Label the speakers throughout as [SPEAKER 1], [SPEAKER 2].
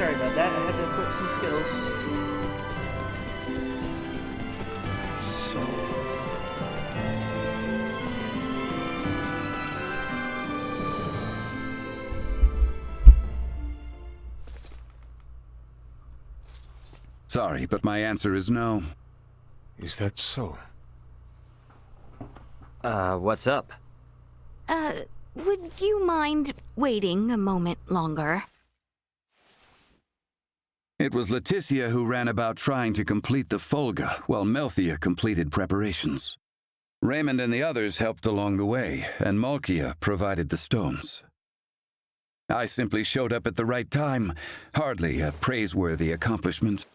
[SPEAKER 1] sorry about that. I had to equip some skills.
[SPEAKER 2] So.
[SPEAKER 3] Sorry, but my answer is no.
[SPEAKER 2] Is that so?
[SPEAKER 4] What's up?
[SPEAKER 5] Would you mind waiting a moment longer?
[SPEAKER 3] It was Leticia who ran about trying to complete the Folga, while Melthia completed preparations. Raymond and the others helped along the way, and Malkia provided the stones. I simply showed up at the right time, hardly a praiseworthy accomplishment.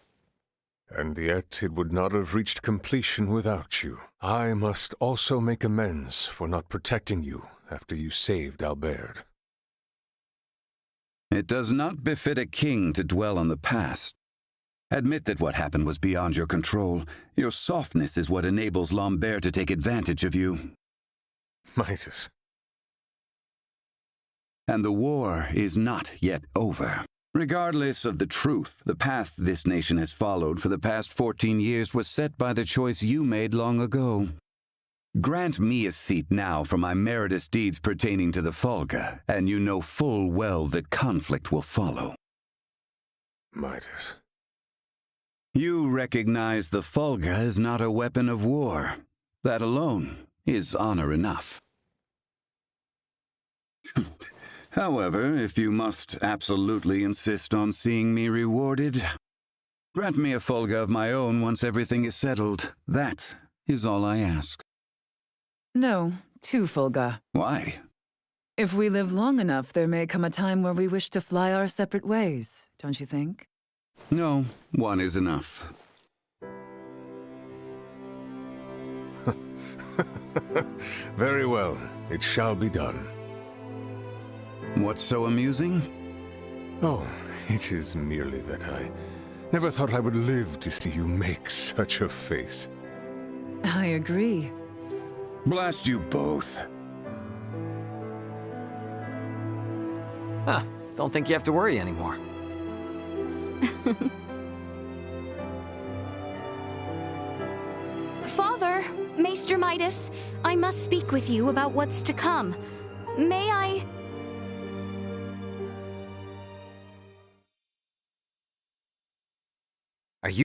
[SPEAKER 2] And yet it would not have reached completion without you. I must also make amends for not protecting you after you saved Albert.
[SPEAKER 3] It does not befit a king to dwell on the past. Admit that what happened was beyond your control. Your softness is what enables Lambert to take advantage of you.
[SPEAKER 2] Midas.
[SPEAKER 3] And the war is not yet over. Regardless of the truth, the path this nation has followed for the past 14 years was set by the choice you made long ago. Grant me a seat now for my meritorious deeds pertaining to the Folga, and you know full well that conflict will follow.
[SPEAKER 2] Midas.
[SPEAKER 3] You recognize the Folga is not a weapon of war. That alone is honor enough. However, if you must absolutely insist on seeing me rewarded, grant me a Folga of my own once everything is settled. That is all I ask.
[SPEAKER 6] No, 2 Fulga.
[SPEAKER 3] Why?
[SPEAKER 6] If we live long enough, there may come a time where we wish to fly our separate ways, don't you think?
[SPEAKER 3] No, 1 is enough.
[SPEAKER 2] Very well. It shall be done.
[SPEAKER 3] What's so amusing?
[SPEAKER 2] Oh, it is merely that I never thought I would live to see you make such a face.
[SPEAKER 6] I agree.
[SPEAKER 3] Blast you both.
[SPEAKER 4] Huh. Don't think you have to worry anymore.
[SPEAKER 5] Father, Maester Midas, I must speak with you about what's to come. May I...
[SPEAKER 4] Are you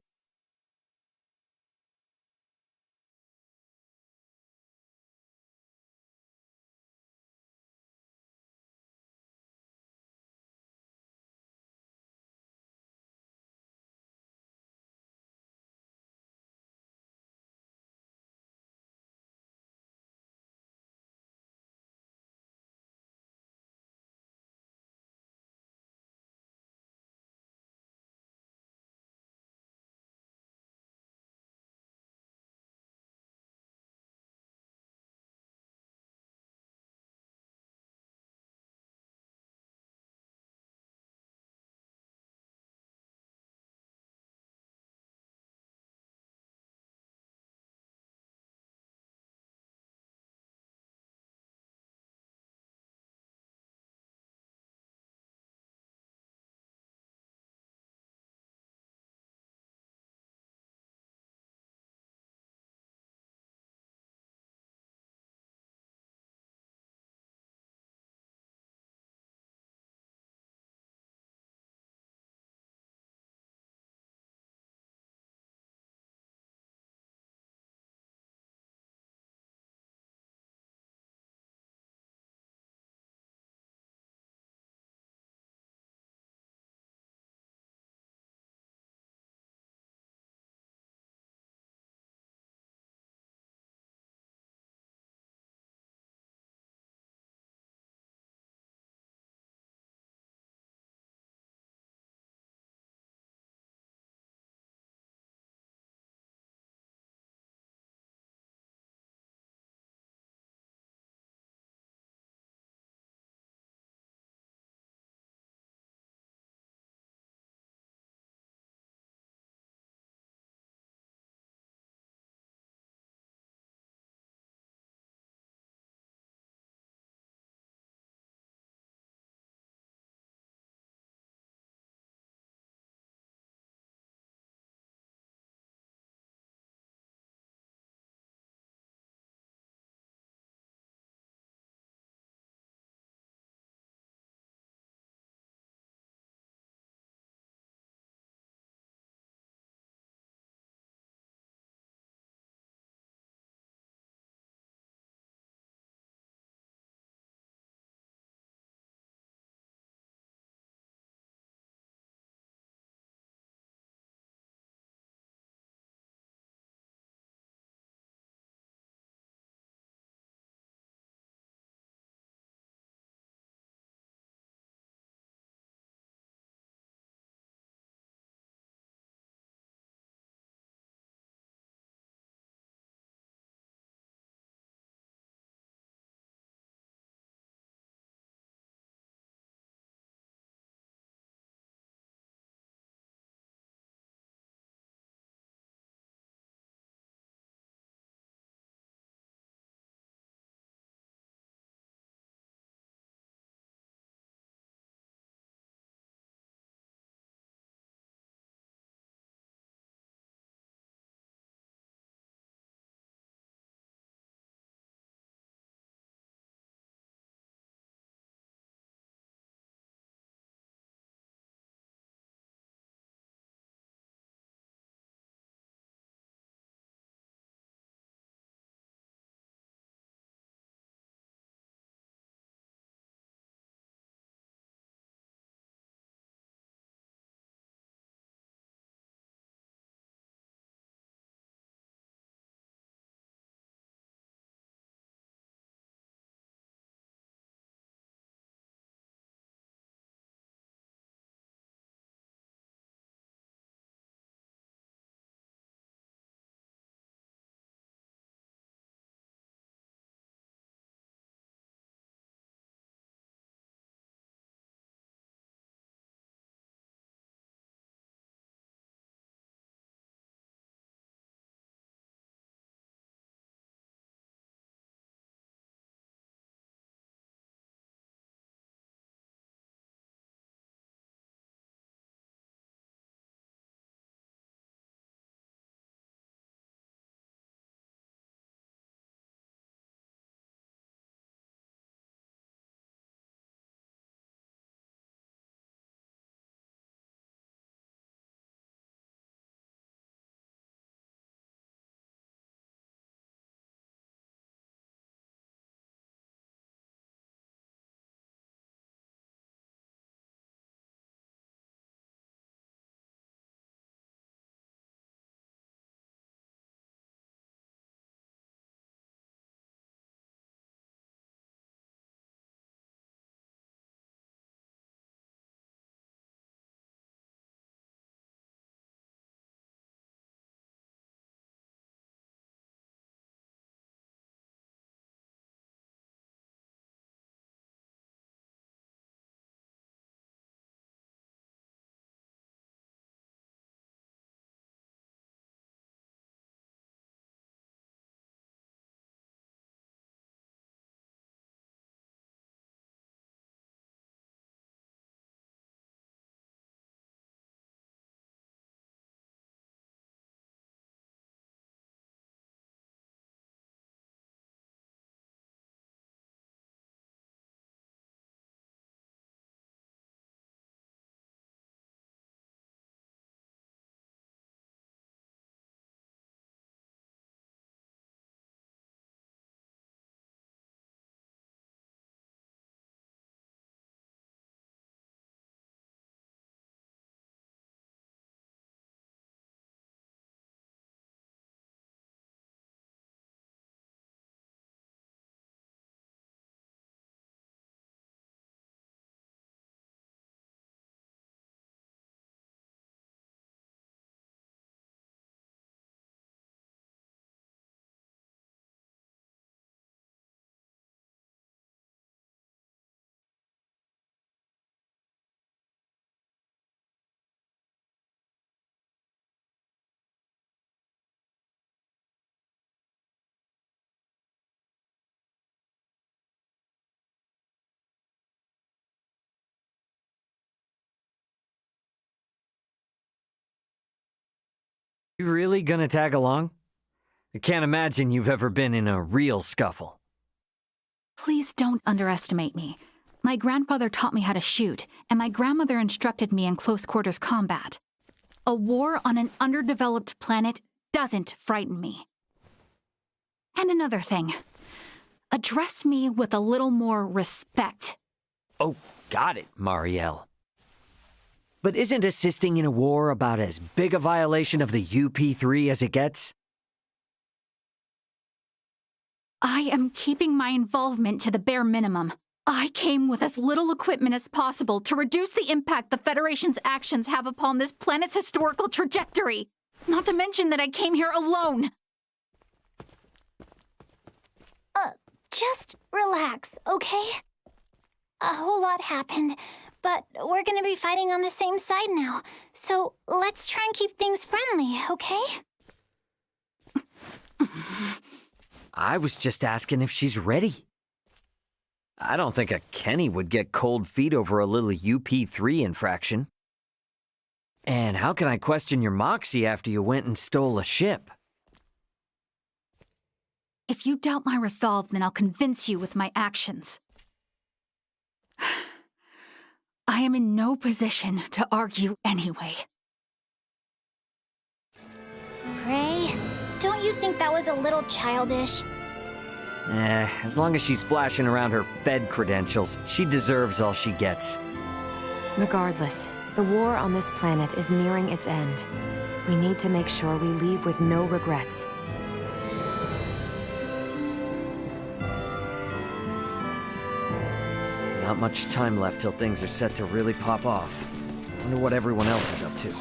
[SPEAKER 4] You really gonna tag along? I can't imagine you've ever been in a real scuffle.
[SPEAKER 7] Please don't underestimate me. My grandfather taught me how to shoot, and my grandmother instructed me in close quarters combat. A war on an underdeveloped planet doesn't frighten me. And another thing. Address me with a little more respect.
[SPEAKER 4] Oh, got it, Marielle. But isn't assisting in a war about as big a violation of the UP3 as it gets?
[SPEAKER 7] I am keeping my involvement to the bare minimum. I came with as little equipment as possible to reduce the impact the Federation's actions have upon this planet's historical trajectory. Not to mention that I came here alone.
[SPEAKER 8] Just relax, okay? A whole lot happened, but we're gonna be fighting on the same side now. So let's try and keep things friendly, okay?
[SPEAKER 4] I was just asking if she's ready. I don't think a Kenny would get cold feet over a little UP3 infraction. And how can I question your moxie after you went and stole a ship?
[SPEAKER 7] If you doubt my resolve, then I'll convince you with my actions. I am in no position to argue anyway.
[SPEAKER 8] Ray, don't you think that was a little childish?
[SPEAKER 4] As long as she's flashing around her Fed credentials, she deserves all she gets.
[SPEAKER 9] Regardless, the war on this planet is nearing its end. We need to make sure we leave with no regrets.
[SPEAKER 4] Not much time left till things are set to really pop off. Wonder what everyone else is up to.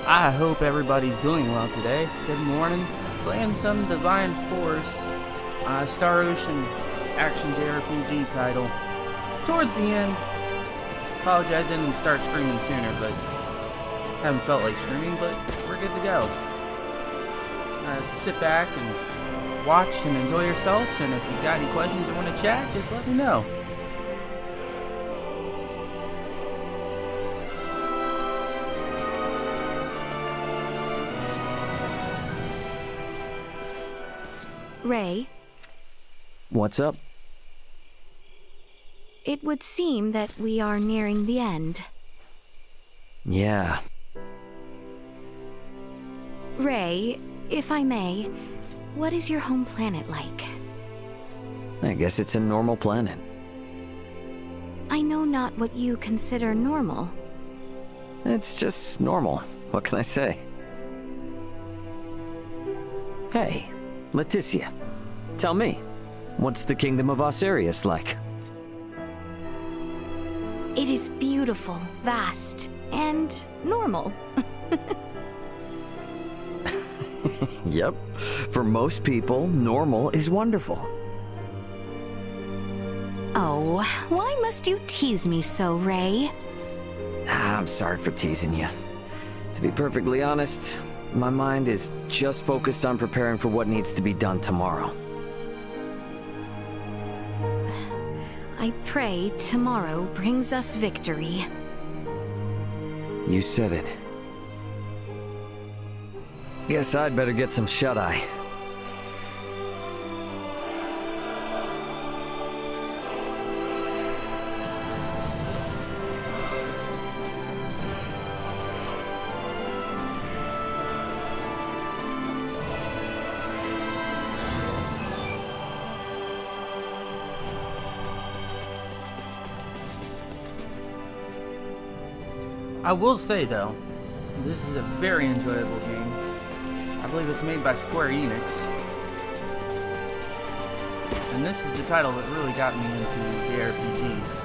[SPEAKER 1] I hope everybody's doing well today. Good morning. Playing some Divine Force, Star Ocean action JRPG title. Towards the end, apologize I didn't start streaming sooner, but haven't felt like streaming, but we're good to go. Sit back and watch and enjoy yourselves, and if you got any questions or want to chat, just let me know.
[SPEAKER 5] Ray,
[SPEAKER 4] What's up?
[SPEAKER 5] it would seem that we are nearing the end.
[SPEAKER 4] Yeah.
[SPEAKER 5] Ray, if I may, what is your home planet like?
[SPEAKER 4] I guess it's a normal planet.
[SPEAKER 5] I know not what you consider normal.
[SPEAKER 4] It's just normal. What can I say? Hey, Leticia. Tell me, what's the Kingdom of Osirius like?
[SPEAKER 5] It is beautiful, vast, and normal.
[SPEAKER 4] Yep. For most people, normal is wonderful.
[SPEAKER 5] Oh, why must you tease me so, Ray?
[SPEAKER 4] I'm sorry for teasing you. To be perfectly honest, my mind is just focused on preparing for what needs to be done tomorrow.
[SPEAKER 5] I pray tomorrow brings us victory.
[SPEAKER 4] You said it. Guess I'd better get some shut-eye.
[SPEAKER 1] I will say though, this is a very enjoyable game. I believe it's made by Square Enix. and this is the title that really got me into JRPGs.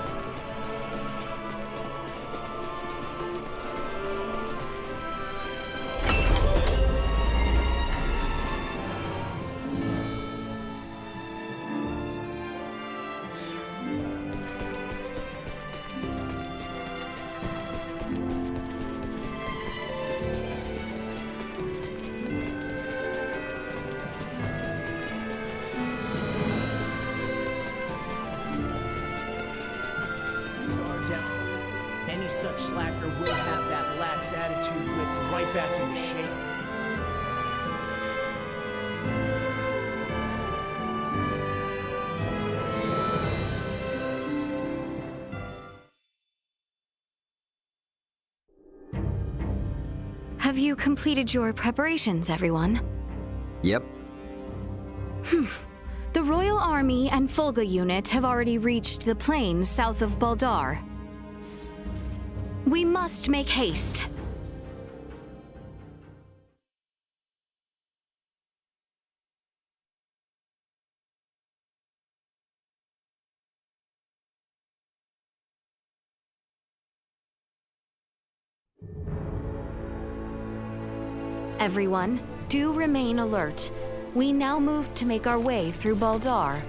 [SPEAKER 10] Any such slacker will have that lax attitude whipped right back into shape.
[SPEAKER 5] Have you completed your preparations, everyone?
[SPEAKER 4] Yep.
[SPEAKER 5] The Royal Army and Fulga unit have already reached the plains south of Baldar. We must make haste. Everyone, do remain alert. We now move to make our way through Baldar.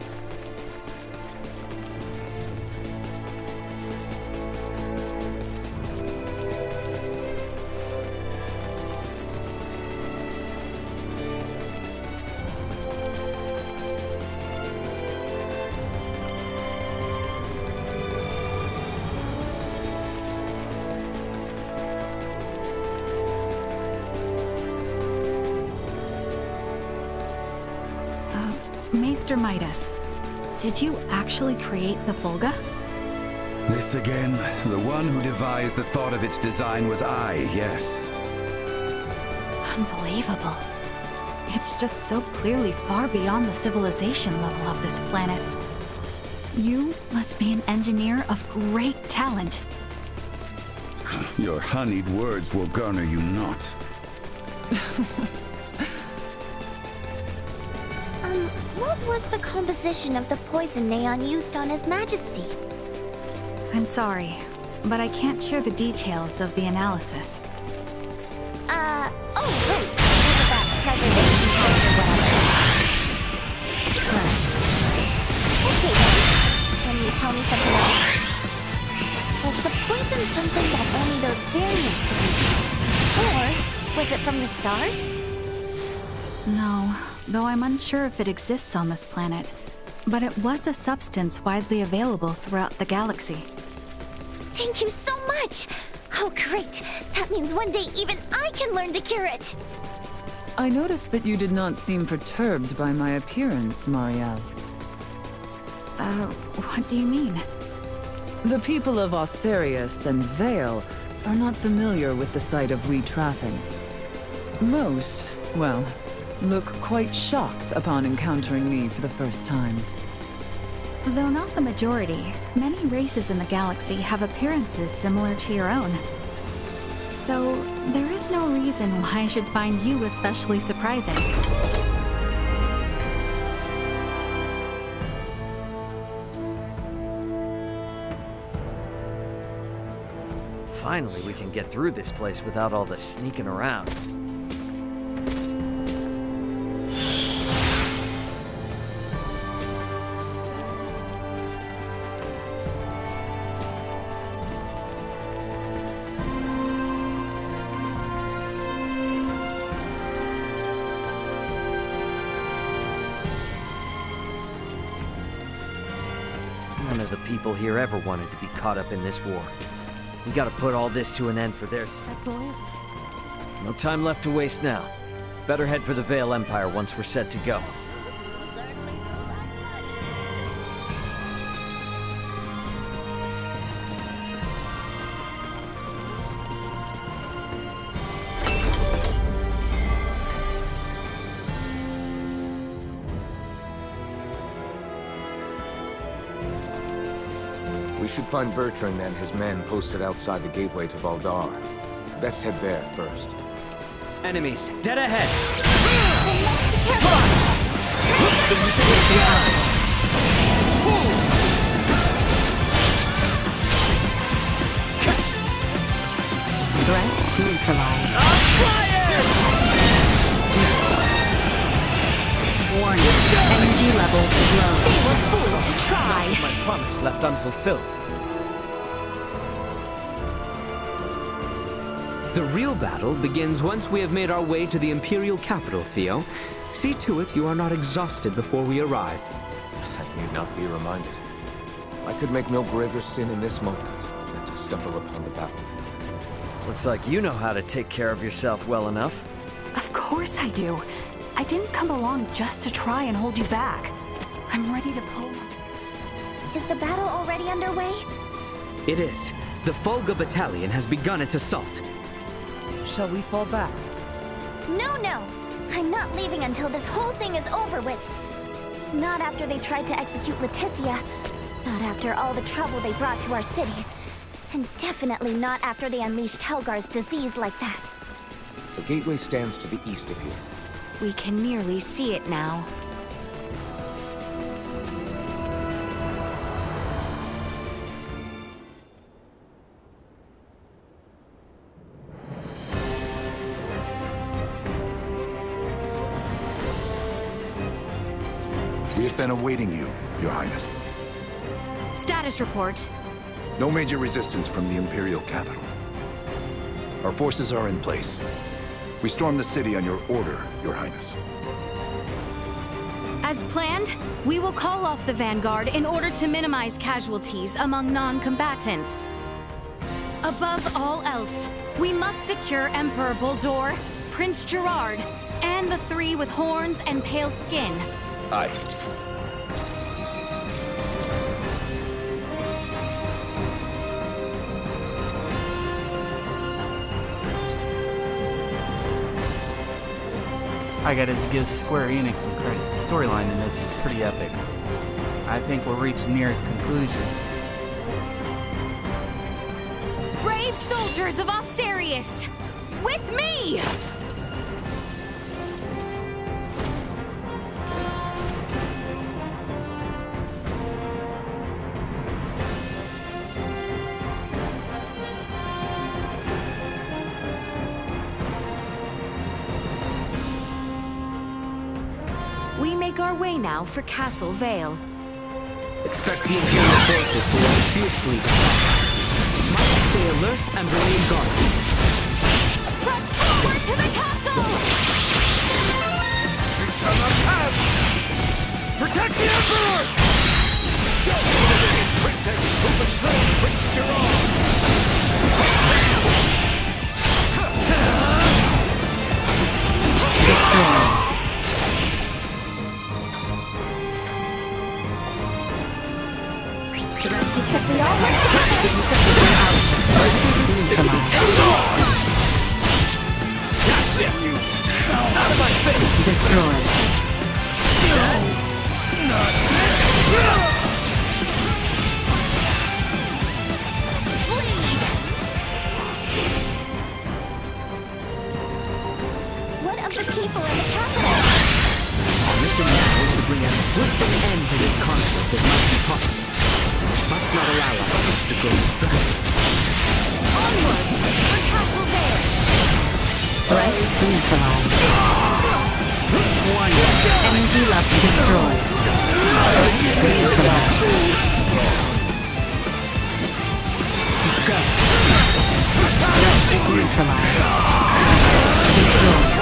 [SPEAKER 7] Maester Midas, did you actually create the Fulga?
[SPEAKER 3] This again? The one who devised the thought of its design was I, yes.
[SPEAKER 7] Unbelievable. It's just so clearly far beyond the civilization level of this planet. You must be an engineer of great talent.
[SPEAKER 3] Your honeyed words will garner you not.
[SPEAKER 8] What was the composition of the poison Neon used on His Majesty?
[SPEAKER 7] I'm sorry, but I can't share the details of the analysis.
[SPEAKER 8] Oh, right. Was it that preservation test or whatever? Okay, then. Can you tell me something else? Was the poison something that only those variants could use? Or was it from the stars?
[SPEAKER 7] No, though I'm unsure if it exists on this planet. But it was a substance widely available throughout the galaxy.
[SPEAKER 8] Thank you so much! Oh, great! That means one day even I can learn to cure it!
[SPEAKER 6] I noticed that you did not seem perturbed by my appearance, Marielle.
[SPEAKER 7] What do you mean?
[SPEAKER 6] The people of Osarius and Vale are not familiar with the sight of we Trathan. Most, well, look quite shocked upon encountering me for the first time.
[SPEAKER 7] Though not the majority, many races in the galaxy have appearances similar to your own. So, there is no reason why I should find you especially surprising.
[SPEAKER 4] Finally, we can get through this place without all the sneaking around. None of the people here ever wanted to be caught up in this war. We gotta put all this to an end for their sake. No time left to waste now. Better head for the Vale Empire once we're set to go.
[SPEAKER 11] We should find Bertrand and his men posted outside the gateway to Baldar. Best head there first.
[SPEAKER 4] Enemies, dead ahead!
[SPEAKER 9] Neutralized.
[SPEAKER 5] Warning. Energy levels low. They were fooled to try.
[SPEAKER 10] My promise left unfulfilled.
[SPEAKER 12] The real battle begins once we have made our way to the Imperial capital, Theo. See to it you are not exhausted before we arrive.
[SPEAKER 11] I need not be reminded. I could make no graver sin in this moment than to stumble upon the battlefield.
[SPEAKER 4] Looks like you know how to take care of yourself well enough.
[SPEAKER 7] Of course I do. I didn't come along just to try and hold you back. I'm ready to pull.
[SPEAKER 8] Is the battle already underway?
[SPEAKER 12] It is. The Fulga Battalion has begun its assault.
[SPEAKER 6] Shall we fall back?
[SPEAKER 8] No, no. I'm not leaving until this whole thing is over with. Not after they tried to execute Leticia. Not after all the trouble they brought to our cities. And definitely not after they unleashed Helgar's disease like that.
[SPEAKER 11] The gateway stands to the east of here.
[SPEAKER 5] We can nearly see it now.
[SPEAKER 13] We have been awaiting you, Your Highness.
[SPEAKER 5] Status report.
[SPEAKER 13] No major resistance from the Imperial capital. Our forces are in place. We stormed the city on your order, Your Highness.
[SPEAKER 5] As planned, we will call off the Vanguard in order to minimize casualties among non-combatants. Above all else, we must secure Emperor Boldur, Prince Gerard, and the three with horns and pale skin.
[SPEAKER 13] Aye.
[SPEAKER 1] I gotta give Square Enix some credit. The storyline in this is pretty epic. I think we're reaching near its conclusion.
[SPEAKER 5] Brave soldiers of Osirius! With me! We make our way now for Castle Vale.
[SPEAKER 12] Expect the Imperial forces to run fiercely to fight us. Must stay alert and remain guarded.
[SPEAKER 5] Press forward to the castle!
[SPEAKER 10] We shall not pass! Protect the Emperor! Princess who betrayed Prince Gerard!
[SPEAKER 8] Detect the
[SPEAKER 10] Out of my face!
[SPEAKER 9] Destroyed.
[SPEAKER 8] What of the people in the capital?
[SPEAKER 12] Our mission now is to bring a swift end to this conflict as much as possible. Must not allow our efforts to go astray.
[SPEAKER 5] Onward for Castle Vale!
[SPEAKER 9] Threat neutralized.
[SPEAKER 5] Warning.
[SPEAKER 9] Energy level destroyed. Neutralized. Threat neutralized. Destroyed.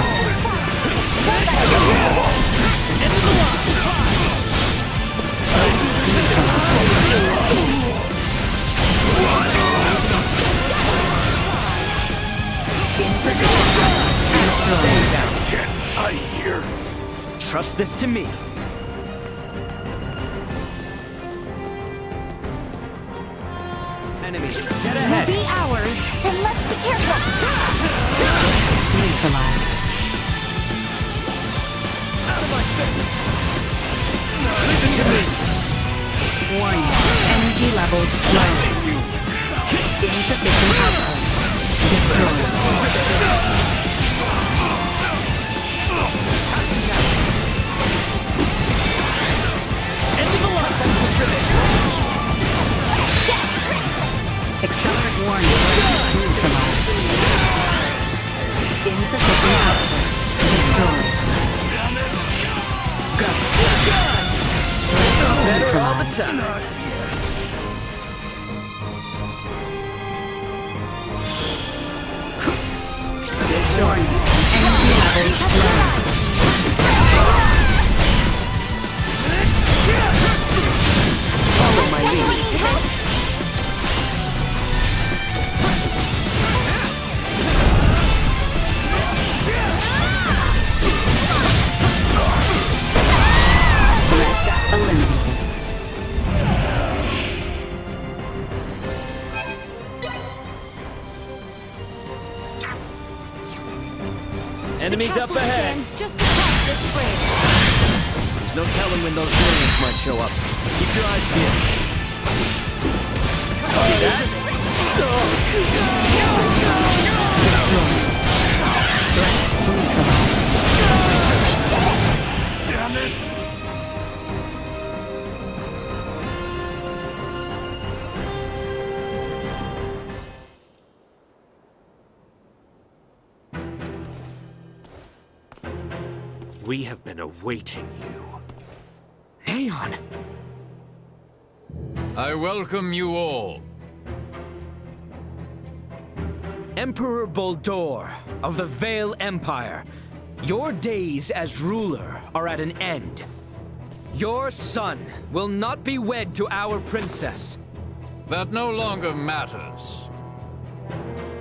[SPEAKER 10] I hear. Trust this to me.
[SPEAKER 12] Enemies, dead ahead!
[SPEAKER 5] Be ours.
[SPEAKER 8] Then let's be careful.
[SPEAKER 9] Neutralized.
[SPEAKER 10] Out of my face! Leave it to me!
[SPEAKER 9] Warning. Energy levels low. Insufficient output. Destroyed.
[SPEAKER 10] End of the line!
[SPEAKER 9] Accelerate warning. Neutralized.
[SPEAKER 12] time. Still short. Energy levels low. Follow my lead. Threat eliminated.
[SPEAKER 4] Enemies up ahead.
[SPEAKER 5] Just across this bridge.
[SPEAKER 4] There's no telling when those variants might show up. Keep your eyes peeled. See that?
[SPEAKER 12] Damn it!
[SPEAKER 10] We have been awaiting you.
[SPEAKER 12] Neon!
[SPEAKER 14] I welcome you all.
[SPEAKER 12] Emperor Boldur of the Vale Empire, your days as ruler are at an end. Your son will not be wed to our princess.
[SPEAKER 14] That no longer matters.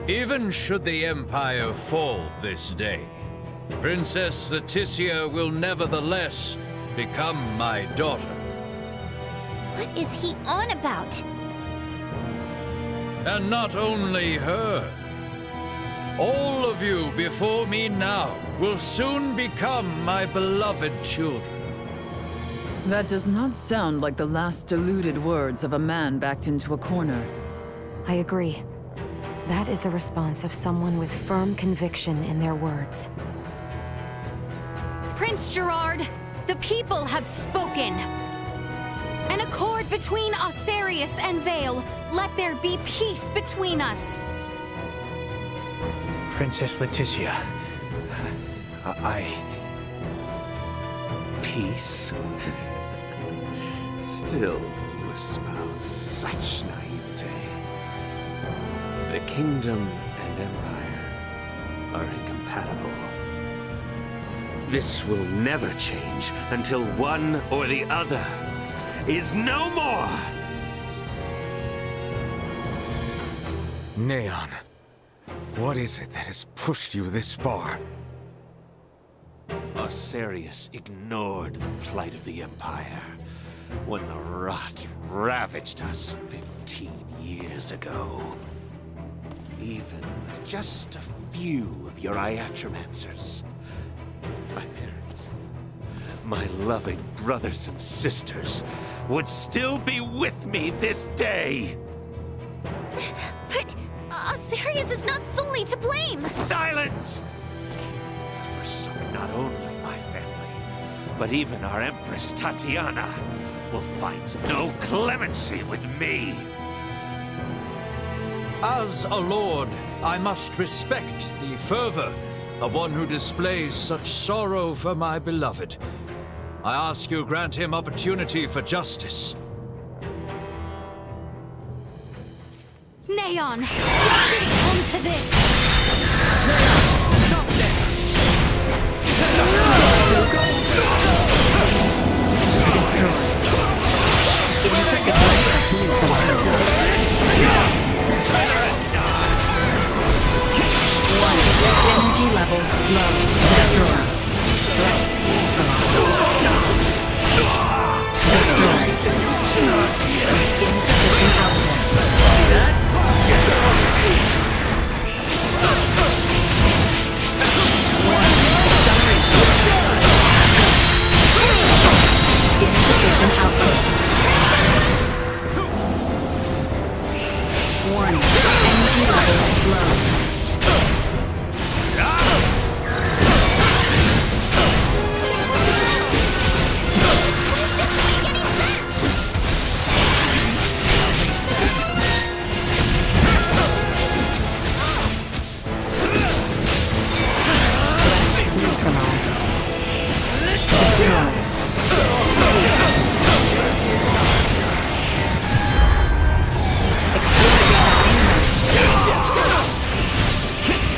[SPEAKER 14] Even should the Empire fall this day, Princess Leticia will nevertheless become my daughter.
[SPEAKER 8] What is he on about?
[SPEAKER 14] And not only her. All of you before me now will soon become my beloved children.
[SPEAKER 6] That does not sound like the last deluded words of a man backed into a corner.
[SPEAKER 9] I agree. That is the response of someone with firm conviction in their words.
[SPEAKER 5] Prince Gerard, the people have spoken. An accord between Osarius and Vale. Let there be peace between us.
[SPEAKER 10] Princess Leticia. Peace? Still, you espouse such naivete. The kingdom and empire are incompatible. This will never change until one or the other is no more!
[SPEAKER 11] Neon, what is it that has pushed you this far?
[SPEAKER 10] Osarius ignored the plight of the Empire when the rot ravaged us 15 years ago. Even with just a few of your Iatromancers, my parents, my loving brothers and sisters would still be with me this day!
[SPEAKER 8] But Osarius is not solely to blame!
[SPEAKER 10] Silence! That forsook not only my family, but even our Empress Tatiana will find no clemency with me!
[SPEAKER 14] As a lord, I must respect the fervor of one who displays such sorrow for my beloved. I ask you grant him opportunity for justice.
[SPEAKER 5] Neon, how did it come to this?
[SPEAKER 12] Stop this! Destroy. Insect neutralized. Energy levels low. Destroy. Insufficient output. See that?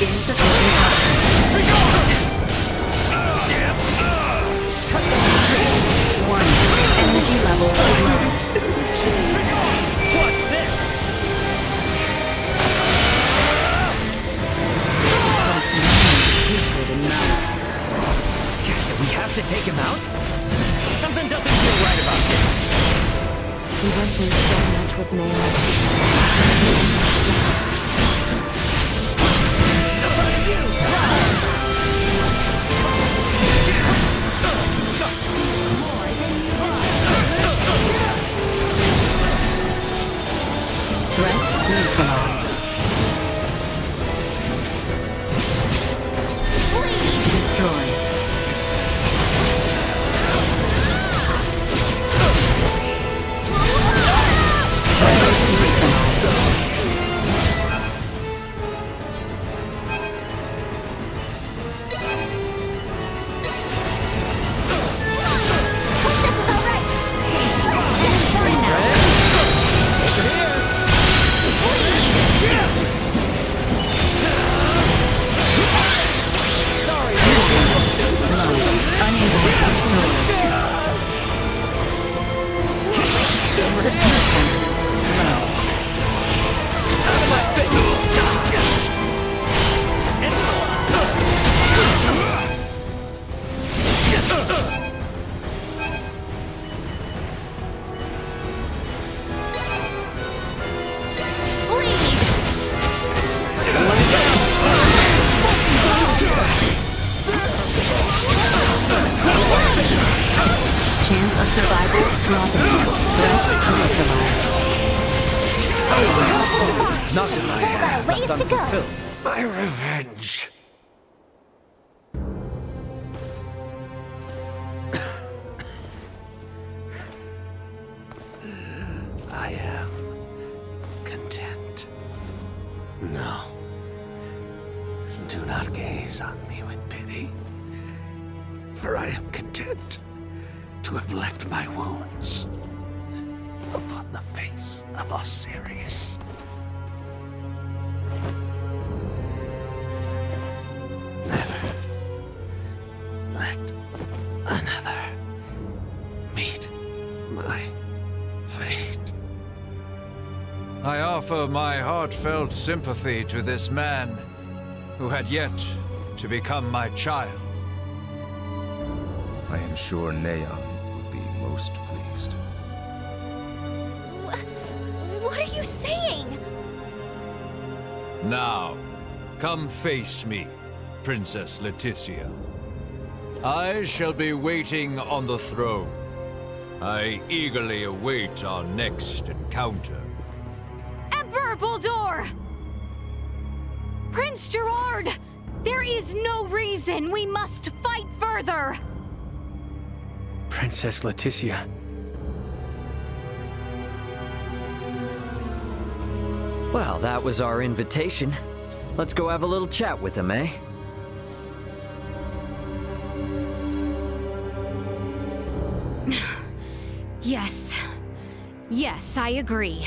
[SPEAKER 15] Insufficient Warning. Energy level low.
[SPEAKER 12] Watch this! Do we have to take him out? Something doesn't feel right about this.
[SPEAKER 9] We went through so much with Nayla.
[SPEAKER 15] Threat neutralized. Destroy. Chance of survival dropping. Threat neutralized.
[SPEAKER 12] Not that I have
[SPEAKER 8] ways
[SPEAKER 12] left
[SPEAKER 8] to go.
[SPEAKER 12] unfulfilled.
[SPEAKER 10] My revenge. I am content. No. Do not gaze on me with pity, for I am content to have left my wounds upon the face of Osiris. Never let another meet my fate.
[SPEAKER 14] I offer my heartfelt sympathy to this man who had yet to become my child.
[SPEAKER 11] I am sure Neon would be most pleased.
[SPEAKER 8] What are you saying?
[SPEAKER 14] Now, come face me, Princess Leticia. I shall be waiting on the throne. I eagerly await our next encounter.
[SPEAKER 5] Emperor Bulldor! Prince Gerard! There is no reason we must fight further!
[SPEAKER 12] Princess Leticia.
[SPEAKER 4] Well, that was our invitation. Let's go have a little chat with him, eh?
[SPEAKER 5] Yes. Yes, I agree.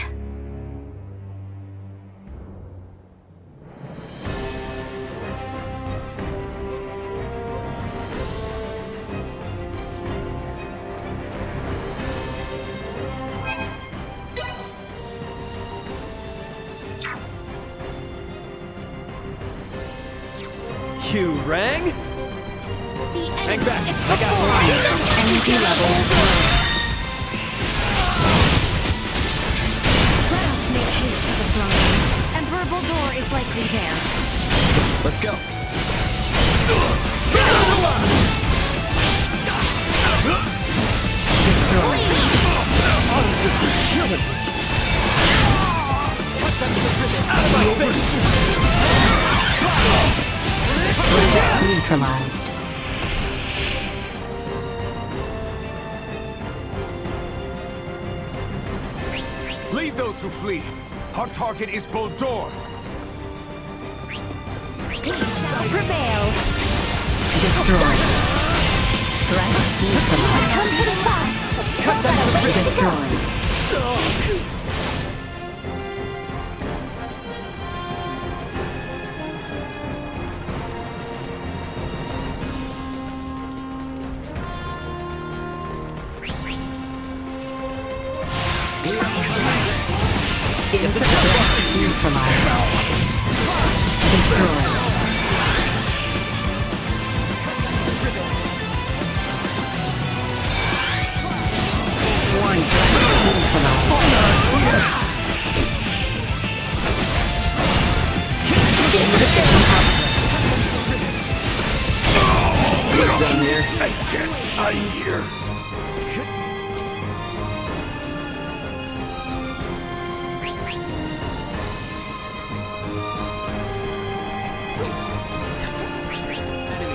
[SPEAKER 12] You rang?
[SPEAKER 5] Hang
[SPEAKER 12] back. I got one.
[SPEAKER 15] Energy level low.
[SPEAKER 5] Let us make haste to the throne. Emperor Bulldor is likely there.
[SPEAKER 12] Let's go.
[SPEAKER 15] Neutralized.
[SPEAKER 11] Leave those who flee. Our target is Bulldor.
[SPEAKER 8] We shall prevail.
[SPEAKER 15] Destroy. Threat neutralized.
[SPEAKER 8] Come hit it fast. Cut that away.
[SPEAKER 15] Destroy. Neutralized. Destroyed. One
[SPEAKER 10] Get out of here.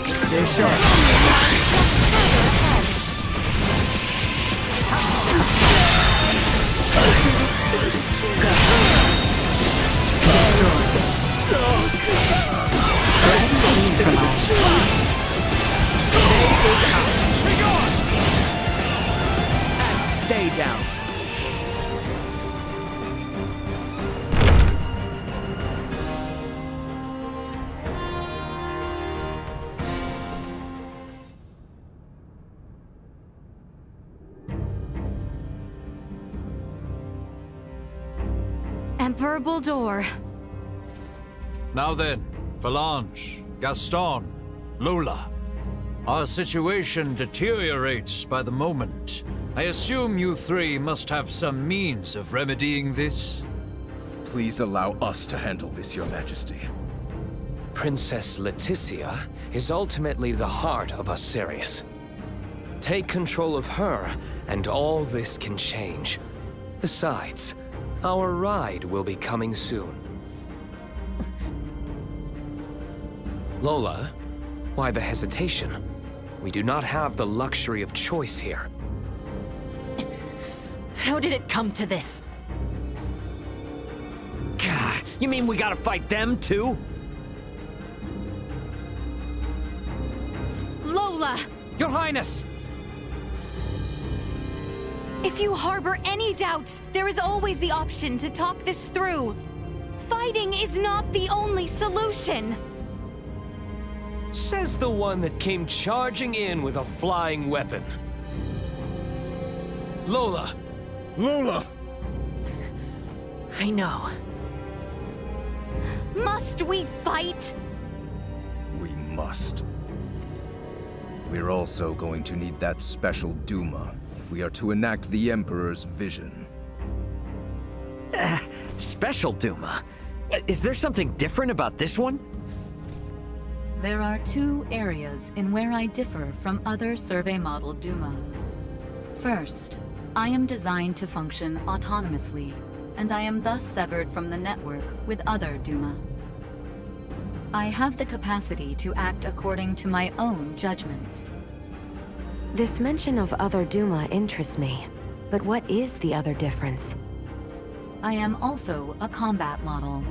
[SPEAKER 12] Stay sharp. Stay down.
[SPEAKER 5] Emperor Buldur.
[SPEAKER 14] Now then, Valange, Gaston, Lola. Our situation deteriorates by the moment. I assume you three must have some means of remedying this?
[SPEAKER 11] Please allow us to handle this, Your Majesty.
[SPEAKER 16] Princess Leticia is ultimately the heart of Osirius. Take control of her, and all this can change. Besides, our ride will be coming soon. Lola, why the hesitation? We do not have the luxury of choice here.
[SPEAKER 4] How did it come to this? Gah, you mean we gotta fight them too?
[SPEAKER 5] Lola!
[SPEAKER 12] Your Highness!
[SPEAKER 5] If you harbor any doubts, there is always the option to talk this through. Fighting is not the only solution.
[SPEAKER 16] Says the one that came charging in with a flying weapon. Lola!
[SPEAKER 11] Lola!
[SPEAKER 4] I know.
[SPEAKER 5] Must we fight?
[SPEAKER 11] We must. We're also going to need that special Duma if we are to enact the Emperor's vision.
[SPEAKER 4] Special Duma? Is there something different about this one?
[SPEAKER 17] There are two areas in where I differ from other survey model Duma. First, I am designed to function autonomously, and I am thus severed from the network with other Duma. I have the capacity to act according to my own judgments.
[SPEAKER 9] This mention of other Duma interests me. But what is the other difference?
[SPEAKER 17] I am also a combat model.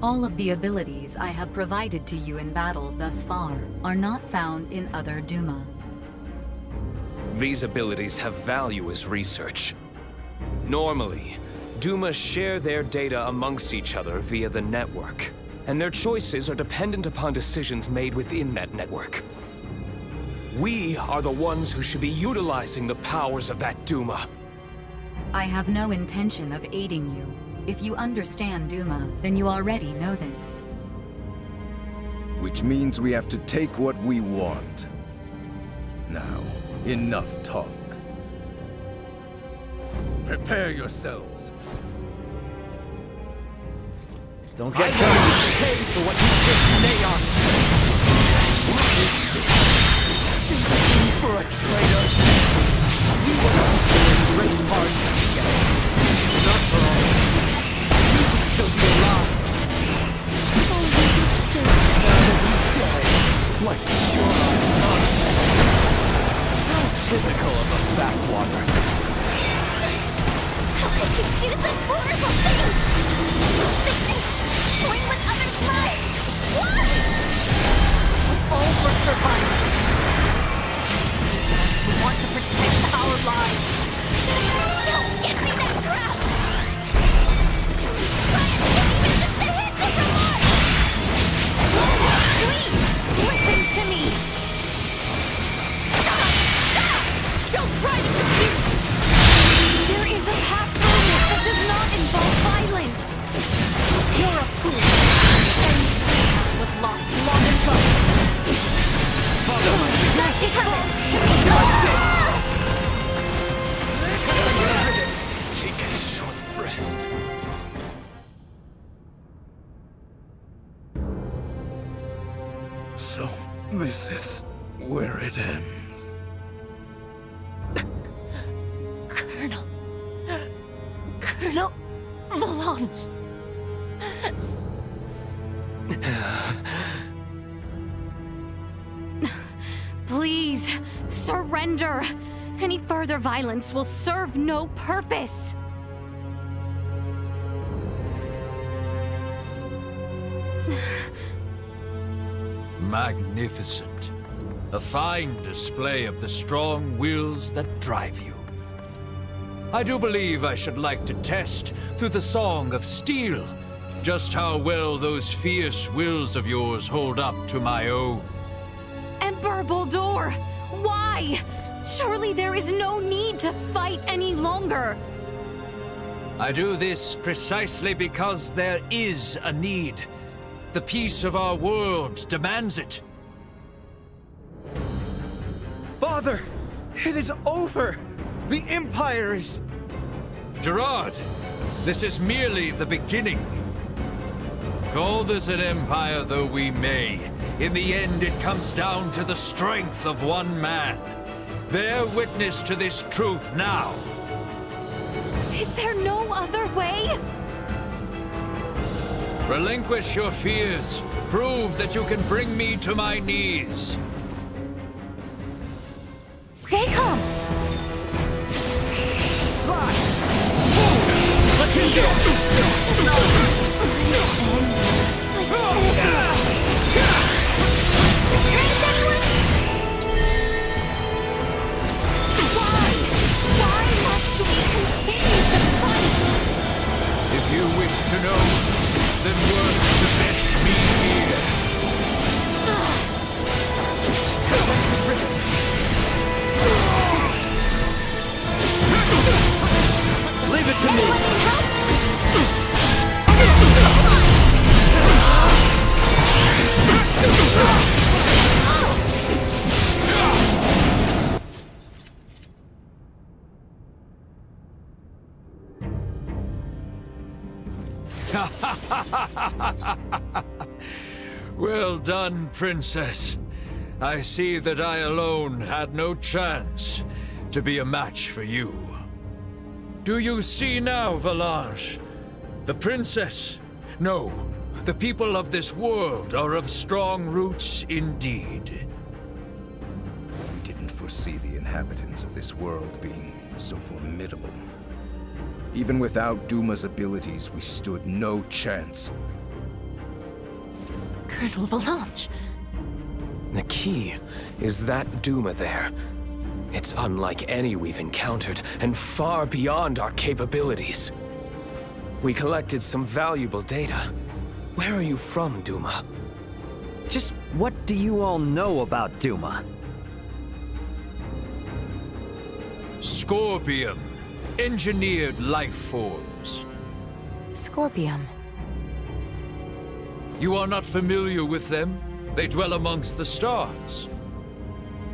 [SPEAKER 17] All of the abilities I have provided to you in battle thus far are not found in other Duma.
[SPEAKER 16] These abilities have value as research. Normally, Duma share their data amongst each other via the network, and their choices are dependent upon decisions made within that network. We are the ones who should be utilizing the powers of that Duma.
[SPEAKER 17] I have no intention of aiding you. If you understand Duma, then you already know this.
[SPEAKER 11] Which means we have to take what we want. Now, enough talk. Prepare yourselves.
[SPEAKER 12] Don't get pay for what you did today on. Sympathy for a traitor. We were doing great hard together. Not for all. You could still be alive. Oh, we could still now that he's dead. Like pure nonsense. How typical of a backwater.
[SPEAKER 8] How could you do such horrible things? Toying with others' lives! Why?
[SPEAKER 4] All for survival. We want to protect our lives.
[SPEAKER 8] Don't get me that trap! Ryan, resist the hits of remorse!
[SPEAKER 5] Please, listen to me!
[SPEAKER 8] Don't try to confuse me!
[SPEAKER 5] There is a path through this that does not involve violence.
[SPEAKER 14] So, this is where it ends.
[SPEAKER 8] Colonel Valanche.
[SPEAKER 5] Please, surrender. Any further violence will serve no purpose.
[SPEAKER 14] Magnificent. A fine display of the strong wills that drive you. I do believe I should like to test, through the Song of Steel, just how well those fierce wills of yours hold up to my own.
[SPEAKER 5] Emperor Boldur, why? Surely there is no need to fight any longer.
[SPEAKER 14] I do this precisely because there is a need. The peace of our world demands it.
[SPEAKER 12] Father, it is over. The Empire is...
[SPEAKER 14] Gerard, this is merely the beginning. Call this an empire though we may, in the end it comes down to the strength of one man. Bear witness to this truth now.
[SPEAKER 5] Is there no other way?
[SPEAKER 14] Relinquish your fears. Prove that you can bring me to my knees.
[SPEAKER 8] Stay calm.
[SPEAKER 12] Let him go!
[SPEAKER 8] Why must we continue to fight?
[SPEAKER 14] If you wish to know, then work to fetch me here.
[SPEAKER 12] Leave it to me!
[SPEAKER 14] Well done, Princess. I see that I alone had no chance to be a match for you. Do you see now, Valanche? The Princess, no, the people of this world are of strong roots indeed.
[SPEAKER 11] We didn't foresee the inhabitants of this world being so formidable. Even without Duma's abilities, we stood no chance.
[SPEAKER 8] Colonel Valanche.
[SPEAKER 16] The key is that Duma there. It's unlike any we've encountered, and far beyond our capabilities. We collected some valuable data. Where are you from, Duma?
[SPEAKER 4] Just what do you all know about Duma?
[SPEAKER 14] Scorpium. Engineered life forms.
[SPEAKER 9] Scorpium.
[SPEAKER 14] You are not familiar with them? They dwell amongst the stars.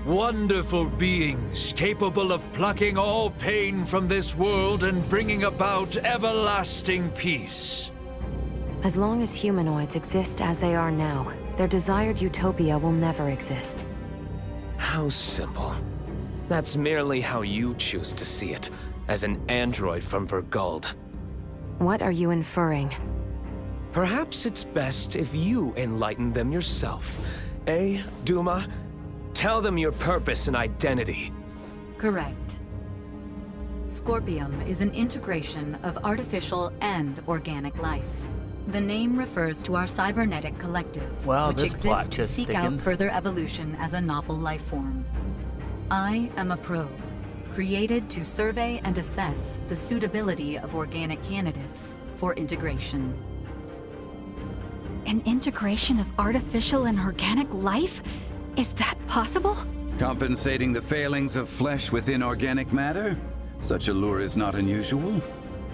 [SPEAKER 14] Wonderful beings capable of plucking all pain from this world and bringing about everlasting peace.
[SPEAKER 9] As long as humanoids exist as they are now, their desired utopia will never exist.
[SPEAKER 16] How simple. That's merely how you choose to see it, as an android from Verguld.
[SPEAKER 9] What are you inferring?
[SPEAKER 16] Perhaps it's best if you enlighten them yourself. Eh, Duma? Tell them your purpose and identity.
[SPEAKER 17] Correct. Scorpium is an integration of artificial and organic life. The name refers to our cybernetic collective,
[SPEAKER 1] Wow,
[SPEAKER 17] which
[SPEAKER 1] this plot
[SPEAKER 17] exists to
[SPEAKER 1] just
[SPEAKER 17] seek
[SPEAKER 1] thickened.
[SPEAKER 17] out further evolution as a novel life form. I am a probe, created to survey and assess the suitability of organic candidates for integration.
[SPEAKER 7] An integration of artificial and organic life? Is that possible?
[SPEAKER 3] Compensating the failings of flesh within organic matter? Such a lure is not unusual.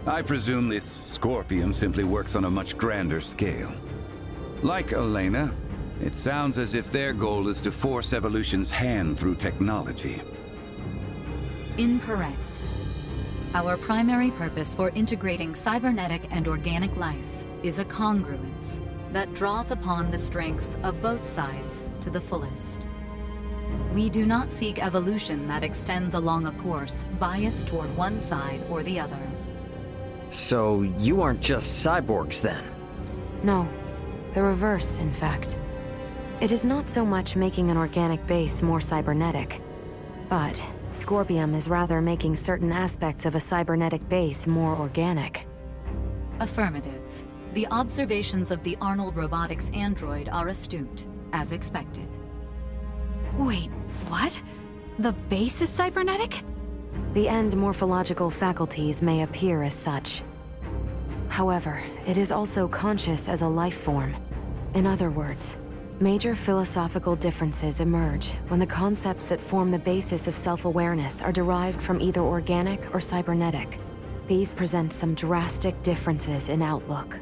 [SPEAKER 3] I presume this Scorpium simply works on a much grander scale. Like Elena, it sounds as if their goal is to force evolution's hand through technology.
[SPEAKER 17] Incorrect. Our primary purpose for integrating cybernetic and organic life is a congruence, that draws upon the strengths of both sides to the fullest. We do not seek evolution that extends along a course biased toward one side or the other.
[SPEAKER 4] So you aren't just cyborgs then?
[SPEAKER 9] No, the reverse, in fact. It is not so much making an organic base more cybernetic, but Scorpium is rather making certain aspects of a cybernetic base more organic.
[SPEAKER 17] Affirmative. The observations of the Arnold Robotics android are astute, as expected.
[SPEAKER 7] Wait, what? The base is cybernetic?
[SPEAKER 9] The end morphological faculties may appear as such. However, it is also conscious as a life form. In other words, major philosophical differences emerge when the concepts that form the basis of self-awareness are derived from either organic or cybernetic. These present some drastic differences in outlook.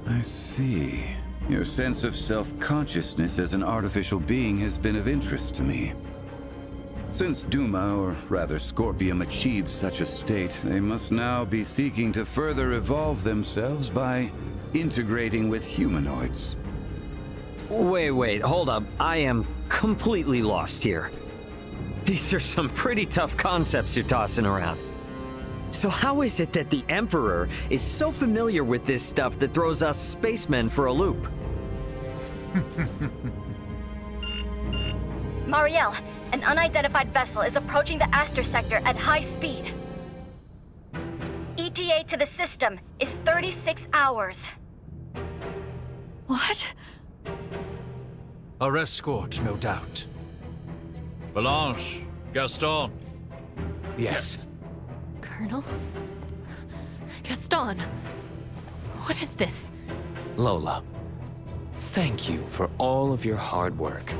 [SPEAKER 3] I see. Your sense of self-consciousness as an artificial being has been of interest to me. Since Duma, or rather Scorpium, achieved such a state, they must now be seeking to further evolve themselves by integrating with humanoids.
[SPEAKER 4] Wait, hold up. I am completely lost here. These are some pretty tough concepts you're tossing around. So how is it that the Emperor is so familiar with this stuff that throws us spacemen for a loop?
[SPEAKER 18] Marielle, an unidentified vessel is approaching the Aster sector at high speed. ETA to the system is 36 hours.
[SPEAKER 7] What?
[SPEAKER 14] Our escort, no doubt. Blanche, Gaston.
[SPEAKER 16] Yes.
[SPEAKER 7] Colonel? Gaston? What is this?
[SPEAKER 16] Lola, thank you for all of your hard work.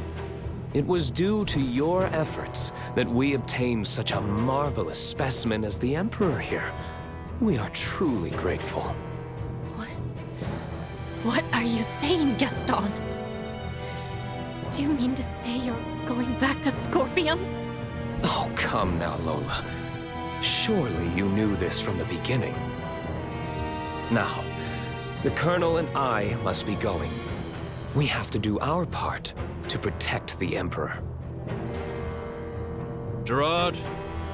[SPEAKER 16] It was due to your efforts that we obtained such a marvelous specimen as the Emperor here. We are truly grateful.
[SPEAKER 7] What are you saying, Gaston? Do you mean to say you're going back to Scorpium?
[SPEAKER 16] Oh, come now, Lola. Surely you knew this from the beginning. Now, the Colonel and I must be going. We have to do our part to protect the Emperor.
[SPEAKER 14] Gerard,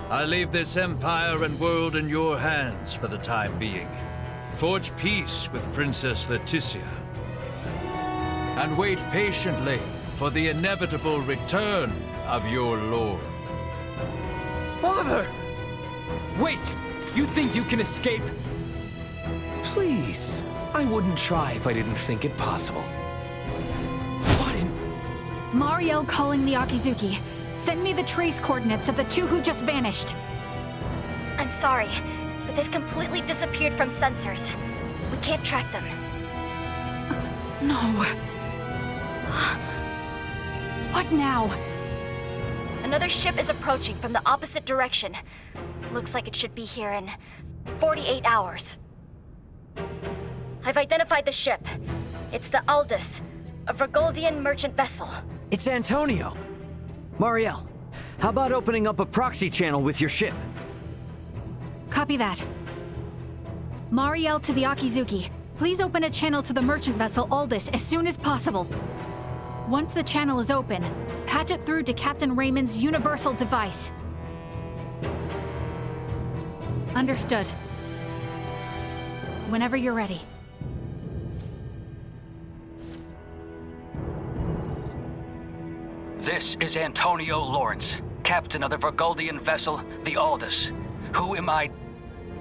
[SPEAKER 14] I leave this empire and world in your hands for the time being. Forge peace with Princess Leticia. And wait patiently for the inevitable return of your lord.
[SPEAKER 12] Father! Wait! You think you can escape?
[SPEAKER 16] Please. I wouldn't try if I didn't think it possible.
[SPEAKER 12] What in...
[SPEAKER 7] Marielle calling the Akizuki. Send me the trace coordinates of the two who just vanished.
[SPEAKER 18] I'm sorry, but they've completely disappeared from sensors. We can't track them.
[SPEAKER 7] No. What now?
[SPEAKER 18] Another ship is approaching from the opposite direction. Looks like it should be here in 48 hours. I've identified the ship. It's the Aldous, a Vergoldian merchant vessel.
[SPEAKER 4] It's Antonio. Marielle, how about opening up a proxy channel with your ship?
[SPEAKER 7] Copy that. Marielle to the Akizuki. Please open a channel to the merchant vessel Aldous as soon as possible. Once the channel is open, patch it through to Captain Raymond's universal device. Understood. Whenever you're ready.
[SPEAKER 19] This is Antonio Lawrence, captain of the Vergoldian vessel, the Aldous. Who am I?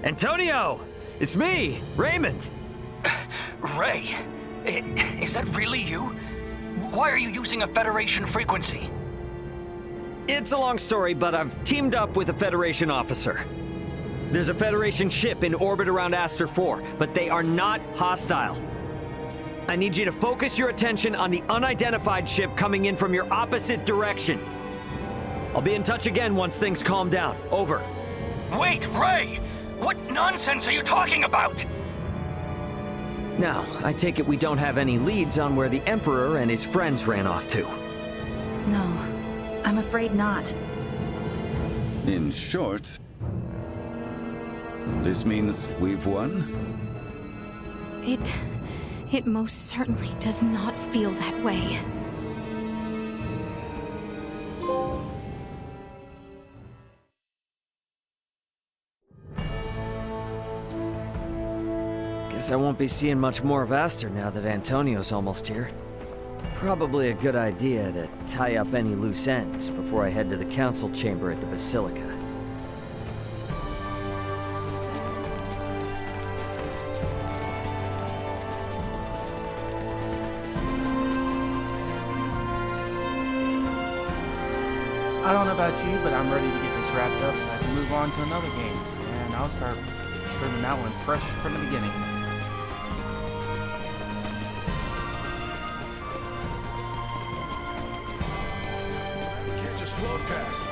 [SPEAKER 4] Antonio! It's me, Raymond!
[SPEAKER 19] Ray, is that really you? Why are you using a Federation frequency?
[SPEAKER 4] It's a long story, but I've teamed up with a Federation officer. There's a Federation ship in orbit around Aster 4, but they are not hostile. I need you to focus your attention on the unidentified ship coming in from your opposite direction. I'll be in touch again once things calm down. Over.
[SPEAKER 19] Wait, Ray! What nonsense are you talking about?
[SPEAKER 4] Now, I take it we don't have any leads on where the Emperor and his friends ran off to.
[SPEAKER 7] No, I'm afraid not.
[SPEAKER 3] In short, this means we've won?
[SPEAKER 5] It most certainly does not feel that way.
[SPEAKER 4] Guess I won't be seeing much more of Aster now that Antonio's almost here. Probably a good idea to tie up any loose ends before I head to the council chamber at the Basilica.
[SPEAKER 1] I don't know about you, but I'm ready to get this wrapped up so I can move on to another game. And I'll start streaming that one fresh from the beginning.
[SPEAKER 13] Can't just float past.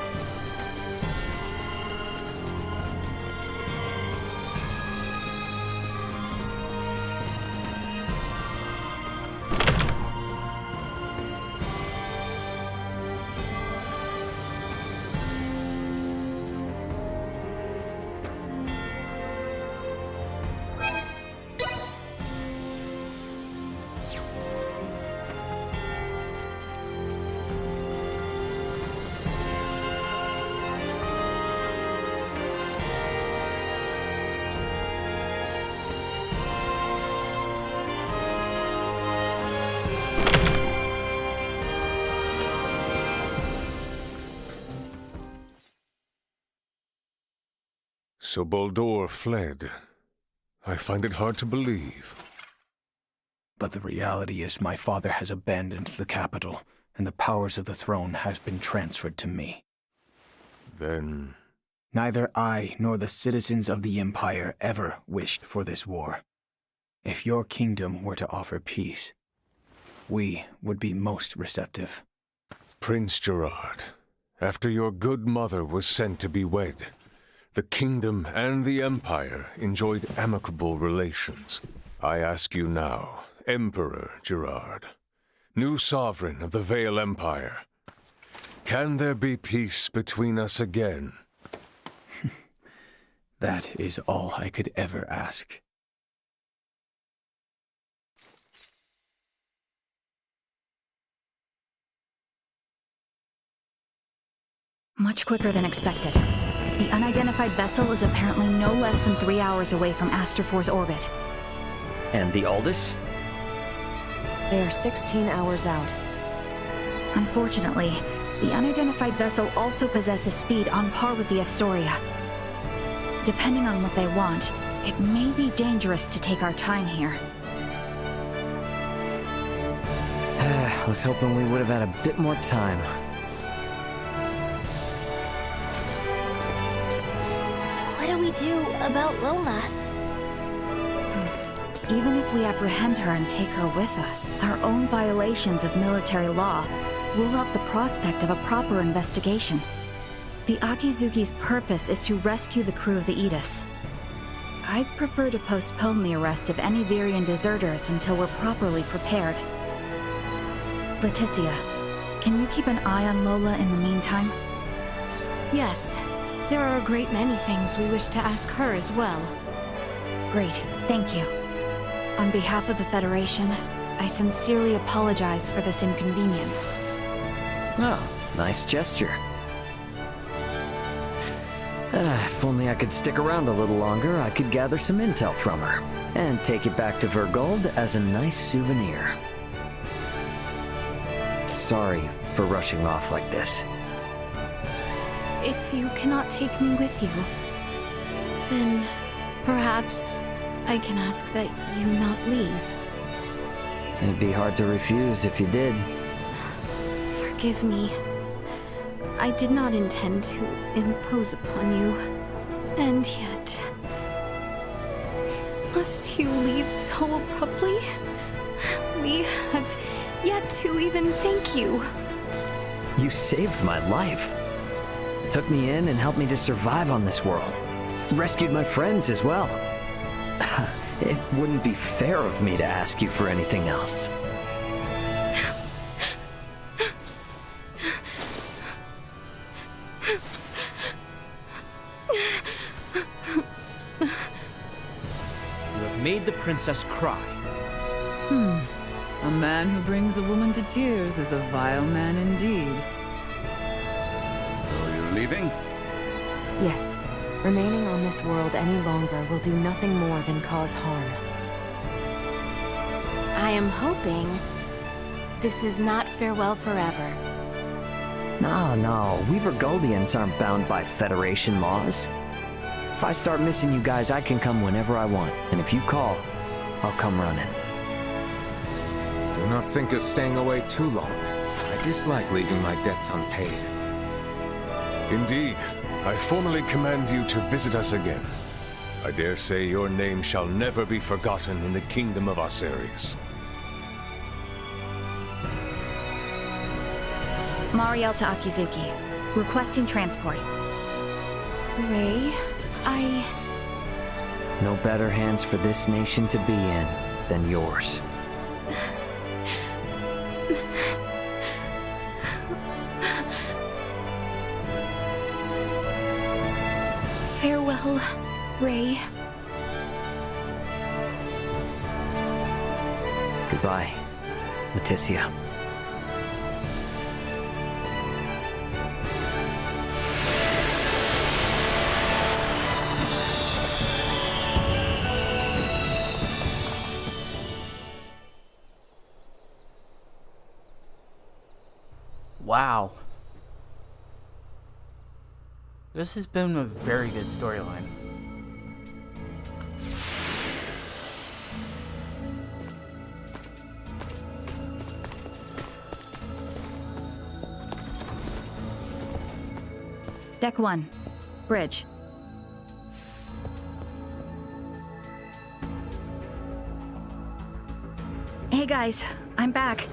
[SPEAKER 2] So Baldur fled. I find it hard to believe.
[SPEAKER 11] But the reality is my father has abandoned the capital, and the powers of the throne has been transferred to me.
[SPEAKER 2] Then...
[SPEAKER 11] Neither I nor the citizens of the Empire ever wished for this war. If your kingdom were to offer peace, we would be most receptive.
[SPEAKER 2] Prince Gerard, after your good mother was sent to be wed, the kingdom and the Empire enjoyed amicable relations. I ask you now, Emperor Gerard, new sovereign of the Vale Empire, can there be peace between us again?
[SPEAKER 11] That is all I could ever ask.
[SPEAKER 7] Much quicker than expected. The unidentified vessel is apparently no less than 3 hours away from Aster IV's orbit.
[SPEAKER 4] And the Aldous?
[SPEAKER 9] They are 16 hours out.
[SPEAKER 7] Unfortunately, the unidentified vessel also possesses speed on par with the Astoria. Depending on what they want, it may be dangerous to take our time here.
[SPEAKER 4] I was hoping we would have had a bit more time.
[SPEAKER 8] What do we do about Lola?
[SPEAKER 7] Even if we apprehend her and take her with us, our own violations of military law rule out the prospect of a proper investigation. The Akizuki's purpose is to rescue the crew of the Aegis. I'd prefer to postpone the arrest of any Virian deserters until we're properly prepared. Leticia, can you keep an eye on Lola in the meantime?
[SPEAKER 5] Yes. There are a great many things we wish to ask her as well.
[SPEAKER 7] Great, thank you.
[SPEAKER 9] On behalf of the Federation, I sincerely apologize for this inconvenience.
[SPEAKER 4] Oh, nice gesture. If only I could stick around a little longer, I could gather some intel from her, and take it back to Vergold as a nice souvenir. Sorry for rushing off like this.
[SPEAKER 5] If you cannot take me with you, then perhaps I can ask that you not leave.
[SPEAKER 4] It'd be hard to refuse if you did.
[SPEAKER 5] Forgive me. I did not intend to impose upon you. And yet... Must you leave so abruptly? We have yet to even thank you.
[SPEAKER 4] You saved my life. Took me in and helped me to survive on this world. Rescued my friends as well. It wouldn't be fair of me to ask you for anything else.
[SPEAKER 12] You have made the princess cry.
[SPEAKER 6] A man who brings a woman to tears is a vile man indeed.
[SPEAKER 3] So you're leaving?
[SPEAKER 9] Yes. Remaining on this world any longer will do nothing more than cause harm.
[SPEAKER 5] I am hoping this is not farewell forever.
[SPEAKER 4] No, we Vergoldians aren't bound by Federation laws. If I start missing you guys, I can come whenever I want, and if you call, I'll come running.
[SPEAKER 11] Do not think of staying away too long. I dislike leaving my debts unpaid.
[SPEAKER 2] Indeed, I formally command you to visit us again. I dare say your name shall never be forgotten in the kingdom of Osirius.
[SPEAKER 7] Mariel to Akizuki. Requesting transport.
[SPEAKER 5] Ray,
[SPEAKER 4] No better hands for this nation to be in than yours.
[SPEAKER 5] Farewell, Ray.
[SPEAKER 4] Goodbye, Leticia.
[SPEAKER 1] Wow. This has been a very good storyline.
[SPEAKER 7] Deck 1. Bridge. Hey guys, I'm back.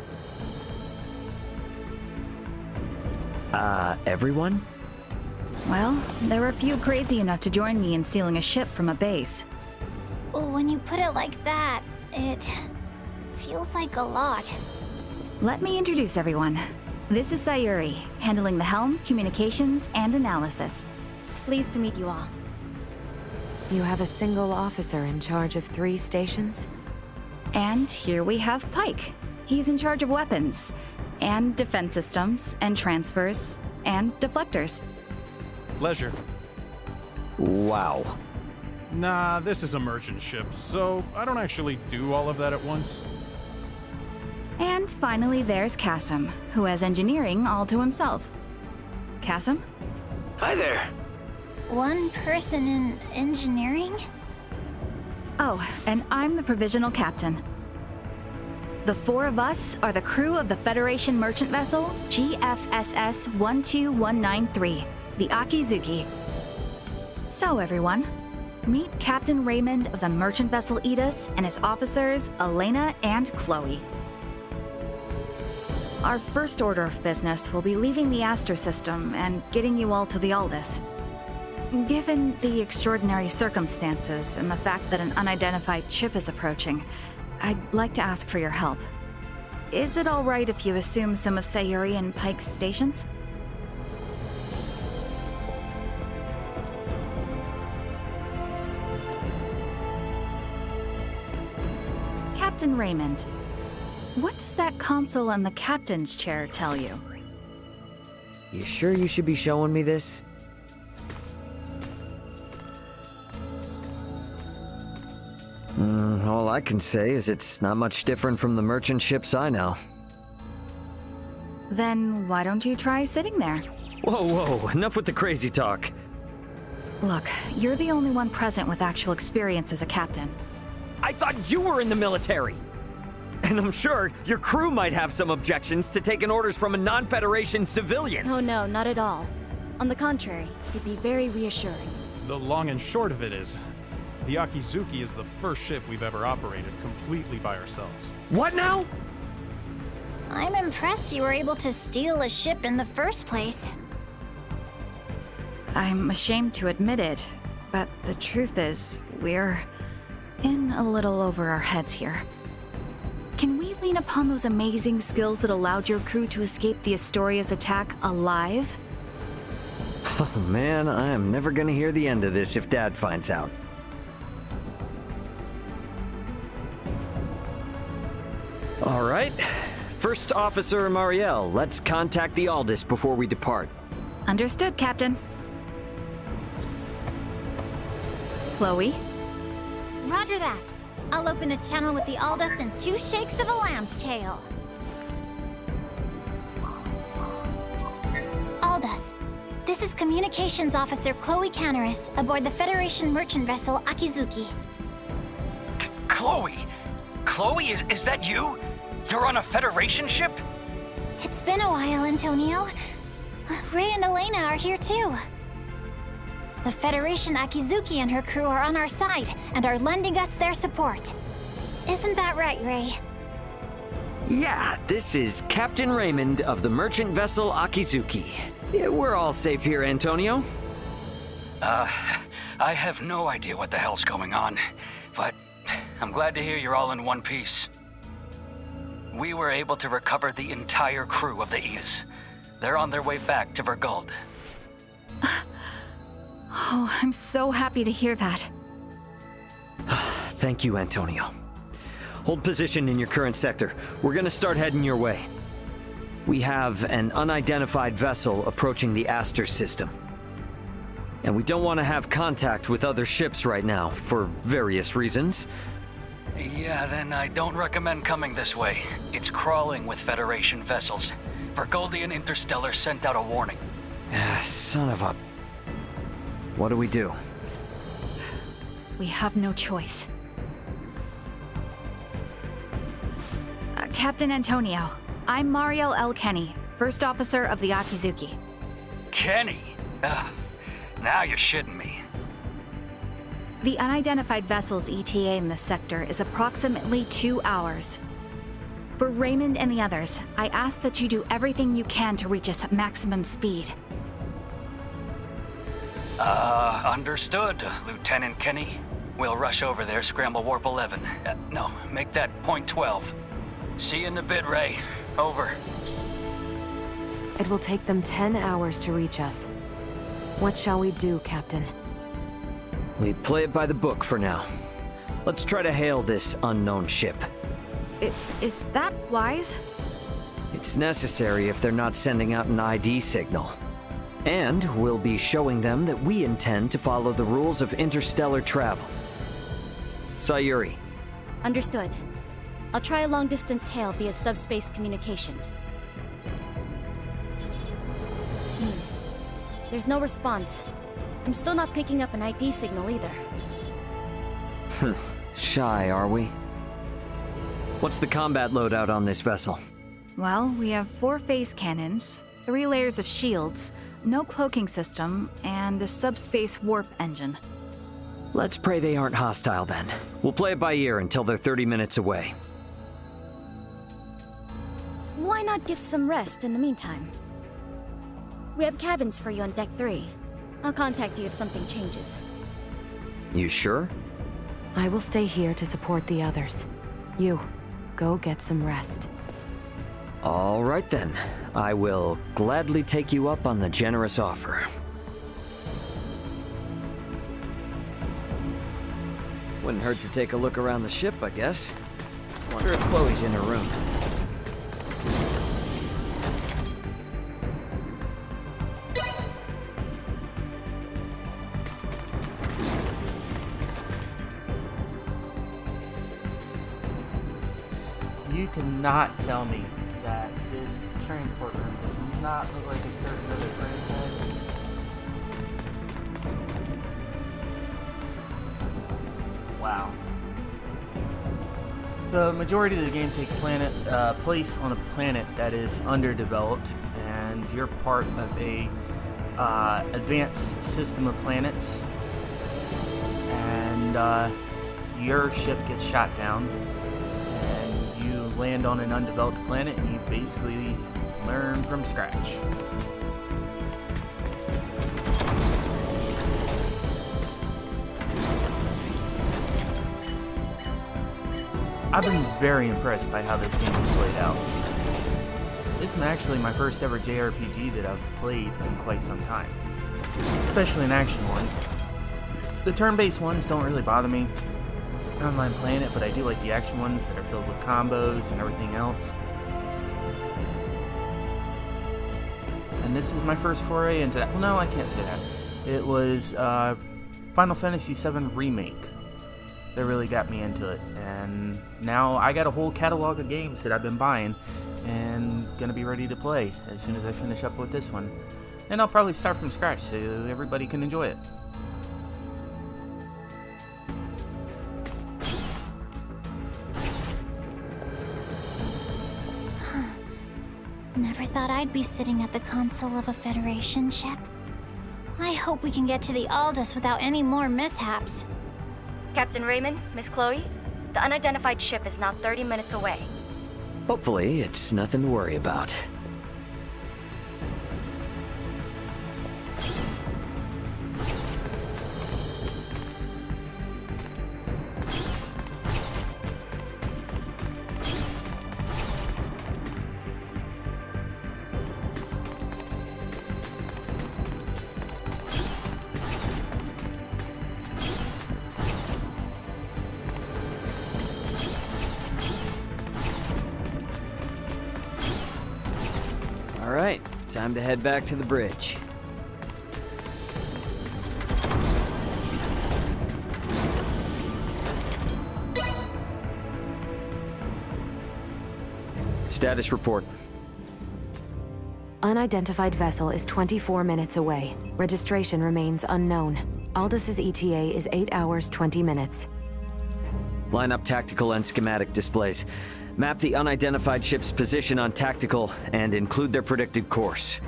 [SPEAKER 4] Everyone?
[SPEAKER 7] Well, there were a few crazy enough to join me in stealing a ship from a base.
[SPEAKER 8] When you put it like that, it feels like a lot.
[SPEAKER 7] Let me introduce everyone. This is Sayuri, handling the helm, communications, and analysis.
[SPEAKER 8] Pleased to meet you all.
[SPEAKER 9] You have a single officer in charge of 3 stations?
[SPEAKER 7] And here we have Pike. He's in charge of weapons, and defense systems, and transfers, and deflectors.
[SPEAKER 20] Pleasure.
[SPEAKER 4] Wow.
[SPEAKER 20] Nah, this is a merchant ship, so I don't actually do all of that at once.
[SPEAKER 7] And finally, there's Kasim, who has engineering all to himself. Kasim?
[SPEAKER 21] Hi there.
[SPEAKER 8] One person in engineering?
[SPEAKER 7] Oh, and I'm the provisional captain. The 4 of us are the crew of the Federation merchant vessel GFSS 12193, the Akizuki. So everyone, meet Captain Raymond of the merchant vessel Edis and his officers Elena and Chloe. Our first order of business will be leaving the Aster system and getting you all to the Aldous. Given the extraordinary circumstances and the fact that an unidentified ship is approaching, I'd like to ask for your help. Is it all right if you assume some of Sayuri and Pike's stations? Captain Raymond, what does that console on the captain's chair tell you?
[SPEAKER 4] You sure you should be showing me this? All I can say is it's not much different from the merchant ships I know.
[SPEAKER 7] Then why don't you try sitting there?
[SPEAKER 4] Whoa, enough with the crazy talk.
[SPEAKER 7] Look, you're the only one present with actual experience as a captain.
[SPEAKER 4] I thought you were in the military! And I'm sure your crew might have some objections to taking orders from a non-Federation civilian.
[SPEAKER 18] Oh no, not at all. On the contrary, it'd be very reassuring.
[SPEAKER 20] The long and short of it is, the Akizuki is the first ship we've ever operated completely by ourselves.
[SPEAKER 4] What now?
[SPEAKER 8] I'm impressed you were able to steal a ship in the first place.
[SPEAKER 7] I'm ashamed to admit it, but the truth is, we're in a little over our heads here. Can we lean upon those amazing skills that allowed your crew to escape the Astoria's attack alive?
[SPEAKER 4] Oh man, I am never gonna hear the end of this if Dad finds out. All right. First Officer Mariel, let's contact the Aldous before we depart.
[SPEAKER 7] Understood, Captain. Chloe?
[SPEAKER 8] Roger that. I'll open a channel with the Aldous and 2 shakes of a lamb's tail. Aldous, this is Communications Officer Chloe Canaris aboard the Federation merchant vessel Akizuki.
[SPEAKER 19] Chloe? Chloe, is that you? You're on a Federation ship?
[SPEAKER 8] It's been a while, Antonio. Ray and Elena are here too. The Federation Akizuki and her crew are on our side and are lending us their support. Isn't that right, Ray?
[SPEAKER 4] Yeah, this is Captain Raymond of the merchant vessel Akizuki. Yeah, we're all safe here, Antonio.
[SPEAKER 19] I have no idea what the hell's going on, but I'm glad to hear you're all in one piece. We were able to recover the entire crew of the Aegis. They're on their way back to Verguld.
[SPEAKER 7] Oh, I'm so happy to hear that.
[SPEAKER 4] Thank you, Antonio. Hold position in your current sector. We're gonna start heading your way. We have an unidentified vessel approaching the Aster system. And we don't want to have contact with other ships right now, for various reasons.
[SPEAKER 19] Yeah, then I don't recommend coming this way. It's crawling with Federation vessels. Verguldian Interstellar sent out a warning.
[SPEAKER 4] Son of a... What do we do?
[SPEAKER 7] We have no choice. Captain Antonio, I'm Mariel L. Kenny, First Officer of the Akizuki.
[SPEAKER 19] Kenny? Now you're shitting me.
[SPEAKER 7] The unidentified vessel's ETA in this sector is approximately 2 hours. For Raymond and the others, I ask that you do everything you can to reach us at maximum speed.
[SPEAKER 19] Understood, Lieutenant Kenny. We'll rush over there, scramble warp 11. No, make that point 12. See you in a bit, Ray. Over.
[SPEAKER 9] It will take them 10 hours to reach us. What shall we do, Captain?
[SPEAKER 4] We play it by the book for now. Let's try to hail this unknown ship.
[SPEAKER 7] Is that wise?
[SPEAKER 4] It's necessary if they're not sending out an ID signal. And we'll be showing them that we intend to follow the rules of interstellar travel. Sayuri.
[SPEAKER 18] Understood. I'll try a long-distance hail via subspace communication. There's no response. I'm still not picking up an ID signal either.
[SPEAKER 4] Shy, are we? What's the combat loadout on this vessel?
[SPEAKER 7] Well, we have 4 phase cannons, 3 layers of shields, no cloaking system, and a subspace warp engine.
[SPEAKER 4] Let's pray they aren't hostile then. We'll play it by ear until they're 30 minutes away.
[SPEAKER 18] Why not get some rest in the meantime? We have cabins for you on Deck 3. I'll contact you if something changes.
[SPEAKER 4] You sure?
[SPEAKER 9] I will stay here to support the others. You, go get some rest.
[SPEAKER 4] All right then. I will gladly take you up on the generous offer. Wouldn't hurt to take a look around the ship, I guess. Wonder if Chloe's in her room.
[SPEAKER 1] You cannot tell me that this transport room does not look like a certain other franchise. Wow. So, majority of the game takes place on a planet that is underdeveloped, and you're part of a advanced system of planets, and your ship gets shot down. Land on an undeveloped planet and you basically learn from scratch. I've been very impressed by how this game has played out. This is actually my first ever JRPG that I've played in quite some time, especially an action one. The turn-based ones don't really bother me. online playing it, but I do like the action ones that are filled with combos and everything else. And this is my first foray into that. Well, no, I can't say that. It was Final Fantasy VII Remake that really got me into it. And now I got a whole catalog of games that I've been buying and gonna be ready to play as soon as I finish up with this one. And I'll probably start from scratch so everybody can enjoy it.
[SPEAKER 8] Never thought I'd be sitting at the console of a Federation ship. I hope we can get to the Aldous without any more mishaps.
[SPEAKER 18] Captain Raymond, Miss Chloe, the unidentified ship is now 30 minutes away.
[SPEAKER 4] Hopefully, it's nothing to worry about. Alright, time to head back to the bridge. Status report.
[SPEAKER 9] Unidentified vessel is 24 minutes away. Registration remains unknown. Aldous' ETA is 8 hours, 20 minutes.
[SPEAKER 4] Line up tactical and schematic displays. Map the unidentified ship's position on tactical and include their predicted course.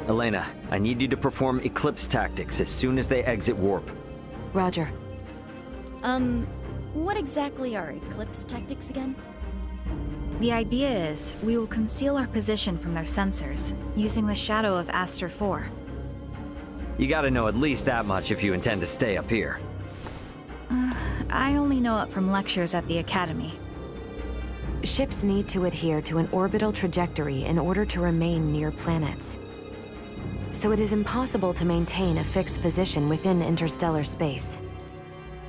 [SPEAKER 4] Elena, I need you to perform Eclipse tactics as soon as they exit warp.
[SPEAKER 9] Roger.
[SPEAKER 21] What exactly are Eclipse tactics again?
[SPEAKER 7] The idea is we will conceal our position from their sensors, using the shadow of Aster 4.
[SPEAKER 4] You gotta know at least that much if you intend to stay up here.
[SPEAKER 7] I only know it from lectures at the Academy.
[SPEAKER 9] Ships need to adhere to an orbital trajectory in order to remain near planets. So it is impossible to maintain a fixed position within interstellar space.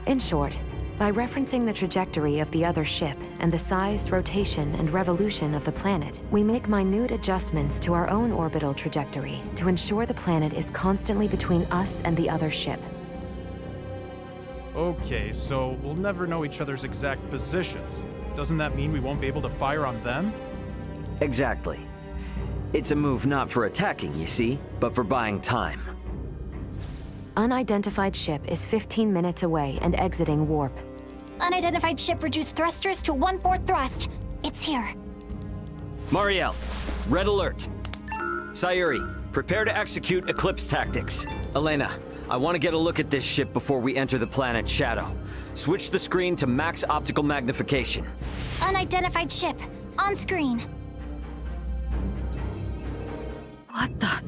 [SPEAKER 9] In short, by referencing the trajectory of the other ship and the size, rotation, and revolution of the planet, we make minute adjustments to our own orbital trajectory to ensure the planet is constantly between us and the other ship.
[SPEAKER 20] Okay, so we'll never know each other's exact positions. Doesn't that mean we won't be able to fire on them?
[SPEAKER 4] Exactly. It's a move not for attacking, you see, but for buying time.
[SPEAKER 9] Unidentified ship is 15 minutes away and exiting warp.
[SPEAKER 8] Unidentified ship reduced thrusters to 1/4 thrust. It's here.
[SPEAKER 4] Mariel, red alert. Sayuri, prepare to execute Eclipse tactics. Elena, I want to get a look at this ship before we enter the planet Shadow. Switch the screen to max optical magnification.
[SPEAKER 8] Unidentified ship. On screen.
[SPEAKER 7] What the?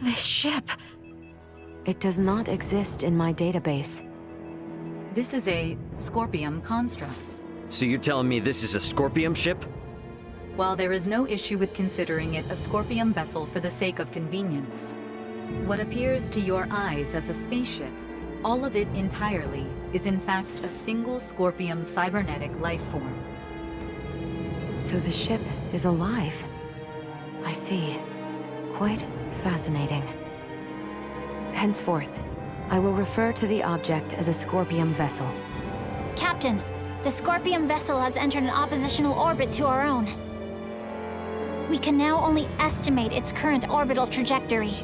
[SPEAKER 7] This ship?
[SPEAKER 9] It does not exist in my database.
[SPEAKER 17] This is a Scorpium construct.
[SPEAKER 4] So you're telling me this is a Scorpium ship?
[SPEAKER 17] While there is no issue with considering it a Scorpium vessel for the sake of convenience, what appears to your eyes as a spaceship, all of it entirely, is in fact a single Scorpium cybernetic life form.
[SPEAKER 9] So the ship is alive. I see. Quite fascinating. Henceforth, I will refer to the object as a Scorpium vessel.
[SPEAKER 8] Captain, the Scorpium vessel has entered an oppositional orbit to our own. We can now only estimate its current orbital trajectory.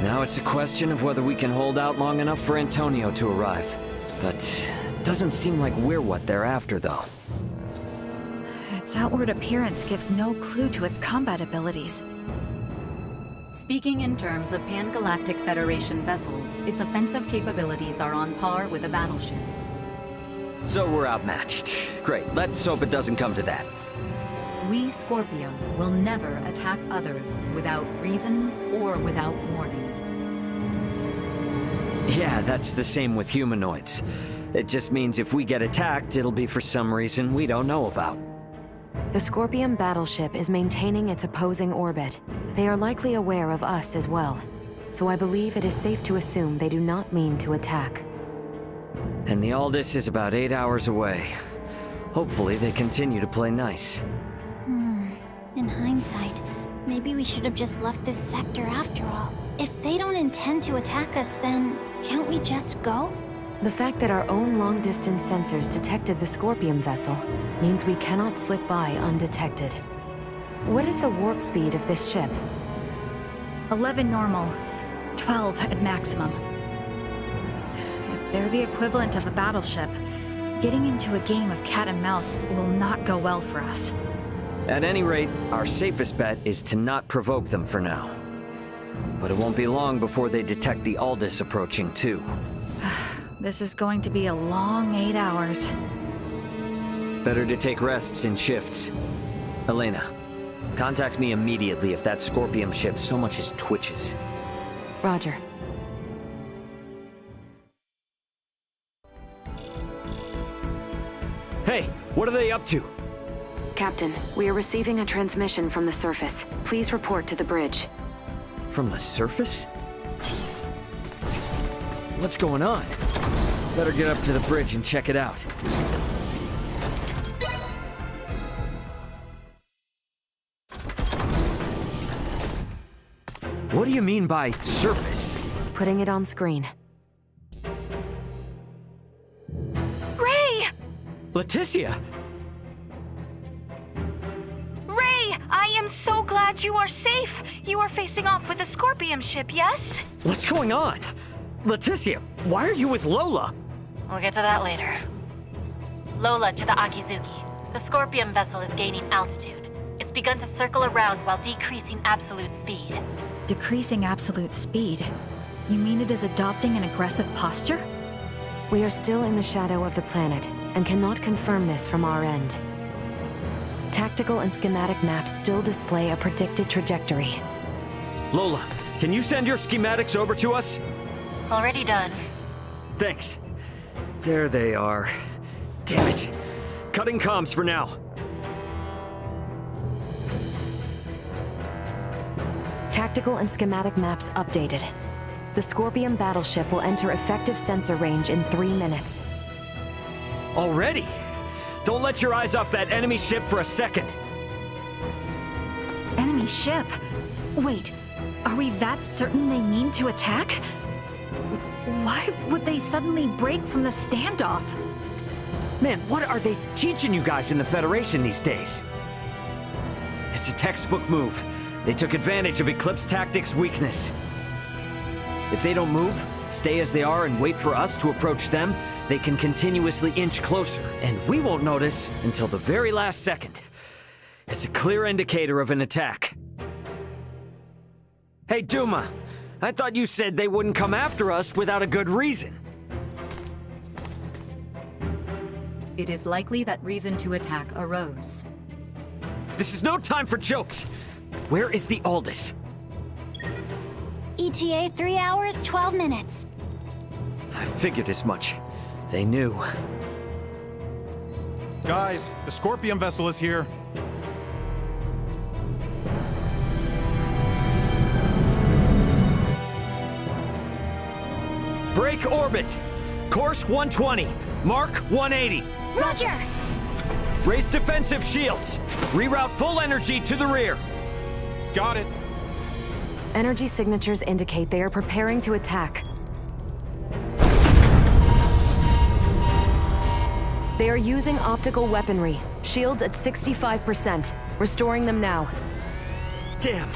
[SPEAKER 4] Now it's a question of whether we can hold out long enough for Antonio to arrive. But it doesn't seem like we're what they're after, though.
[SPEAKER 7] Its outward appearance gives no clue to its combat abilities.
[SPEAKER 17] Speaking in terms of Pan-Galactic Federation vessels, its offensive capabilities are on par with a battleship.
[SPEAKER 4] So we're outmatched. Great, let's hope it doesn't come to that.
[SPEAKER 17] We, Scorpium, will never attack others without reason or without warning.
[SPEAKER 4] Yeah, that's the same with humanoids. It just means if we get attacked, it'll be for some reason we don't know about.
[SPEAKER 9] The Scorpion battleship is maintaining its opposing orbit. They are likely aware of us as well, so I believe it is safe to assume they do not mean to attack.
[SPEAKER 4] And the Aldous is about 8 hours away. Hopefully they continue to play nice.
[SPEAKER 8] In hindsight, maybe we should have just left this sector after all. If they don't intend to attack us, then can't we just go?
[SPEAKER 9] The fact that our own long-distance sensors detected the Scorpion vessel means we cannot slip by undetected. What is the warp speed of this ship?
[SPEAKER 7] 11 normal, 12 at maximum. If they're the equivalent of a battleship, getting into a game of cat and mouse will not go well for us.
[SPEAKER 4] At any rate, our safest bet is to not provoke them for now. But it won't be long before they detect the Aldous approaching too.
[SPEAKER 7] This is going to be a long 8 hours.
[SPEAKER 4] Better to take rests in shifts. Elena, contact me immediately if that Scorpion ship so much as twitches.
[SPEAKER 9] Roger.
[SPEAKER 4] Hey, what are they up to?
[SPEAKER 9] Captain, we are receiving a transmission from the surface. Please report to the bridge.
[SPEAKER 4] From the surface? What's going on? Better get up to the bridge and check it out. What do you mean by surface?
[SPEAKER 9] Putting it on screen.
[SPEAKER 18] Ray!
[SPEAKER 4] Leticia!
[SPEAKER 18] Ray, I am so glad you are safe. You are facing off with the Scorpion ship, yes?
[SPEAKER 4] What's going on? Leticia, why are you with Lola?
[SPEAKER 18] We'll get to that later. Lola to the Akizuki. The Scorpion vessel is gaining altitude. It's begun to circle around while decreasing absolute speed.
[SPEAKER 7] Decreasing absolute speed? You mean it is adopting an aggressive posture?
[SPEAKER 9] We are still in the shadow of the planet, and cannot confirm this from our end. Tactical and schematic maps still display a predicted trajectory.
[SPEAKER 4] Lola, can you send your schematics over to us?
[SPEAKER 18] Already done.
[SPEAKER 4] Thanks. There they are. Damn it. Cutting comms for now.
[SPEAKER 9] Tactical and schematic maps updated. The Scorpion battleship will enter effective sensor range in 3 minutes.
[SPEAKER 4] Already? Don't let your eyes off that enemy ship for a second.
[SPEAKER 7] Enemy ship? Wait, are we that certain they mean to attack? Why would they suddenly break from the standoff?
[SPEAKER 4] Man, what are they teaching you guys in the Federation these days? It's a textbook move. They took advantage of Eclipse Tactics' weakness. If they don't move, stay as they are and wait for us to approach them, they can continuously inch closer, and we won't notice until the very last second. It's a clear indicator of an attack. Hey, Duma, I thought you said they wouldn't come after us without a good reason.
[SPEAKER 17] It is likely that reason to attack arose.
[SPEAKER 4] This is no time for jokes. Where is the Aldous?
[SPEAKER 8] ETA 3 hours, 12 minutes.
[SPEAKER 4] I figured as much. They knew.
[SPEAKER 20] Guys, the Scorpion vessel is here.
[SPEAKER 4] Break orbit. Course 120. Mark 180.
[SPEAKER 8] Roger!
[SPEAKER 4] Raise defensive shields. Reroute full energy to the rear.
[SPEAKER 20] Got it.
[SPEAKER 9] Energy signatures indicate they are preparing to attack. They are using optical weaponry. Shields at 65%. Restoring them now.
[SPEAKER 4] Damn.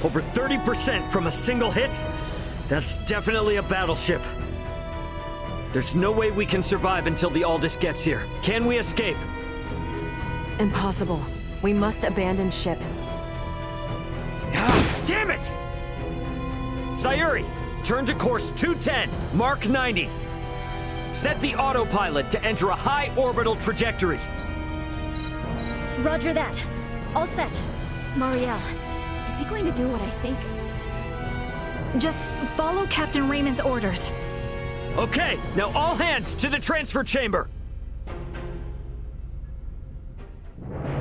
[SPEAKER 4] Over 30% from a single hit? That's definitely a battleship. There's no way we can survive until the Aldous gets here. Can we escape?
[SPEAKER 9] Impossible. We must abandon ship.
[SPEAKER 4] Ah, damn it! Sayuri, turn to course 210, Mark 90. Set the autopilot to enter a high orbital trajectory.
[SPEAKER 21] Roger that. All set. Marielle, is he going to do what I think?
[SPEAKER 7] Just follow Captain Raymond's orders.
[SPEAKER 4] Okay, now all hands to the transfer chamber.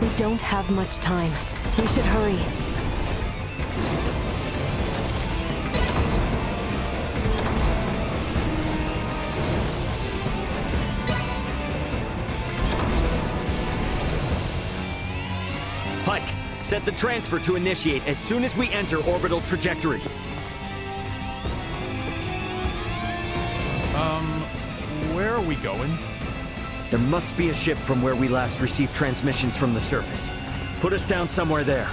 [SPEAKER 9] We don't have much time. We should hurry.
[SPEAKER 4] Pike, set the transfer to initiate as soon as we enter orbital trajectory.
[SPEAKER 20] Where are we going?
[SPEAKER 4] There must be a ship from where we last received transmissions from the surface. Put us down somewhere there.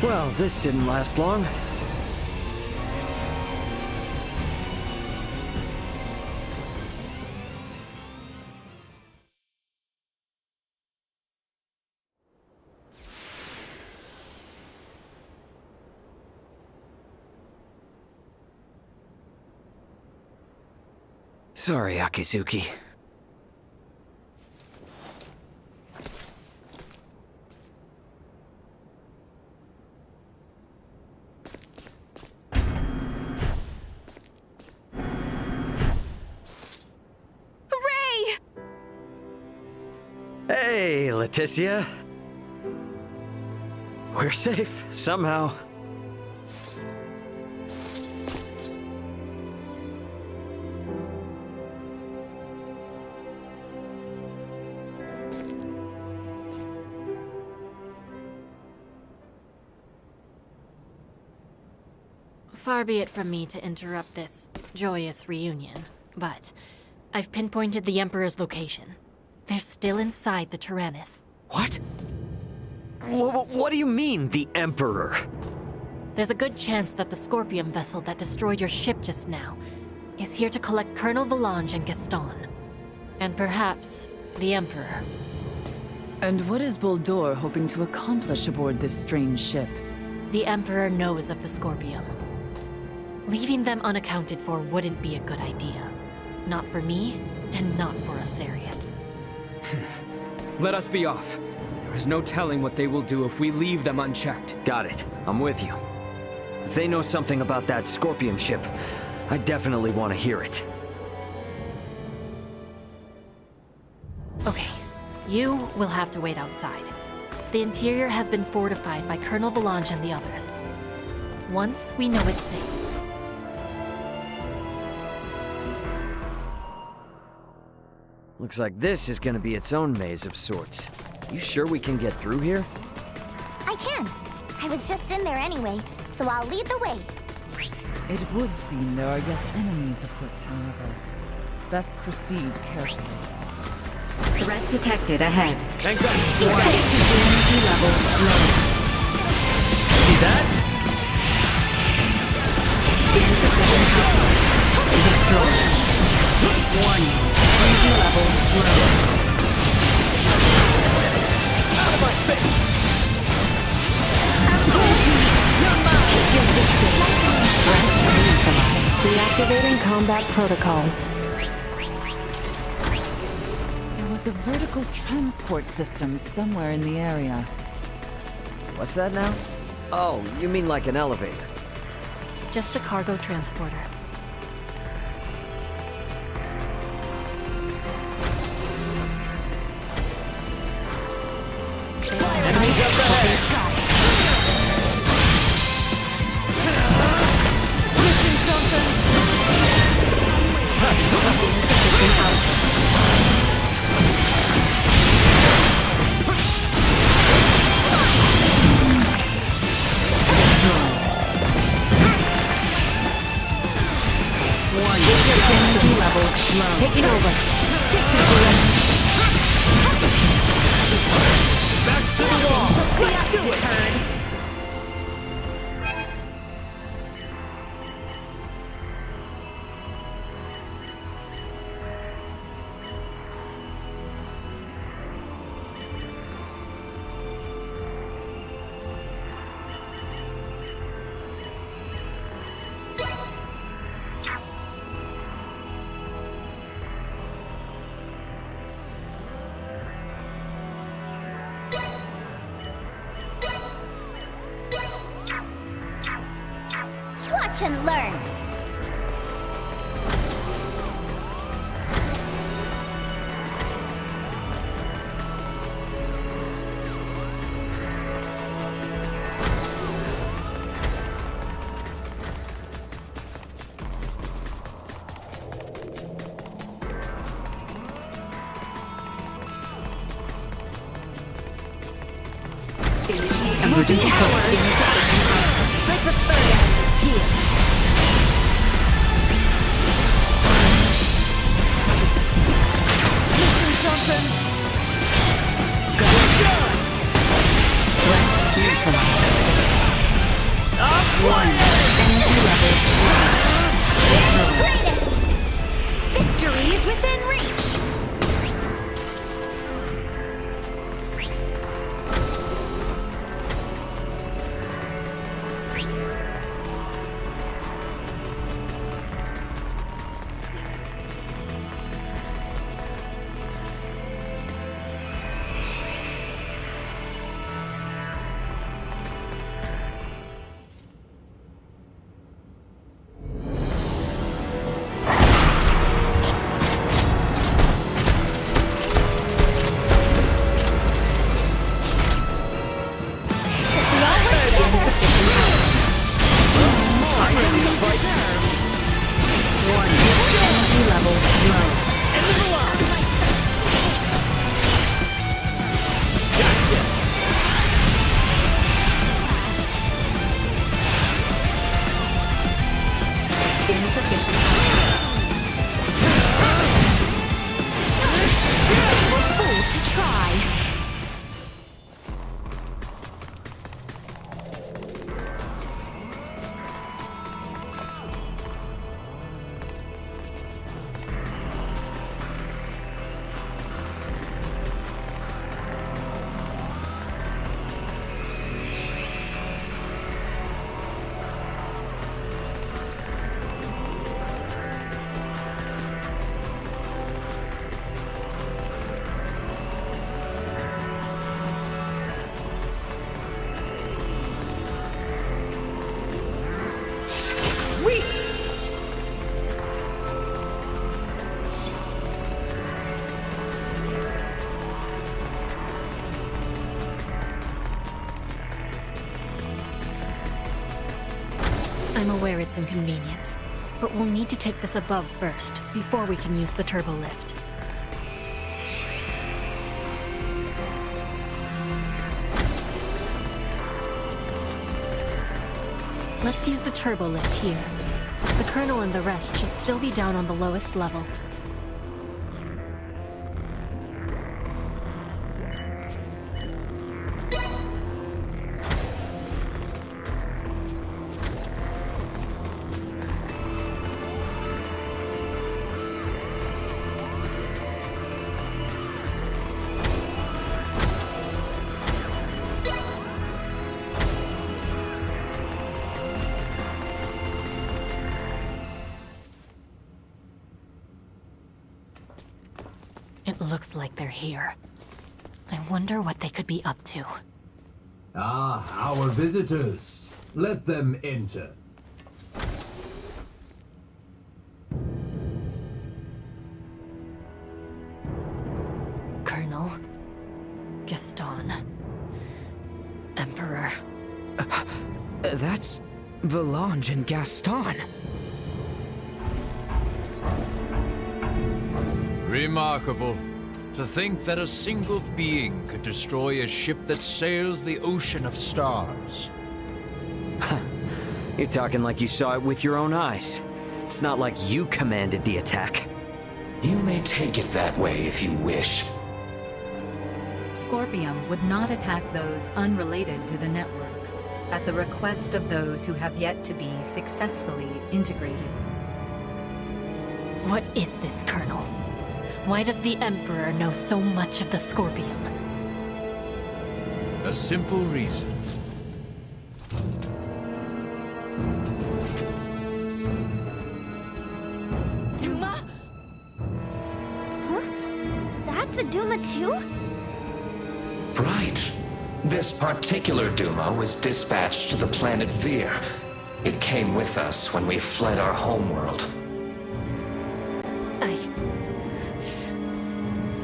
[SPEAKER 4] Well, this didn't last long. Sorry, Akizuki.
[SPEAKER 21] Hooray!
[SPEAKER 4] Hey, Leticia. We're safe, somehow.
[SPEAKER 18] Far be it from me to interrupt this joyous reunion, but I've pinpointed the Emperor's location. They're still inside the Tyrannus.
[SPEAKER 4] What? What do you mean, the Emperor?
[SPEAKER 18] There's a good chance that the Scorpion vessel that destroyed your ship just now is here to collect Colonel Valange and Gaston. And perhaps the Emperor.
[SPEAKER 6] And what is Boldore hoping to accomplish aboard this strange ship?
[SPEAKER 18] The Emperor knows of the Scorpion. Leaving them unaccounted for wouldn't be a good idea. Not for me, and not for Asarius.
[SPEAKER 12] Let us be off. There is no telling what they will do if we leave them unchecked.
[SPEAKER 4] Got it. I'm with you. If they know something about that Scorpion ship, I definitely want to hear it.
[SPEAKER 18] Okay, you will have to wait outside. The interior has been fortified by Colonel Valange and the others. Once we know it's safe.
[SPEAKER 4] Looks like this is gonna be its own maze of sorts. You sure we can get through here?
[SPEAKER 8] I can. I was just in there anyway, so I'll lead the way.
[SPEAKER 6] It would seem there are yet enemies afoot, however. Best proceed carefully.
[SPEAKER 17] Threat detected ahead.
[SPEAKER 4] Thank God.
[SPEAKER 17] Energy levels low.
[SPEAKER 4] See that?
[SPEAKER 17] Destroyed. Warning. Energy levels low.
[SPEAKER 4] Out of my face!
[SPEAKER 9] Deactivating combat protocols.
[SPEAKER 6] There was a vertical transport system somewhere in the area.
[SPEAKER 4] What's that now? Oh, you mean like an elevator?
[SPEAKER 18] Just a cargo transporter.
[SPEAKER 4] Enemies up ahead!
[SPEAKER 21] Missing something!
[SPEAKER 17] Energy levels low.
[SPEAKER 9] Taking over.
[SPEAKER 4] Back to the wall!
[SPEAKER 21] Let's do it!
[SPEAKER 8] Watch and learn.
[SPEAKER 17] Emergency powers. I prefer to end this here. Missing something.
[SPEAKER 9] Let's neutralize. One. Energy levels.
[SPEAKER 5] Greatest! Victory is within reach!
[SPEAKER 18] I'm aware it's inconvenient, but we'll need to take this above first, before we can use the turbo lift. Let's use the turbo lift here. The Colonel and the rest should still be down on the lowest level. It looks like they're here. I wonder what they could be up to.
[SPEAKER 15] Ah, our visitors. Let them enter.
[SPEAKER 18] Colonel. Gaston. Emperor.
[SPEAKER 12] That's Valange and Gaston.
[SPEAKER 14] Remarkable. To think that a single being could destroy a ship that sails the ocean of stars.
[SPEAKER 4] You're talking like you saw it with your own eyes. It's not like you commanded the attack.
[SPEAKER 22] You may take it that way if you wish.
[SPEAKER 17] Scorpium would not attack those unrelated to the network, at the request of those who have yet to be successfully integrated.
[SPEAKER 18] What is this, Colonel? Why does the Emperor know so much of the Scorpium?
[SPEAKER 14] A simple reason.
[SPEAKER 8] Duma? Huh? That's a Duma too?
[SPEAKER 22] Right. This particular Duma was dispatched to the planet Vir. It came with us when we fled our homeworld.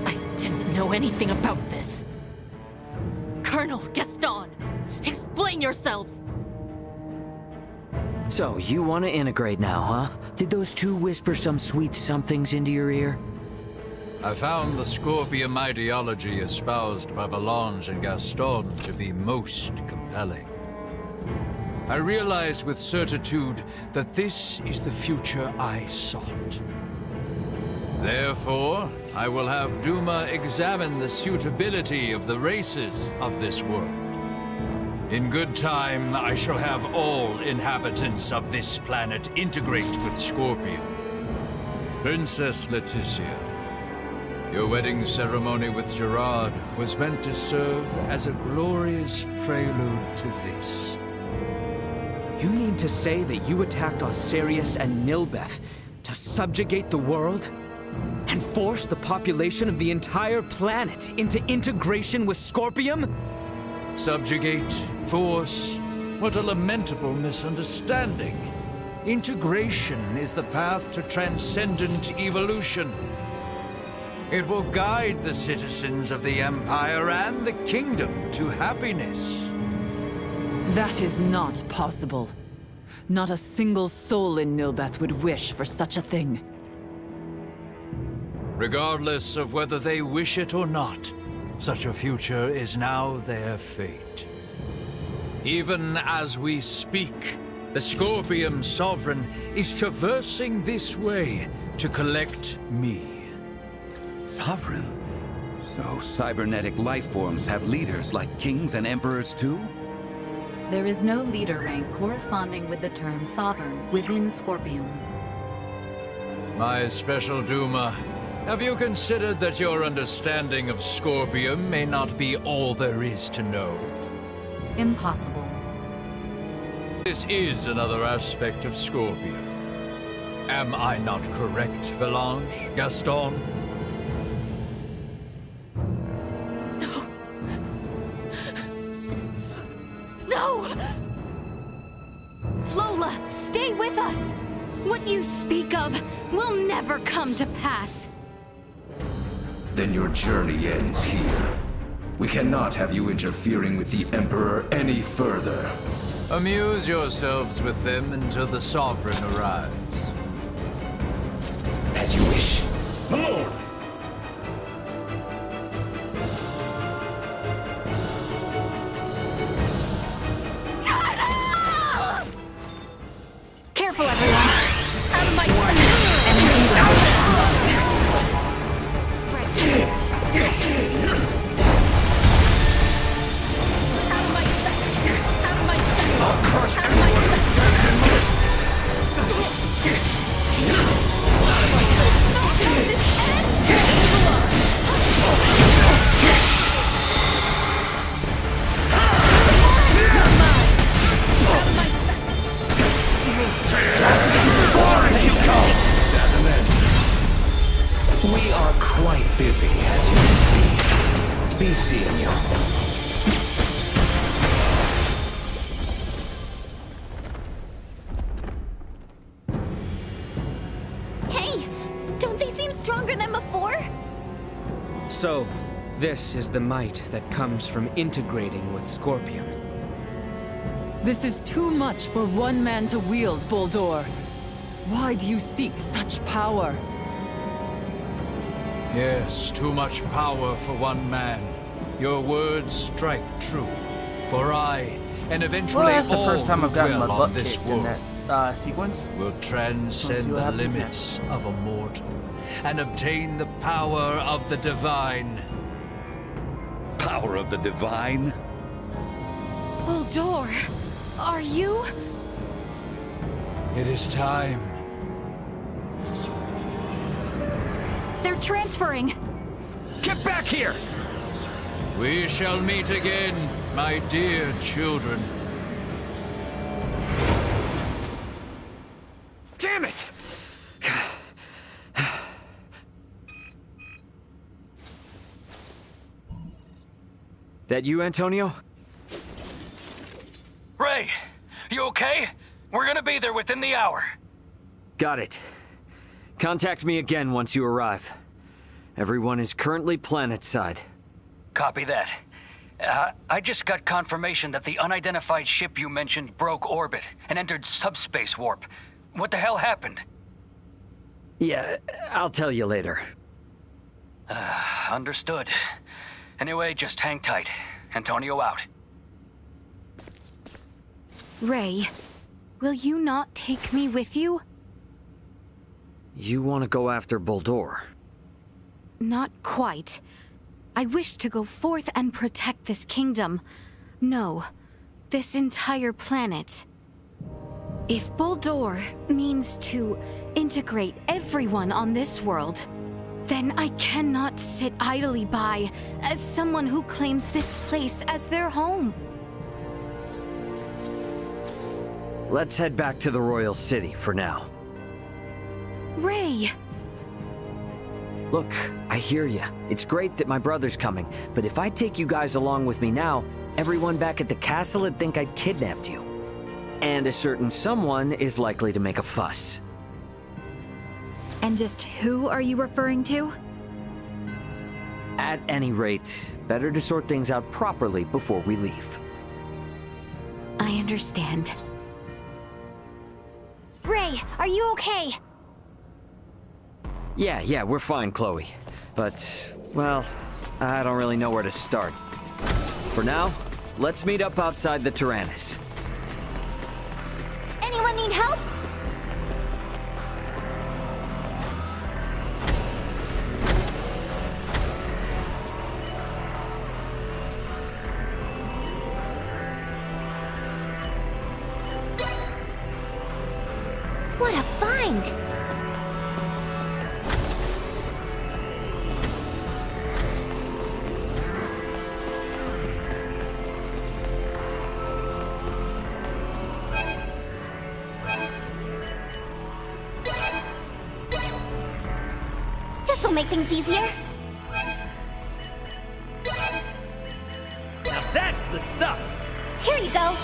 [SPEAKER 18] I didn't know anything about this. Colonel Gaston, explain yourselves!
[SPEAKER 4] So, you want to integrate now, huh? Did those two whisper some sweet somethings into your ear?
[SPEAKER 14] I found the Scorpium ideology espoused by Valange and Gaston to be most compelling. I realize with certitude that this is the future I sought. Therefore, I will have Duma examine the suitability of the races of this world. In good time, I shall have all inhabitants of this planet integrate with Scorpion. Princess Leticia, your wedding ceremony with Gerard was meant to serve as a glorious prelude to this.
[SPEAKER 12] You mean to say that you attacked Osirius and Nilbeth to subjugate the world? And force the population of the entire planet into integration with Scorpium?
[SPEAKER 14] Subjugate, force, what a lamentable misunderstanding. Integration is the path to transcendent evolution. It will guide the citizens of the Empire and the Kingdom to happiness.
[SPEAKER 6] That is not possible. Not a single soul in Nilbeth would wish for such a thing.
[SPEAKER 14] Regardless of whether they wish it or not, such a future is now their fate. Even as we speak, the Scorpium Sovereign is traversing this way to collect me.
[SPEAKER 3] Sovereign? So cybernetic life forms have leaders like kings and emperors too?
[SPEAKER 17] There is no leader rank corresponding with the term sovereign within Scorpium.
[SPEAKER 14] My special Duma, have you considered that your understanding of Scorpium may not be all there is to know?
[SPEAKER 17] Impossible.
[SPEAKER 14] This is another aspect of Scorpium. Am I not correct, Valange, Gaston?
[SPEAKER 5] No! Lola, stay with us! What you speak of will never come to pass.
[SPEAKER 11] Then your journey ends here. We cannot have you interfering with the Emperor any further.
[SPEAKER 14] Amuse yourselves with them until the Sovereign arrives.
[SPEAKER 22] As you wish.
[SPEAKER 11] My lord!
[SPEAKER 18] Careful, everyone! Out of my
[SPEAKER 22] We are quite busy, as you can see. Be seeing you.
[SPEAKER 8] Hey! Don't they seem stronger than before?
[SPEAKER 12] So, this is the might that comes from integrating with Scorpium.
[SPEAKER 6] This is too much for one man to wield, Boldor. Why do you seek such power?
[SPEAKER 14] Yes, too much power for one man. Your words strike true. For I, and eventually
[SPEAKER 1] Well, that's the
[SPEAKER 14] all
[SPEAKER 1] first time
[SPEAKER 14] who
[SPEAKER 1] I've gotten my
[SPEAKER 14] dwell
[SPEAKER 1] butt
[SPEAKER 14] on this
[SPEAKER 1] kicked in
[SPEAKER 14] world
[SPEAKER 1] that sequence.
[SPEAKER 14] will
[SPEAKER 1] Let's
[SPEAKER 14] transcend
[SPEAKER 1] see what
[SPEAKER 14] the
[SPEAKER 1] happens
[SPEAKER 14] limits of a mortal and obtain the power of the divine.
[SPEAKER 3] Power of the divine?
[SPEAKER 5] Boldor, are you?
[SPEAKER 14] It is time.
[SPEAKER 7] They're transferring!
[SPEAKER 12] Get back here!
[SPEAKER 14] We shall meet again, my dear children.
[SPEAKER 12] Damn it! That you, Antonio?
[SPEAKER 19] Ray, you okay? We're gonna be there within the hour.
[SPEAKER 4] Got it. Contact me again once you arrive. Everyone is currently planetside.
[SPEAKER 19] Copy that. I just got confirmation that the unidentified ship you mentioned broke orbit and entered subspace warp. What the hell happened?
[SPEAKER 4] Yeah, I'll tell you later.
[SPEAKER 19] Understood. Anyway, just hang tight. Antonio out.
[SPEAKER 5] Ray, will you not take me with you?
[SPEAKER 4] You want to go after Boldore?
[SPEAKER 5] Not quite. I wish to go forth and protect this kingdom. No, this entire planet. If Boldore means to integrate everyone on this world, then I cannot sit idly by as someone who claims this place as their home.
[SPEAKER 4] Let's head back to the Royal City for now.
[SPEAKER 5] Ray!
[SPEAKER 4] Look, I hear ya. It's great that my brother's coming, but if I take you guys along with me now, everyone back at the castle would think I'd kidnapped you. And a certain someone is likely to make a fuss.
[SPEAKER 7] And just who are you referring to?
[SPEAKER 4] At any rate, better to sort things out properly before we leave.
[SPEAKER 5] I understand.
[SPEAKER 8] Ray, are you okay?
[SPEAKER 4] Yeah, we're fine, Chloe. But, well, I don't really know where to start. For now, let's meet up outside the Tyrannus.
[SPEAKER 8] Anyone need help? What a find! This'll make things easier.
[SPEAKER 12] Now that's the stuff!
[SPEAKER 8] Here you go.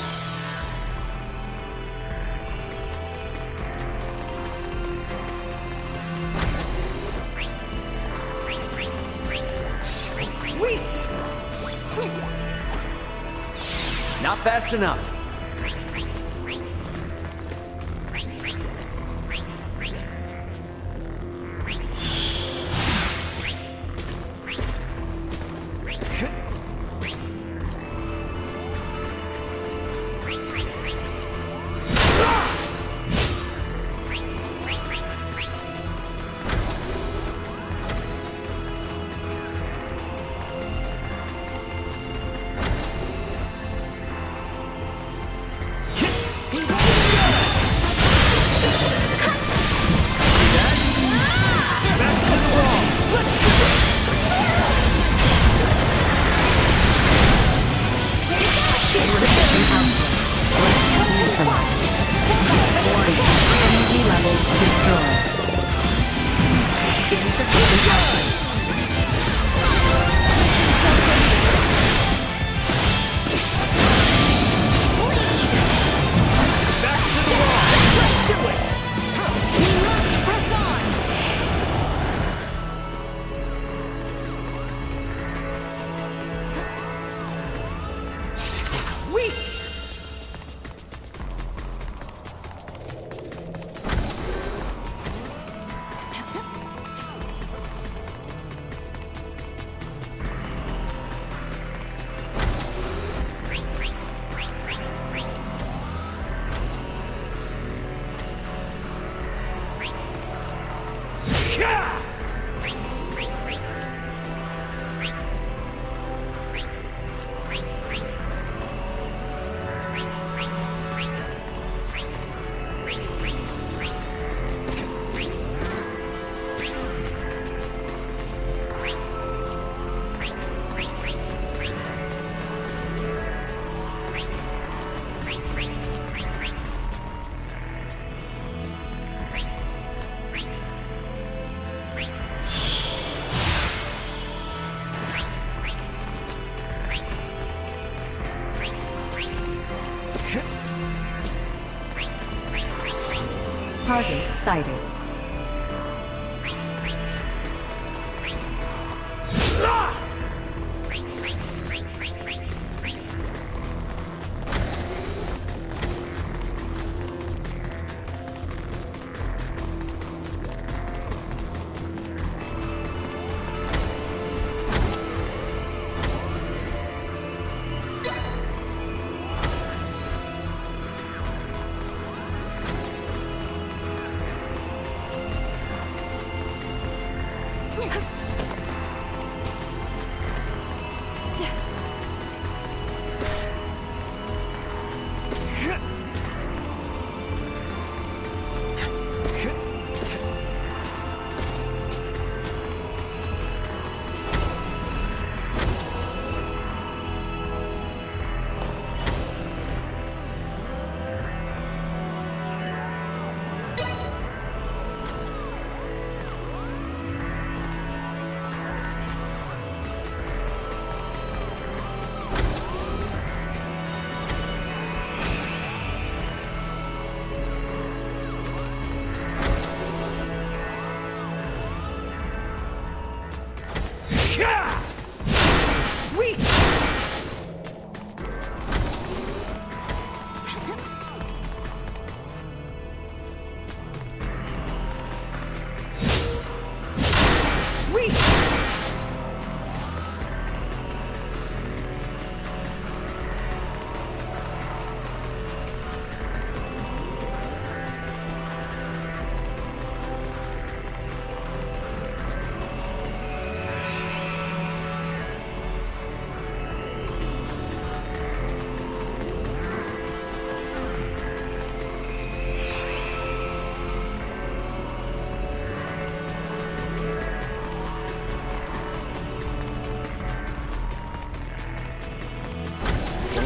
[SPEAKER 4] Sweet! Not fast enough.
[SPEAKER 17] Target sighted.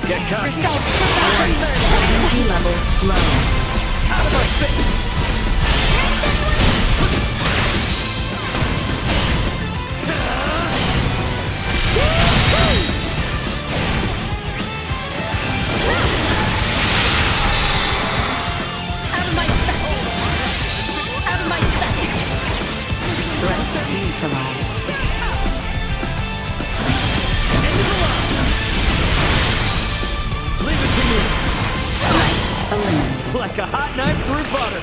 [SPEAKER 12] Get caught.
[SPEAKER 17] Energy levels low.
[SPEAKER 12] Out of my face!
[SPEAKER 8] Out of my sight! Out of my sight!
[SPEAKER 17] Threat neutralized.
[SPEAKER 12] Leave it to me!
[SPEAKER 17] Eliminated.
[SPEAKER 12] Like a hot knife through butter!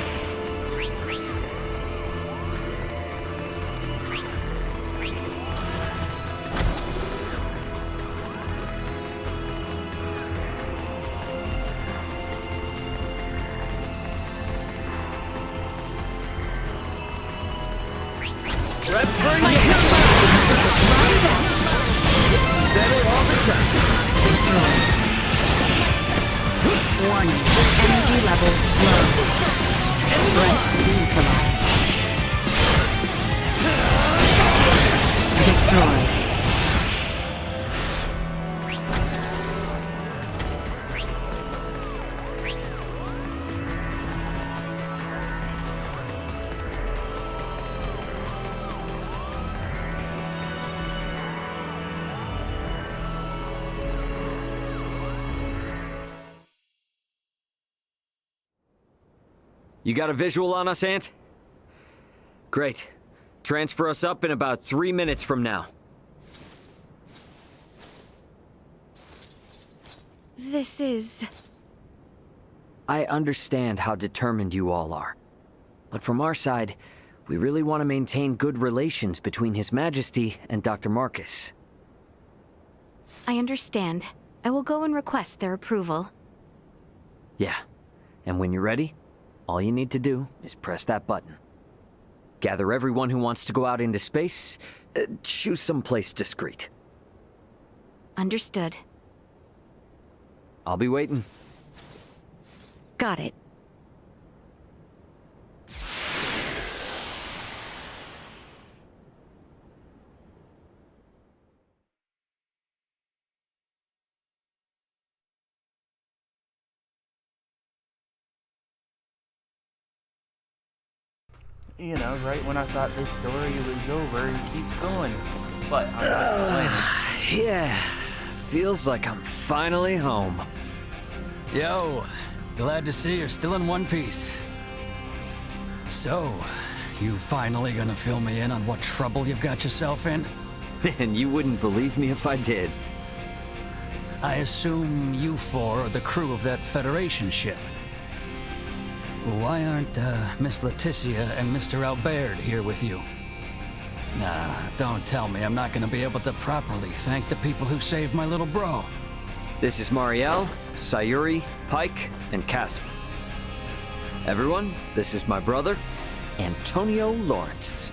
[SPEAKER 12] Red for you! Better all the time!
[SPEAKER 17] Destroyed. Warning. Energy levels low. Threat neutralized. Destroyed.
[SPEAKER 4] You got a visual on us, Ant? Great. Transfer us up in about 3 minutes from now.
[SPEAKER 5] This is...
[SPEAKER 4] I understand how determined you all are. But from our side, we really want to maintain good relations between His Majesty and Dr. Marcus.
[SPEAKER 5] I understand. I will go and request their approval.
[SPEAKER 4] Yeah. And when you're ready, all you need to do is press that button. Gather everyone who wants to go out into space. Choose someplace discreet.
[SPEAKER 5] Understood.
[SPEAKER 4] I'll be waiting.
[SPEAKER 5] Got it.
[SPEAKER 1] You know, right when I thought this story was over, he keeps going. But I'm not complaining.
[SPEAKER 4] Yeah, feels like I'm finally home.
[SPEAKER 19] Yo, glad to see you're still in one piece.
[SPEAKER 10] So, you finally gonna fill me in on what trouble you've got yourself in?
[SPEAKER 4] And you wouldn't believe me if I did.
[SPEAKER 10] I assume you four are the crew of that Federation ship. Why aren't Miss Leticia and Mr. Albert here with you? Nah, don't tell me I'm not gonna be able to properly thank the people who saved my little bro.
[SPEAKER 4] This is Marielle, Sayuri, Pike, and Cassie. Everyone, this is my brother, Antonio Lawrence.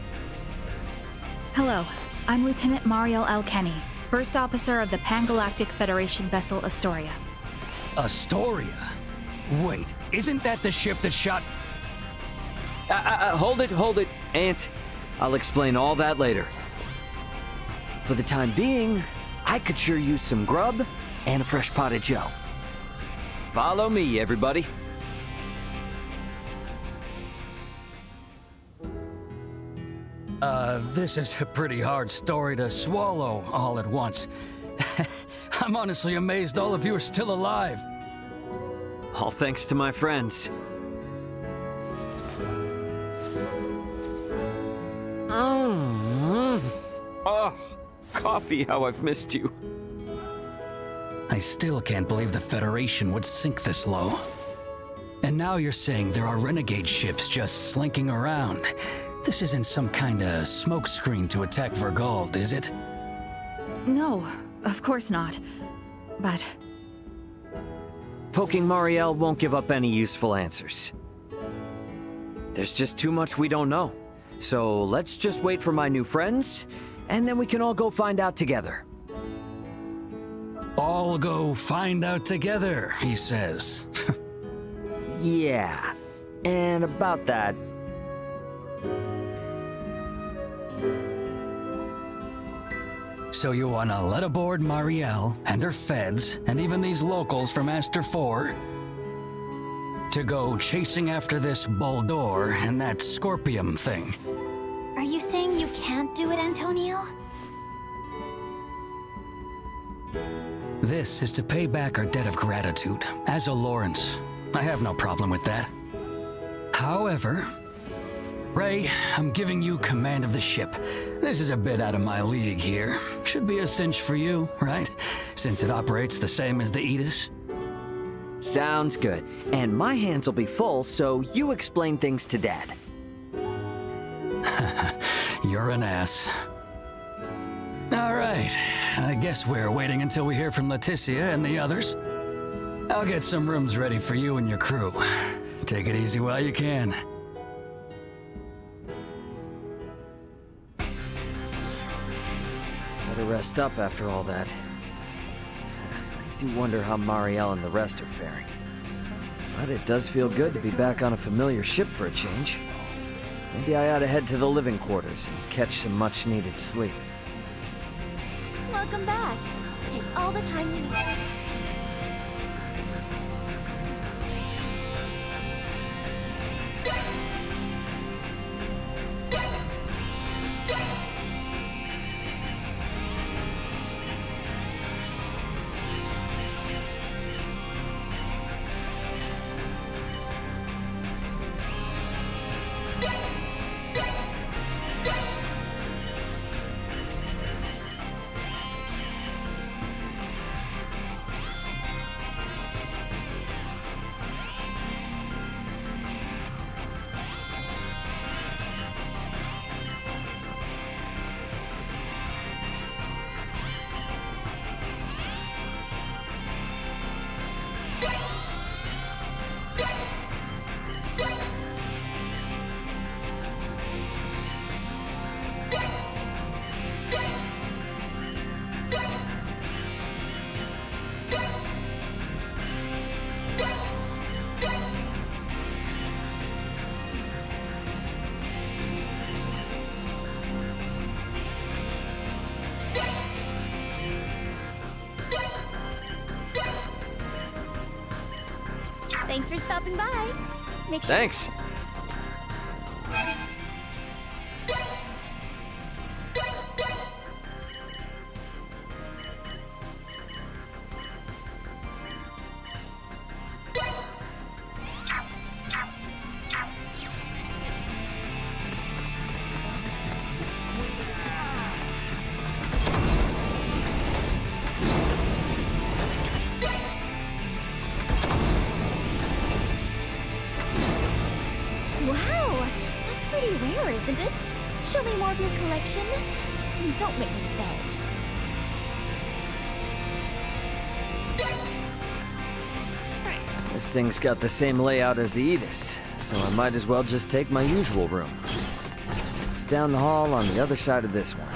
[SPEAKER 7] Hello, I'm Lieutenant Mariel Alkenny, First Officer of the Pan-Galactic Federation vessel Astoria.
[SPEAKER 10] Astoria? Wait, isn't that the ship that shot...
[SPEAKER 4] Hold it, Ant. I'll explain all that later. For the time being, I could sure use some grub and a fresh pot of joe. Follow me, everybody.
[SPEAKER 10] This is a pretty hard story to swallow all at once. I'm honestly amazed all of you are still alive.
[SPEAKER 4] All thanks to my friends. Oh, coffee, how I've missed you.
[SPEAKER 10] I still can't believe the Federation would sink this low. And now you're saying there are renegade ships just slinking around. This isn't some kind of smokescreen to attack Vergald, is it?
[SPEAKER 7] No, of course not. But...
[SPEAKER 4] Poking Marielle won't give up any useful answers. There's just too much we don't know. So let's just wait for my new friends, and then we can all go find out together.
[SPEAKER 10] All go find out together, he says.
[SPEAKER 4] Yeah, and about that...
[SPEAKER 10] So you wanna let aboard Marielle and her feds, and even these locals from Aster 4, to go chasing after this Boldor and that Scorpium thing?
[SPEAKER 8] Are you saying you can't do it, Antonio?
[SPEAKER 10] This is to pay back our debt of gratitude, as a Lawrence. I have no problem with that. However, Ray, I'm giving you command of the ship. This is a bit out of my league here. Should be a cinch for you, right? Since it operates the same as the Aegis.
[SPEAKER 4] Sounds good. And my hands will be full, so you explain things to Dad.
[SPEAKER 10] You're an ass. All right. I guess we're waiting until we hear from Leticia and the others. I'll get some rooms ready for you and your crew. Take it easy while you can.
[SPEAKER 4] Better rest up after all that. I do wonder how Marielle and the rest are faring. But it does feel good to be back on a familiar ship for a change. Maybe I ought to head to the living quarters and catch some much-needed sleep.
[SPEAKER 8] Welcome back. Take all the time you need. Thanks for stopping by. Make sure.
[SPEAKER 4] Thanks.
[SPEAKER 21] rare, isn't it? Show me more of your collection. Don't make me beg.
[SPEAKER 4] This thing's got the same layout as the Aegis, so I might as well just take my usual room. It's down the hall on the other side of this one.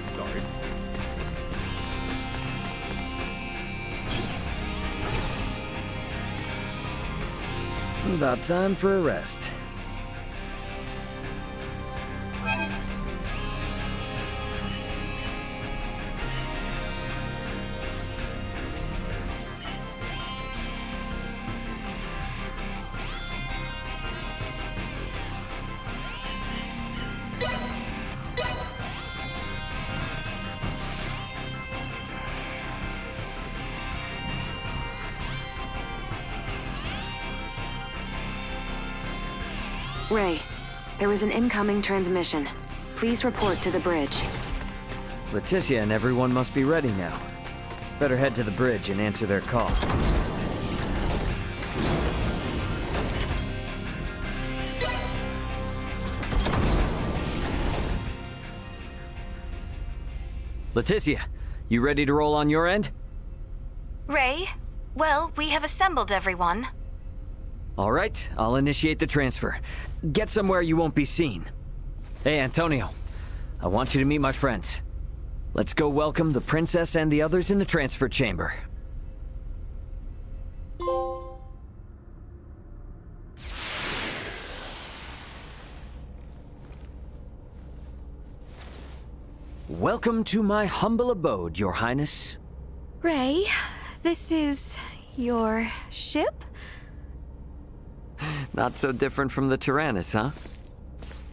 [SPEAKER 20] Sorry.
[SPEAKER 4] About time for a rest.
[SPEAKER 9] Ray, there is an incoming transmission. Please report to the bridge.
[SPEAKER 4] Leticia and everyone must be ready now. Better head to the bridge and answer their call. Leticia, you ready to roll on your end?
[SPEAKER 5] Ray, well, we have assembled everyone.
[SPEAKER 4] All right, I'll initiate the transfer. Get somewhere you won't be seen. Hey, Antonio, I want you to meet my friends. Let's go welcome the princess and the others in the transfer chamber. Welcome to my humble abode, Your Highness.
[SPEAKER 5] Ray, this is your ship?
[SPEAKER 4] Not so different from the Tyrannus, huh?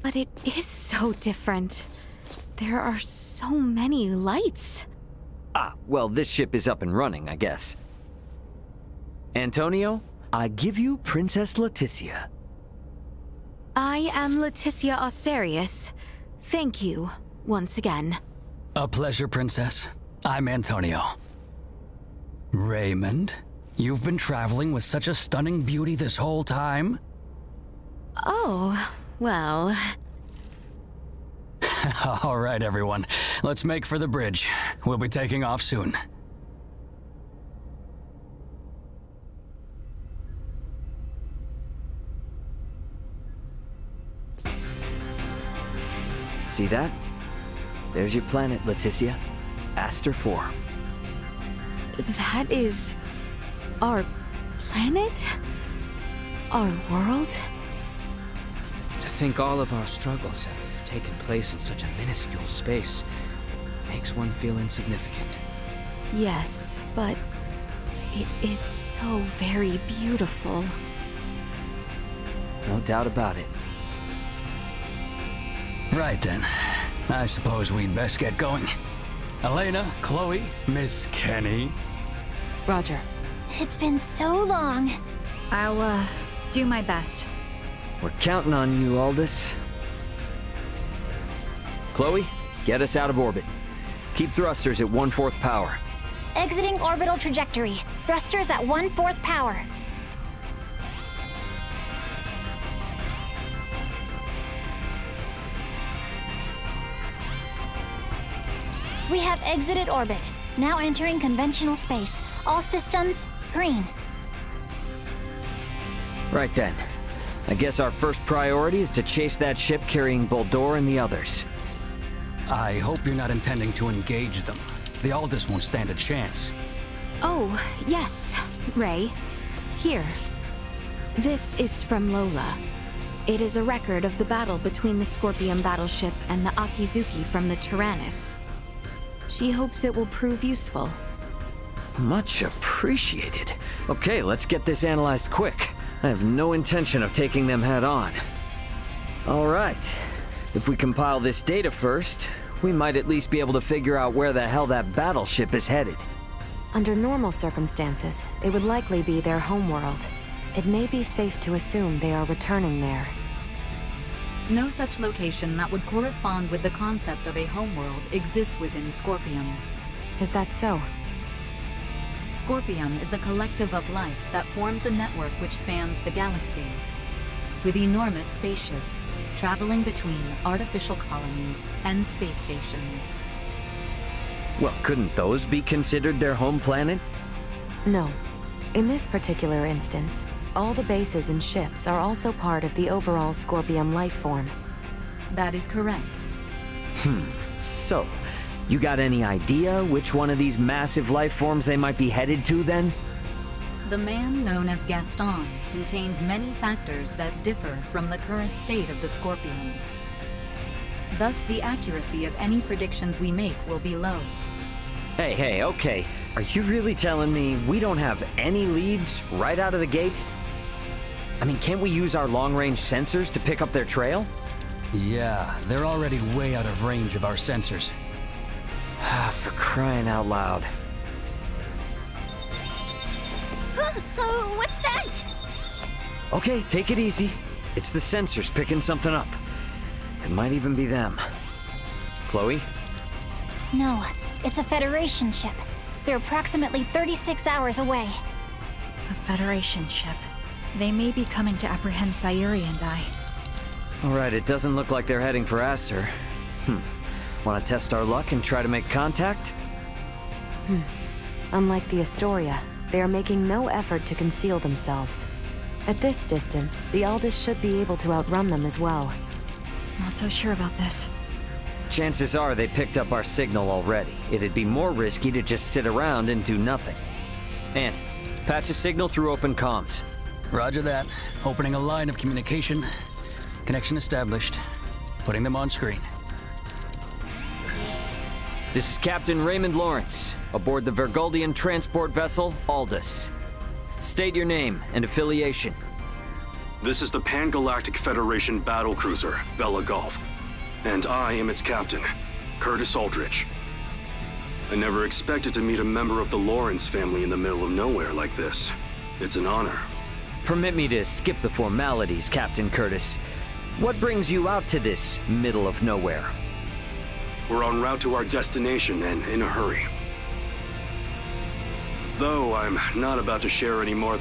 [SPEAKER 5] But it is so different. There are so many lights.
[SPEAKER 4] Ah, well, this ship is up and running, I guess. Antonio, I give you Princess Leticia.
[SPEAKER 5] I am Leticia Asterius. Thank you, once again.
[SPEAKER 10] A pleasure, Princess. I'm Antonio. Raymond, you've been traveling with such a stunning beauty this whole time?
[SPEAKER 5] Oh, well...
[SPEAKER 10] All right, everyone. Let's make for the bridge. We'll be taking off soon.
[SPEAKER 4] See that? There's your planet, Leticia. Aster 4.
[SPEAKER 5] That is... our planet? Our world?
[SPEAKER 12] To think all of our struggles have taken place in such a minuscule space makes one feel insignificant.
[SPEAKER 5] Yes, but it is so very beautiful.
[SPEAKER 4] No doubt about it.
[SPEAKER 10] Right then. I suppose we'd best get going. Elena, Chloe, Miss Kenny.
[SPEAKER 9] Roger.
[SPEAKER 21] It's been so long.
[SPEAKER 7] I'll, do my best.
[SPEAKER 4] We're counting on you, Aldous. Chloe, get us out of orbit. Keep thrusters at 1/4 power.
[SPEAKER 21] Exiting orbital trajectory. Thrusters at 1/4 power. We have exited orbit. Now entering conventional space. All systems green.
[SPEAKER 4] Right then. I guess our first priority is to chase that ship carrying Boldore and the others.
[SPEAKER 10] I hope you're not intending to engage them. The Aldous won't stand a chance.
[SPEAKER 5] Oh, yes, Ray. Here. This is from Lola. It is a record of the battle between the Scorpion battleship and the Akizuki from the Tyrannus. She hopes it will prove useful.
[SPEAKER 4] Much appreciated. Okay, let's get this analyzed quick. I have no intention of taking them head on. All right. If we compile this data first, we might at least be able to figure out where the hell that battleship is headed.
[SPEAKER 9] Under normal circumstances, it would likely be their homeworld. It may be safe to assume they are returning there.
[SPEAKER 17] No such location that would correspond with the concept of a homeworld exists within Scorpium.
[SPEAKER 9] Is that so?
[SPEAKER 17] Scorpium is a collective of life that forms a network which spans the galaxy, with enormous spaceships traveling between artificial colonies and space stations.
[SPEAKER 4] Well, couldn't those be considered their home planet?
[SPEAKER 9] No. In this particular instance, all the bases and ships are also part of the overall Scorpium life form.
[SPEAKER 17] That is correct.
[SPEAKER 4] So, you got any idea which one of these massive life forms they might be headed to then?
[SPEAKER 17] The man known as Gaston contained many factors that differ from the current state of the Scorpion. Thus, the accuracy of any predictions we make will be low.
[SPEAKER 4] Hey, okay. Are you really telling me we don't have any leads right out of the gate? I mean, can't we use our long-range sensors to pick up their trail?
[SPEAKER 10] Yeah, they're already way out of range of our sensors.
[SPEAKER 4] For crying out loud.
[SPEAKER 21] What's that?
[SPEAKER 4] Okay, take it easy. It's the sensors picking something up. It might even be them. Chloe?
[SPEAKER 21] No, it's a Federation ship. They're approximately 36 hours away.
[SPEAKER 7] A Federation ship. They may be coming to apprehend Sayuri and I.
[SPEAKER 4] Alright, it doesn't look like they're heading for Aster. Want to test our luck and try to make contact?
[SPEAKER 9] Unlike the Astoria, they are making no effort to conceal themselves. At this distance, the Aldous should be able to outrun them as well.
[SPEAKER 7] Not so sure about this.
[SPEAKER 4] Chances are they picked up our signal already. It'd be more risky to just sit around and do nothing. Ant, patch a signal through open comms.
[SPEAKER 10] Roger that. Opening a line of communication. Connection established. Putting them on screen.
[SPEAKER 4] This is Captain Raymond Lawrence, aboard the Verguldian transport vessel Aldous. State your name and affiliation.
[SPEAKER 13] This is the Pan-Galactic Federation battlecruiser, Bella Gulf. And I am its captain, Curtis Aldrich. I never expected to meet a member of the Lawrence family in the middle of nowhere like this. It's an honor.
[SPEAKER 4] Permit me to skip the formalities, Captain Curtis. What brings you out to this middle of nowhere?
[SPEAKER 13] We're en route to our destination and in a hurry. Though I'm not about to share any more.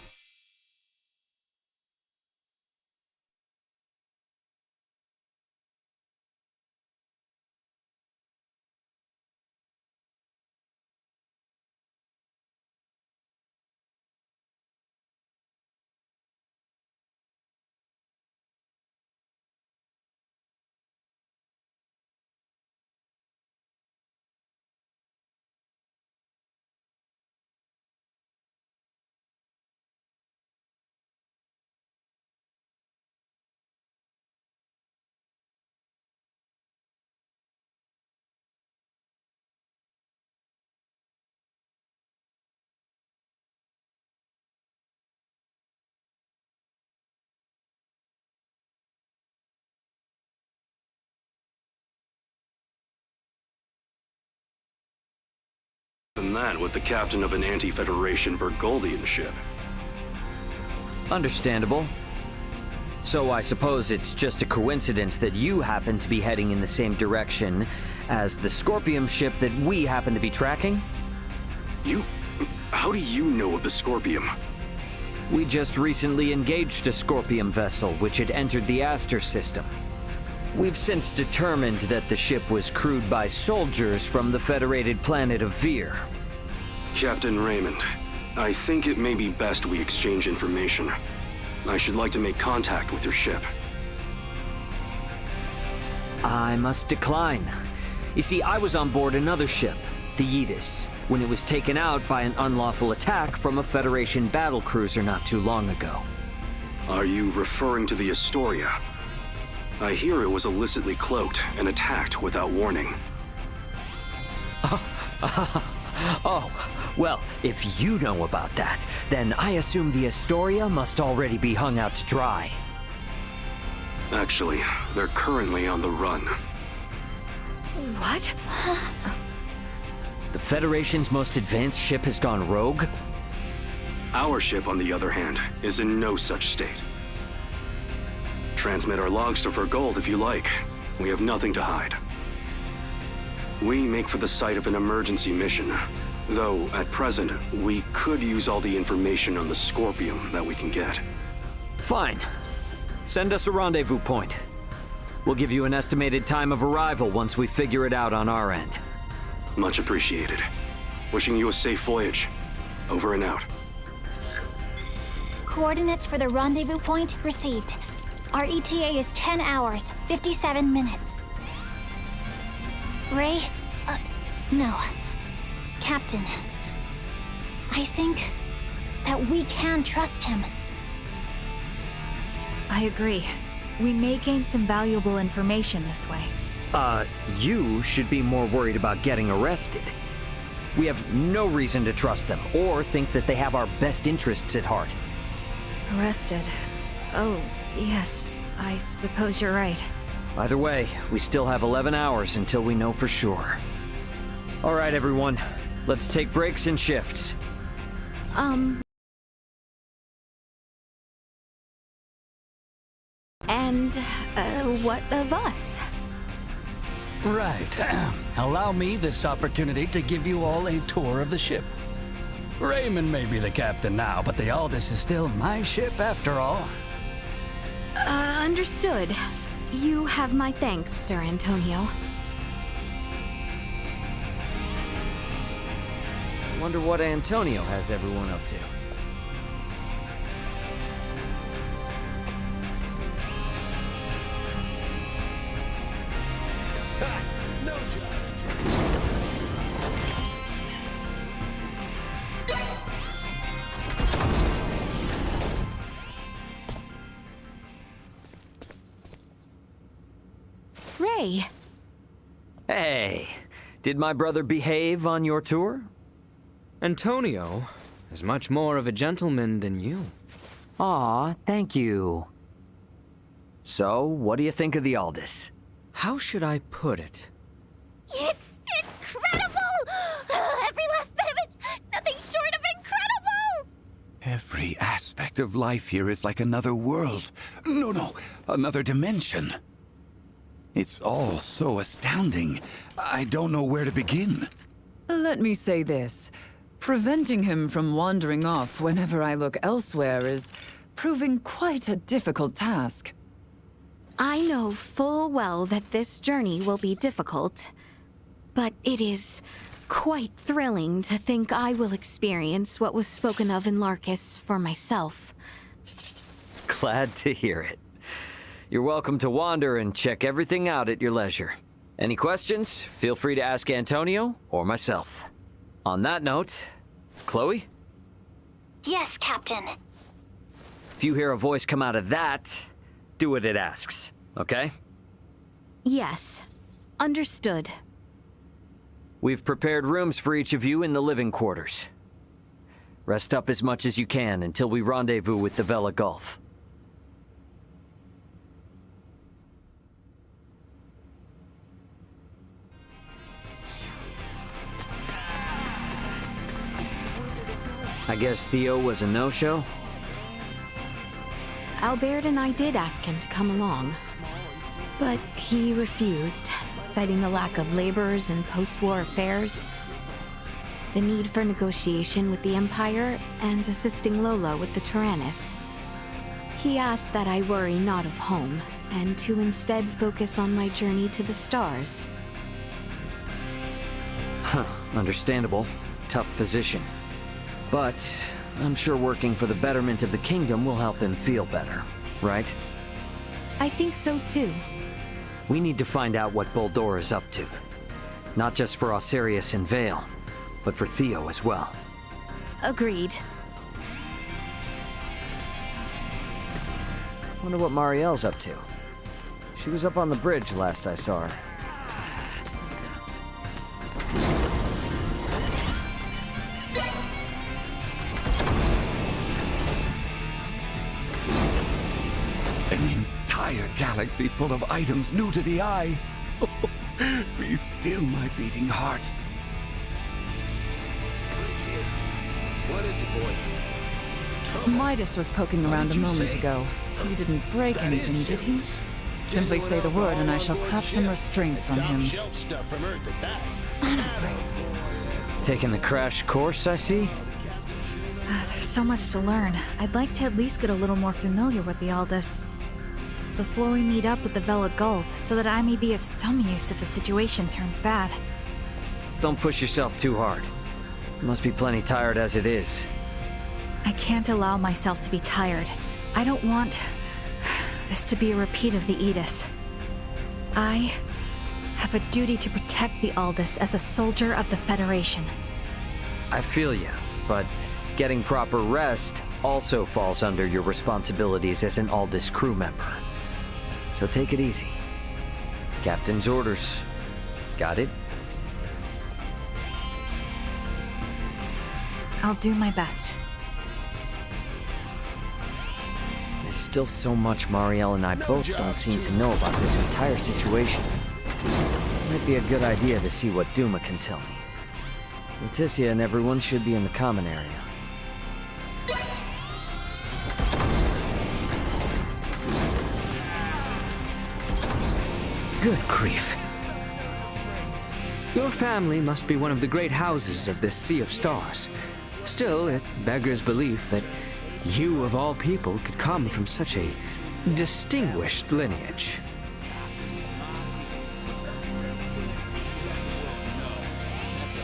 [SPEAKER 13] Than that with the captain of an anti-Federation Verguldian ship.
[SPEAKER 4] Understandable. So I suppose it's just a coincidence that you happen to be heading in the same direction as the Scorpium ship that we happen to be tracking?
[SPEAKER 13] How do you know of the Scorpium?
[SPEAKER 4] We just recently engaged a Scorpium vessel which had entered the Aster system. We've since determined that the ship was crewed by soldiers from the federated planet of Vir.
[SPEAKER 13] Captain Raymond, I think it may be best we exchange information. I should like to make contact with your ship.
[SPEAKER 4] I must decline. You see, I was on board another ship, the Yeetus, when it was taken out by an unlawful attack from a Federation battlecruiser not too long ago.
[SPEAKER 13] Are you referring to the Astoria? I hear it was illicitly cloaked and attacked without warning.
[SPEAKER 4] Oh, well, if you know about that, then I assume the Astoria must already be hung out to dry.
[SPEAKER 13] Actually, they're currently on the run.
[SPEAKER 7] What?
[SPEAKER 4] The Federation's most advanced ship has gone rogue?
[SPEAKER 13] Our ship, on the other hand, is in no such state. Transmit our logs to Vergold if you like. We have nothing to hide. We make for the site of an emergency mission. Though, at present, we could use all the information on the Scorpium that we can get.
[SPEAKER 4] Fine. Send us a rendezvous point. We'll give you an estimated time of arrival once we figure it out on our end.
[SPEAKER 13] Much appreciated. Wishing you a safe voyage. Over and out.
[SPEAKER 21] Coordinates for the rendezvous point received. Our ETA is 10 hours, 57 minutes. Ray? No. Captain. I think that we can trust him.
[SPEAKER 7] I agree. We may gain some valuable information this way.
[SPEAKER 4] You should be more worried about getting arrested. We have no reason to trust them, or think that they have our best interests at heart.
[SPEAKER 7] Arrested. Oh, yes. I suppose you're right.
[SPEAKER 4] Either way, we still have 11 hours until we know for sure. All right, everyone. Let's take breaks and shifts.
[SPEAKER 5] And, what of us?
[SPEAKER 10] Right. Allow me this opportunity to give you all a tour of the ship. Raymond may be the captain now, but the Aldous is still my ship after all.
[SPEAKER 5] Understood. You have my thanks, Sir Antonio.
[SPEAKER 4] Wonder what Antonio has everyone up to.
[SPEAKER 5] Ray.
[SPEAKER 4] Hey, did my brother behave on your tour?
[SPEAKER 12] Antonio is much more of a gentleman than you.
[SPEAKER 4] Aw, thank you. So, what do you think of the Aldous?
[SPEAKER 12] How should I put it?
[SPEAKER 8] It's incredible! Every last bit of it! Nothing short of incredible!
[SPEAKER 3] Every aspect of life here is like another world. No, another dimension. It's all so astounding. I don't know where to begin.
[SPEAKER 6] Let me say this. Preventing him from wandering off whenever I look elsewhere is proving quite a difficult task.
[SPEAKER 5] I know full well that this journey will be difficult, but it is quite thrilling to think I will experience what was spoken of in Larkus for myself.
[SPEAKER 4] Glad to hear it. You're welcome to wander and check everything out at your leisure. Any questions? Feel free to ask Antonio or myself. On that note, Chloe?
[SPEAKER 21] Yes, Captain.
[SPEAKER 4] If you hear a voice come out of that, do what it asks, okay?
[SPEAKER 5] Yes. Understood.
[SPEAKER 4] We've prepared rooms for each of you in the living quarters. Rest up as much as you can until we rendezvous with the Vela Gulf. I guess Theo was a no-show?
[SPEAKER 5] Albert and I did ask him to come along, but he refused, citing the lack of laborers in post-war affairs, the need for negotiation with the Empire, and assisting Lola with the Tyrannus. He asked that I worry not of home, and to instead focus on my journey to the stars.
[SPEAKER 4] Huh, understandable. Tough position. But I'm sure working for the betterment of the kingdom will help him feel better, right?
[SPEAKER 5] I think so too.
[SPEAKER 4] We need to find out what Boldore is up to. Not just for Osirius and Vale, but for Theo as well.
[SPEAKER 5] Agreed.
[SPEAKER 4] Wonder what Marielle's up to. She was up on the bridge last I saw her.
[SPEAKER 3] Galaxy full of items new to the eye. Be still, my beating heart.
[SPEAKER 12] What is it, boy?
[SPEAKER 6] Midas was poking around a moment ago. He didn't break anything, did he? Simply say the word and I shall clap some restraints on him. Honestly.
[SPEAKER 4] Taking the crash course, I see?
[SPEAKER 7] There's so much to learn. I'd like to at least get a little more familiar with the Aldous. Before we meet up with the Vela Gulf, so that I may be of some use if the situation turns bad.
[SPEAKER 4] Don't push yourself too hard. You must be plenty tired as it is.
[SPEAKER 7] I can't allow myself to be tired. I don't want this to be a repeat of the Aegis. I have a duty to protect the Aldous as a soldier of the Federation.
[SPEAKER 4] I feel you, but getting proper rest also falls under your responsibilities as an Aldous crew member. So take it easy. Captain's orders. Got it?
[SPEAKER 7] I'll do my best.
[SPEAKER 4] There's still so much Marielle and I both don't seem to know about this entire situation. Might be a good idea to see what Duma can tell me. Leticia and everyone should be in the common area.
[SPEAKER 12] Good grief. Your family must be one of the great houses of this Sea of Stars. Still, it beggars belief that you, of all people, could come from such a distinguished lineage.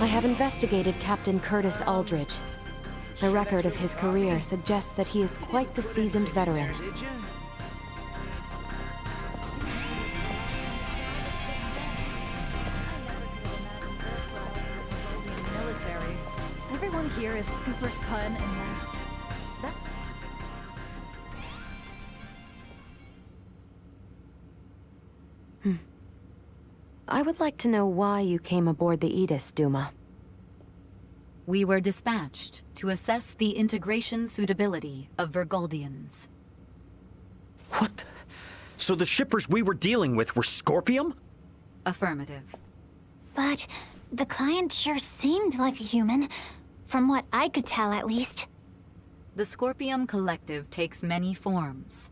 [SPEAKER 9] I have investigated Captain Curtis Aldridge. The record of his career suggests that he is quite the seasoned veteran.
[SPEAKER 2] Everyone here is super fun and nice. That's...
[SPEAKER 9] I would like to know why you came aboard the Aegis, Duma.
[SPEAKER 17] We were dispatched to assess the integration suitability of Vergoldians.
[SPEAKER 4] What? So the shippers we were dealing with were Scorpium?
[SPEAKER 17] Affirmative.
[SPEAKER 21] But the client sure seemed like a human, from what I could tell at least.
[SPEAKER 17] The Scorpium Collective takes many forms.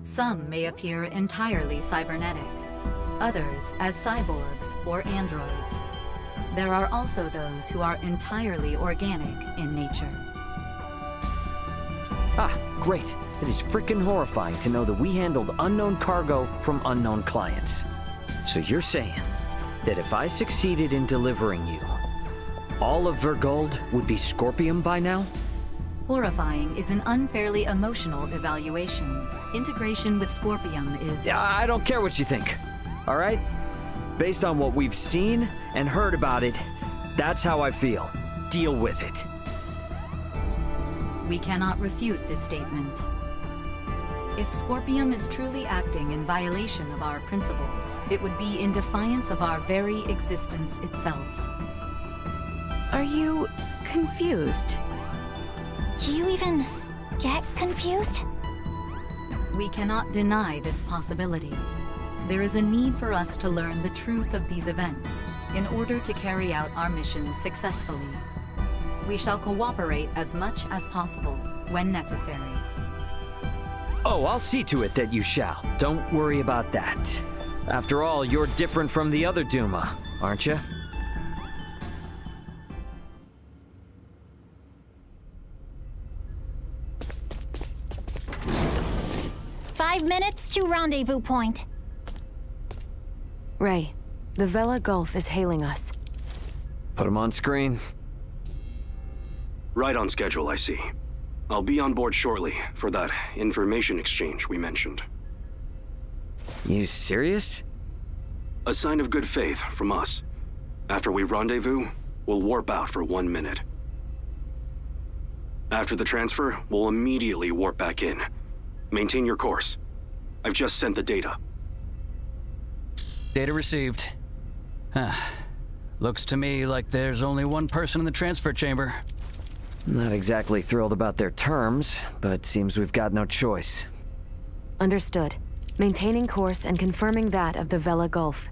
[SPEAKER 17] Some may appear entirely cybernetic, others as cyborgs or androids. There are also those who are entirely organic in nature.
[SPEAKER 4] Ah, great. It is frickin' horrifying to know that we handled unknown cargo from unknown clients. So you're saying that if I succeeded in delivering you, all of Vergold would be Scorpium by now?
[SPEAKER 17] Horrifying is an unfairly emotional evaluation. Integration with Scorpium is...
[SPEAKER 4] I don't care what you think, all right? Based on what we've seen and heard about it, that's how I feel. Deal with it.
[SPEAKER 17] We cannot refute this statement. If Scorpium is truly acting in violation of our principles, it would be in defiance of our very existence itself.
[SPEAKER 5] Are you confused?
[SPEAKER 21] Do you even get confused?
[SPEAKER 17] We cannot deny this possibility. There is a need for us to learn the truth of these events in order to carry out our mission successfully. We shall cooperate as much as possible when necessary.
[SPEAKER 4] Oh, I'll see to it that you shall. Don't worry about that. After all, you're different from the other Duma, aren't you?
[SPEAKER 21] "5 minutes to rendezvous point."
[SPEAKER 9] Ray, the Vela Gulf is hailing us.
[SPEAKER 4] Put him on screen.
[SPEAKER 13] Right on schedule, I see. I'll be on board shortly for that information exchange we mentioned.
[SPEAKER 4] You serious?
[SPEAKER 13] A sign of good faith from us. After we rendezvous, we'll warp out for 1 minute. After the transfer, we'll immediately warp back in. Maintain your course. I've just sent the data.
[SPEAKER 10] Data received. Looks to me like there's only one person in the transfer chamber.
[SPEAKER 4] Not exactly thrilled about their terms, but seems we've got no choice.
[SPEAKER 9] Understood. Maintaining course and confirming that of the Vela Gulf.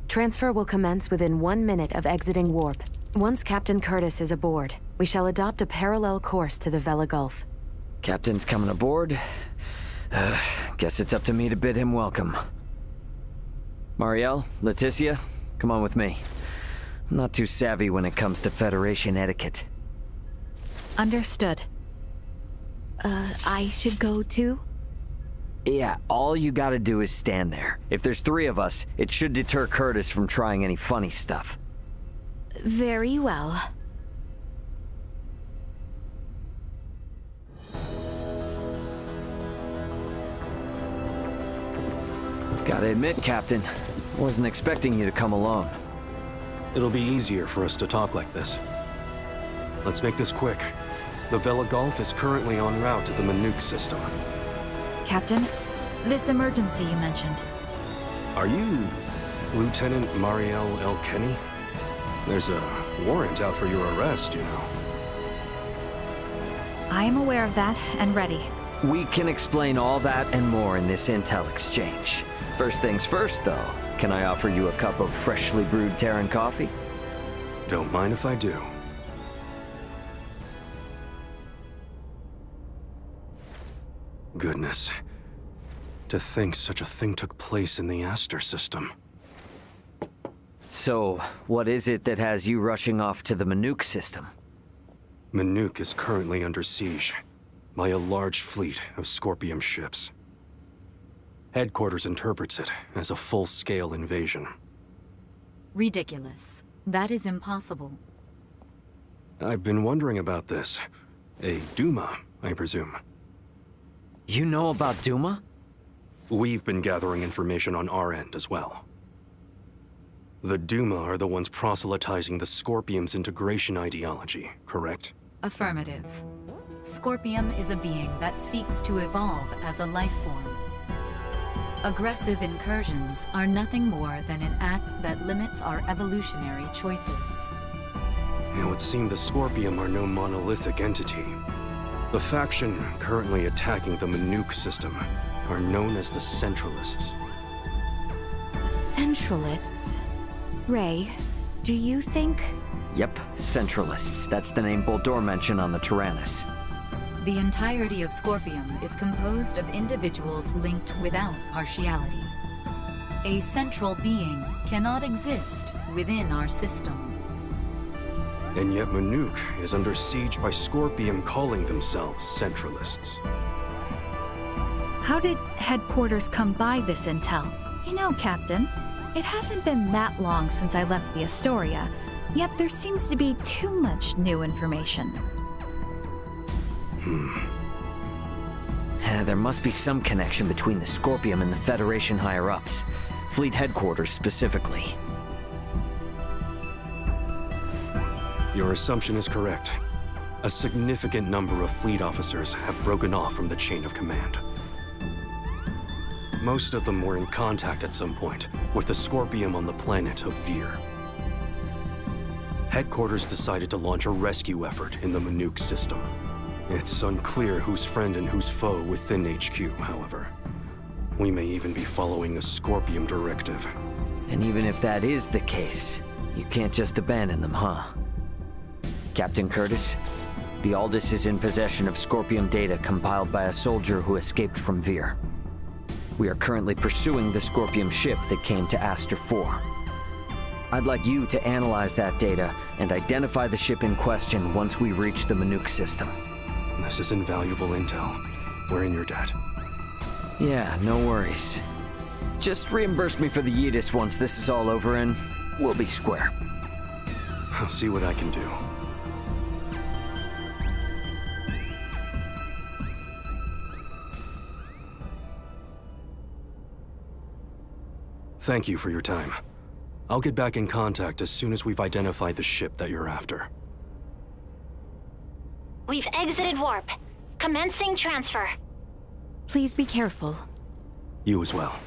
[SPEAKER 9] Transfer will commence within 1 minute of exiting warp. Once Captain Curtis is aboard, we shall adopt a parallel course to the Vela Gulf.
[SPEAKER 4] Captain's coming aboard. Guess it's up to me to bid him welcome. Marielle, Leticia, come on with me. I'm not too savvy when it comes to Federation etiquette.
[SPEAKER 7] Understood. I should go too?
[SPEAKER 4] Yeah, all you gotta do is stand there. If there's 3 of us, it should deter Curtis from trying any funny stuff.
[SPEAKER 5] Very well.
[SPEAKER 4] Gotta admit, Captain, wasn't expecting you to come along.
[SPEAKER 15] It'll be easier for us to talk like this. Let's make this quick. The Vela Golf is currently en route to the Manuk system.
[SPEAKER 7] Captain, this emergency you mentioned.
[SPEAKER 15] Are you Lieutenant Marielle L. Kenny? There's a warrant out for your arrest, you know.
[SPEAKER 7] I am aware of that and ready.
[SPEAKER 4] We can explain all that and more in this intel exchange. First things first, though. Can I offer you a cup of freshly brewed Terran coffee?
[SPEAKER 15] Don't mind if I do. Goodness. To think such a thing took place in the Aster system.
[SPEAKER 4] So, what is it that has you rushing off to the Manuk system?
[SPEAKER 15] Manuk is currently under siege by a large fleet of Scorpium ships. Headquarters interprets it as a full-scale invasion.
[SPEAKER 17] Ridiculous. That is impossible.
[SPEAKER 15] I've been wondering about this. A Duma, I presume.
[SPEAKER 4] You know about Duma?
[SPEAKER 15] We've been gathering information on our end as well. The Duma are the ones proselytizing the Scorpium's integration ideology, correct?
[SPEAKER 17] Affirmative. Scorpium is a being that seeks to evolve as a life form. Aggressive incursions are nothing more than an act that limits our evolutionary choices.
[SPEAKER 15] It would seem the Scorpium are no monolithic entity. The faction currently attacking the Manuk system are known as the Centralists.
[SPEAKER 5] Centralists? Ray, do you think...
[SPEAKER 4] Yep, Centralists. That's the name Boldore mentioned on the Tyrannus.
[SPEAKER 17] The entirety of Scorpium is composed of individuals linked without partiality. A central being cannot exist within our system.
[SPEAKER 15] And yet Manuk is under siege by Scorpium calling themselves Centralists.
[SPEAKER 7] How did headquarters come by this intel? You know, Captain, it hasn't been that long since I left the Astoria, yet there seems to be too much new information.
[SPEAKER 4] There must be some connection between the Scorpium and the Federation higher-ups. Fleet headquarters specifically.
[SPEAKER 15] Your assumption is correct. A significant number of fleet officers have broken off from the chain of command. Most of them were in contact at some point with the Scorpium on the planet of Vir. Headquarters decided to launch a rescue effort in the Manuk system. It's unclear who's friend and who's foe within HQ, however. We may even be following a Scorpium directive.
[SPEAKER 4] And even if that is the case, you can't just abandon them, huh? Captain Curtis, the Aldous is in possession of Scorpium data compiled by a soldier who escaped from Vir. We are currently pursuing the Scorpium ship that came to Aster 4. I'd like you to analyze that data and identify the ship in question once we reach the Manuk system.
[SPEAKER 15] This is invaluable intel. We're in your debt.
[SPEAKER 4] Yeah, no worries. Just reimburse me for the Yidis once this is all over and we'll be square.
[SPEAKER 15] I'll see what I can do. Thank you for your time. I'll get back in contact as soon as we've identified the ship that you're after.
[SPEAKER 21] We've exited warp. Commencing transfer.
[SPEAKER 5] Please be careful.
[SPEAKER 15] You as well.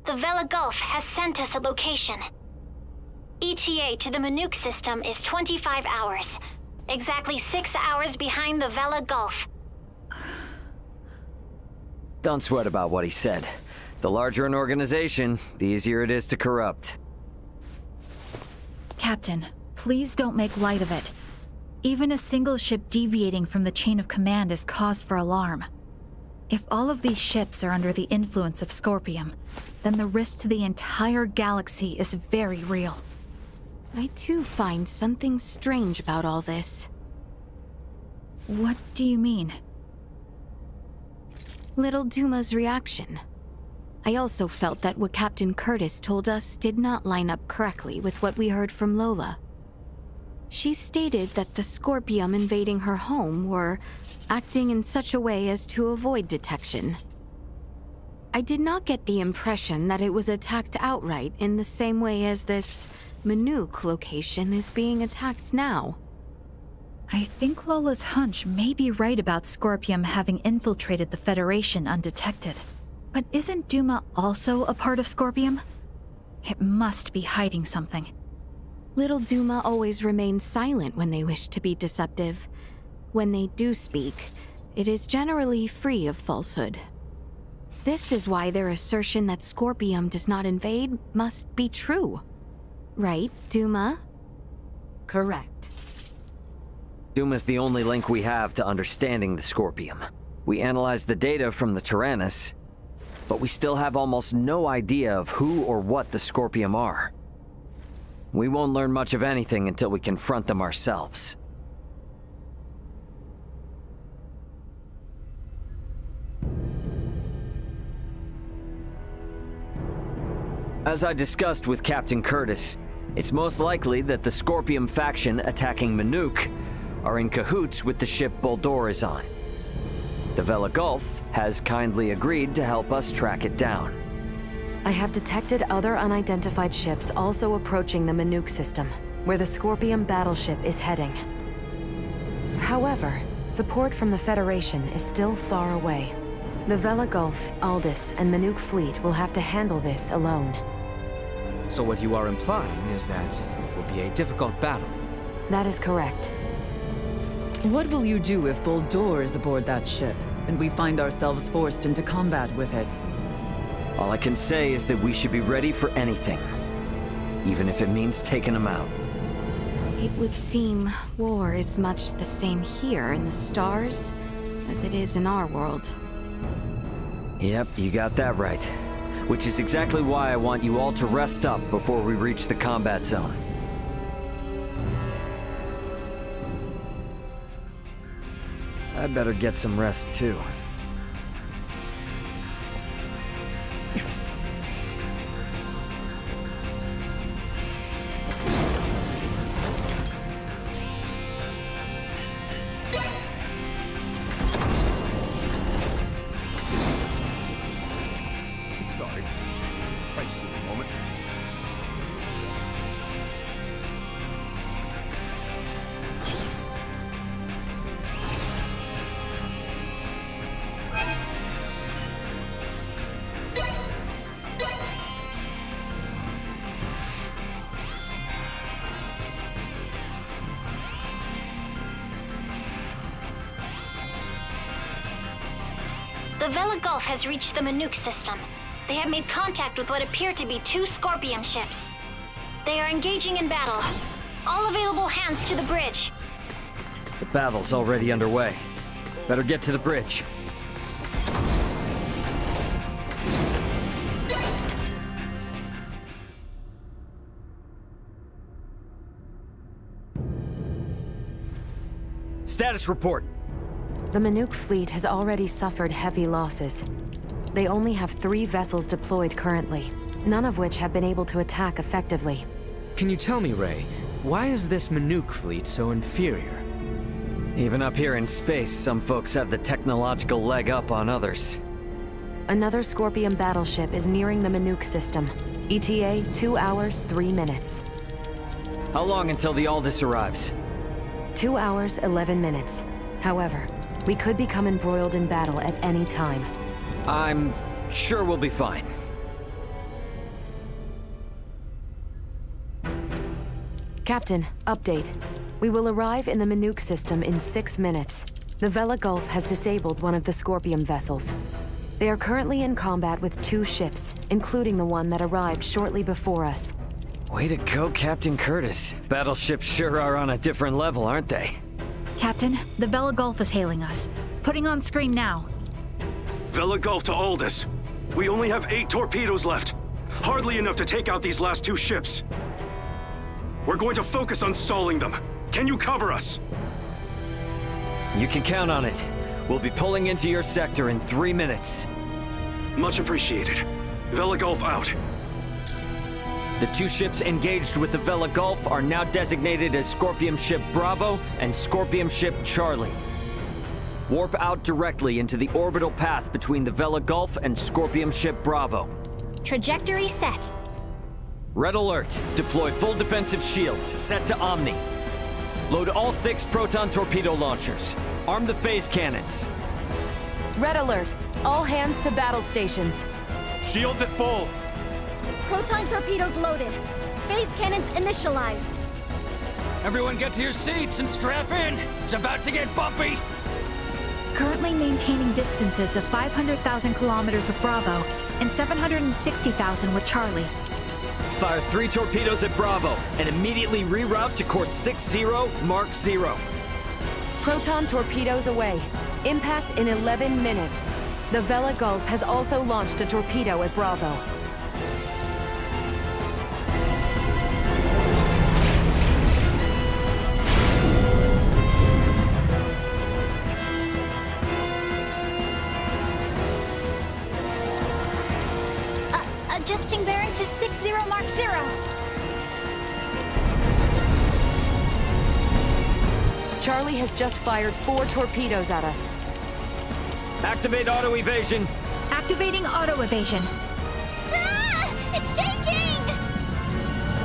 [SPEAKER 21] The the Vela Gulf has sent us a location. ETA to the Manuk system is 25 hours. Exactly 6 hours behind the Vela Gulf.
[SPEAKER 4] Don't sweat about what he said. The larger an organization, the easier it is to corrupt.
[SPEAKER 7] Captain, please don't make light of it. Even a single ship deviating from the chain of command is cause for alarm. If all of these ships are under the influence of Scorpium, then the risk to the entire galaxy is very real.
[SPEAKER 5] I too find something strange about all this.
[SPEAKER 7] What do you mean?
[SPEAKER 5] Little Duma's reaction. I also felt that what Captain Curtis told us did not line up correctly with what we heard from Lola. She stated that the Scorpium invading her home were acting in such a way as to avoid detection. I did not get the impression that it was attacked outright in the same way as this Manuk location is being attacked now.
[SPEAKER 7] I think Lola's hunch may be right about Scorpium having infiltrated the Federation undetected. But isn't Duma also a part of Scorpium? It must be hiding something.
[SPEAKER 5] Little Duma always remains silent when they wish to be deceptive. When they do speak, it is generally free of falsehood. This is why their assertion that Scorpium does not invade must be true. Right, Duma?
[SPEAKER 17] Correct.
[SPEAKER 4] Duma's the only link we have to understanding the Scorpium. We analyzed the data from the Tyrannus, but we still have almost no idea of who or what the Scorpium are. We won't learn much of anything until we confront them ourselves. As I discussed with Captain Curtis, it's most likely that the Scorpium faction attacking Manuk are in cahoots with the ship Boldor is on. The Vela Gulf has kindly agreed to help us track it down.
[SPEAKER 9] I have detected other unidentified ships also approaching the Manuk system, where the Scorpium battleship is heading. However, support from the Federation is still far away. The Vela Gulf, Aldis, and Manuk fleet will have to handle this alone.
[SPEAKER 12] So what you are implying is that it will be a difficult battle.
[SPEAKER 9] That is correct.
[SPEAKER 6] What will you do if Boldor is aboard that ship, and we find ourselves forced into combat with it?
[SPEAKER 4] All I can say is that we should be ready for anything, even if it means taking them out.
[SPEAKER 5] It would seem war is much the same here in the stars as it is in our world.
[SPEAKER 4] Yep, you got that right. Which is exactly why I want you all to rest up before we reach the combat zone. I better get some rest too.
[SPEAKER 20] Sorry. I just need a moment.
[SPEAKER 21] The Vela Gulf has reached the Manuk system. They have made contact with what appear to be 2 Scorpium ships. They are engaging in battle. All available hands to the bridge.
[SPEAKER 4] The battle's already underway. Better get to the bridge. Status report.
[SPEAKER 9] The Manuk fleet has already suffered heavy losses. They only have 3 vessels deployed currently, none of which have been able to attack effectively.
[SPEAKER 12] Can you tell me, Ray, why is this Manuk fleet so inferior?
[SPEAKER 4] Even up here in space, some folks have the technological leg up on others.
[SPEAKER 9] Another Scorpion battleship is nearing the Manuk system. ETA 2 hours, 3 minutes.
[SPEAKER 4] How long until the Aldis arrives?
[SPEAKER 9] 2 hours, 11 minutes. However, we could become embroiled in battle at any time.
[SPEAKER 4] I'm sure we'll be fine.
[SPEAKER 9] Captain, update. We will arrive in the Manuk system in 6 minutes. The Vela Gulf has disabled one of the Scorpium vessels. They are currently in combat with 2 ships, including the one that arrived shortly before us.
[SPEAKER 4] Way to go, Captain Curtis. Battleships sure are on a different level, aren't they?
[SPEAKER 7] Captain, the Vela Gulf is hailing us. Putting on screen now.
[SPEAKER 13] Vela Gulf to Aldous. We only have 8 torpedoes left. Hardly enough to take out these last 2 ships. We're going to focus on stalling them. Can you cover us?
[SPEAKER 4] You can count on it. We'll be pulling into your sector in 3 minutes.
[SPEAKER 13] Much appreciated. Vela Gulf out.
[SPEAKER 4] The 2 ships engaged with the Vela Gulf are now designated as Scorpium Ship Bravo and Scorpium Ship Charlie. Warp out directly into the orbital path between the Vela Gulf and Scorpium Ship Bravo.
[SPEAKER 21] Trajectory set.
[SPEAKER 4] Red alert. Deploy full defensive shields. Set to Omni. Load all 6 proton torpedo launchers. Arm the phase cannons.
[SPEAKER 9] Red alert. All hands to battle stations.
[SPEAKER 20] Shields at full.
[SPEAKER 8] Proton torpedoes loaded. Phase cannons initialized.
[SPEAKER 12] Everyone get to your seats and strap in. It's about to get bumpy.
[SPEAKER 7] Currently maintaining distances of 500,000 kilometers with Bravo and 760,000 with Charlie.
[SPEAKER 4] Fire 3 torpedoes at Bravo and immediately reroute to course 60 Mark 0.
[SPEAKER 9] Proton torpedoes away. Impact in 11 minutes. The Vela Gulf has also launched a torpedo at Bravo.
[SPEAKER 21] Adjusting bearing to 60 Mark 0.
[SPEAKER 9] Charlie has just fired 4 torpedoes at us.
[SPEAKER 4] Activate auto evasion.
[SPEAKER 7] Activating auto evasion.
[SPEAKER 21] Ah! It's shaking!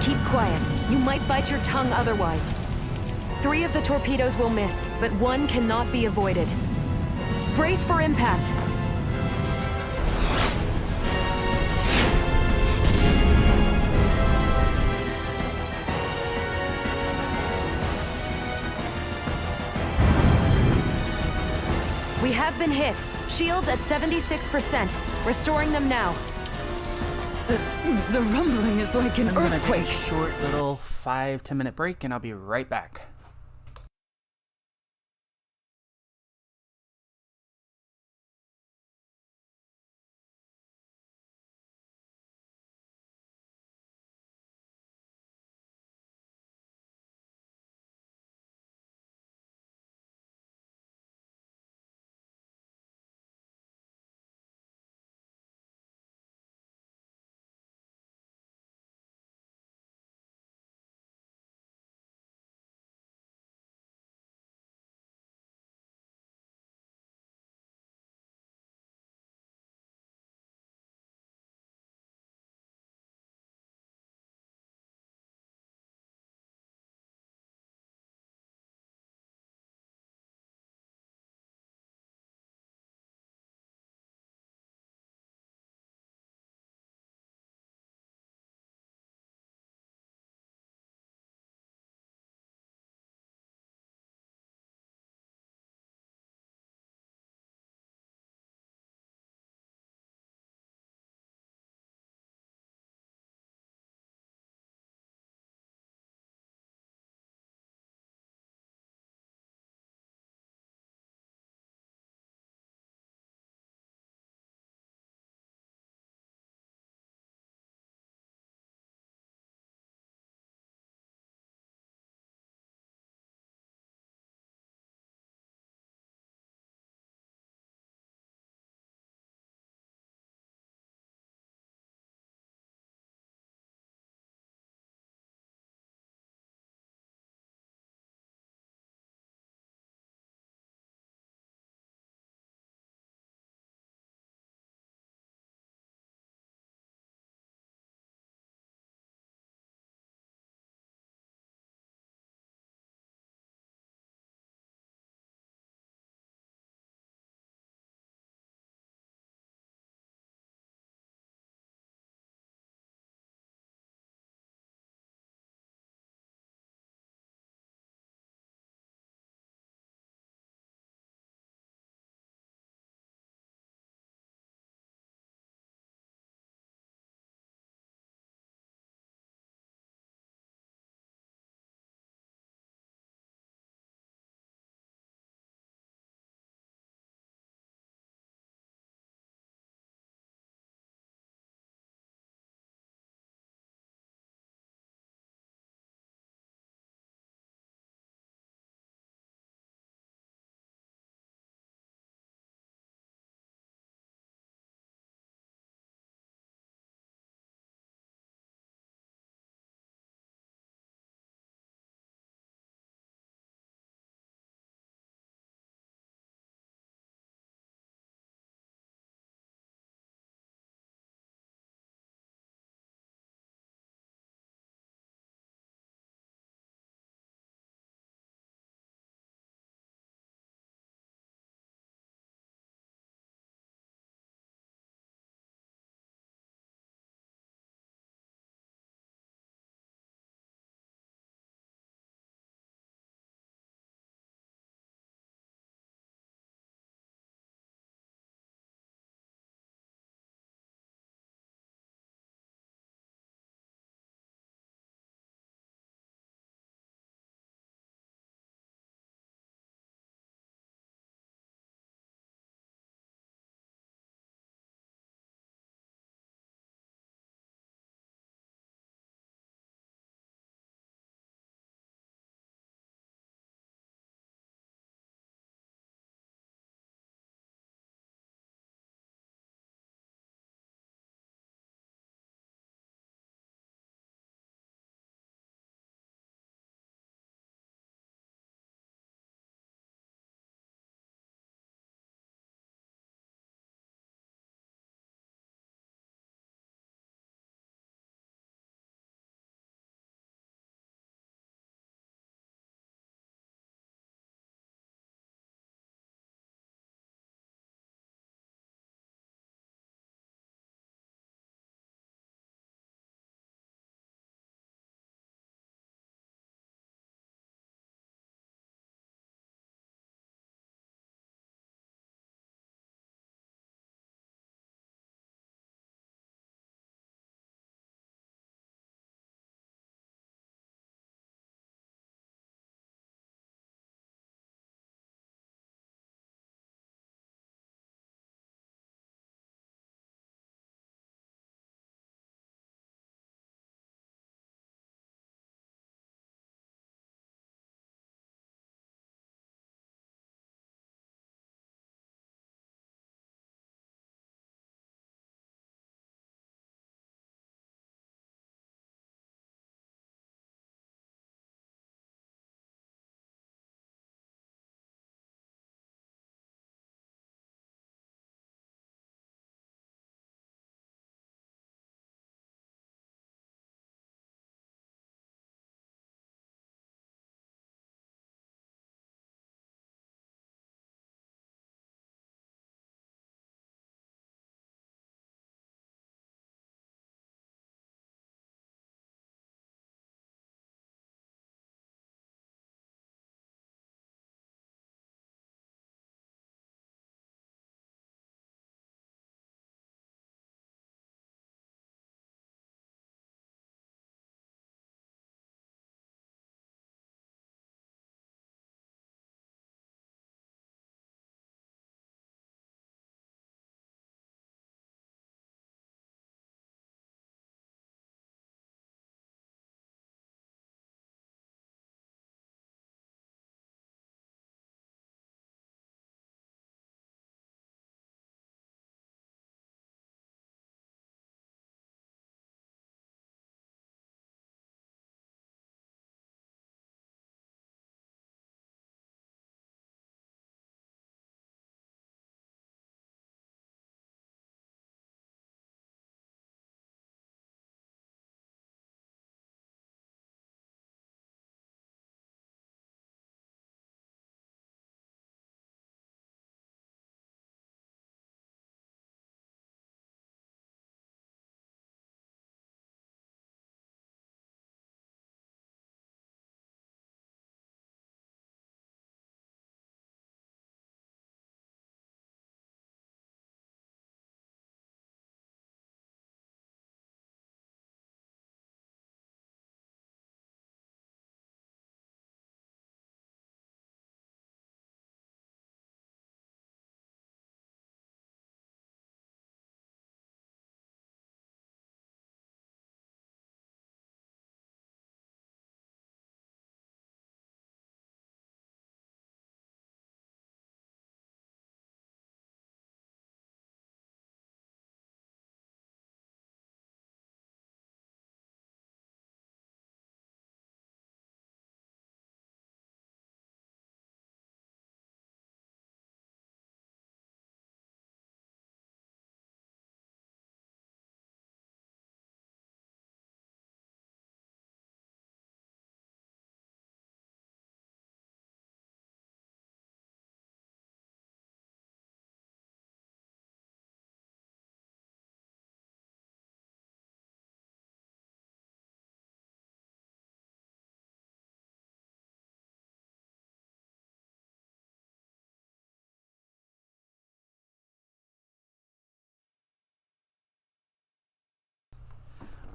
[SPEAKER 9] Keep quiet. You might bite your tongue otherwise. 3 of the torpedoes will miss, but 1 cannot be avoided. Brace for impact. We have been hit. Shields at 76%. Restoring them now.
[SPEAKER 6] The rumbling is like an
[SPEAKER 1] I'm gonna take
[SPEAKER 6] earthquake.
[SPEAKER 1] a short little 5-10 minute break and I'll be right back.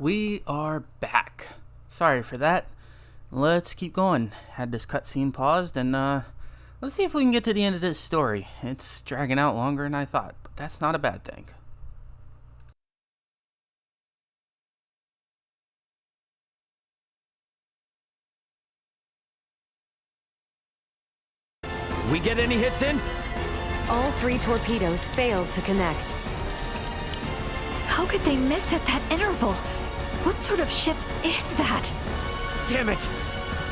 [SPEAKER 1] we are back. Sorry for that. Let's keep going. Had this cutscene paused, and let's see if we can get to the end of this story. It's dragging out longer than I thought, but that's not a bad thing.
[SPEAKER 4] We get any hits in?
[SPEAKER 9] All 3 torpedoes failed to connect.
[SPEAKER 7] How could they miss at that interval? What sort of ship is that?
[SPEAKER 4] Damn it!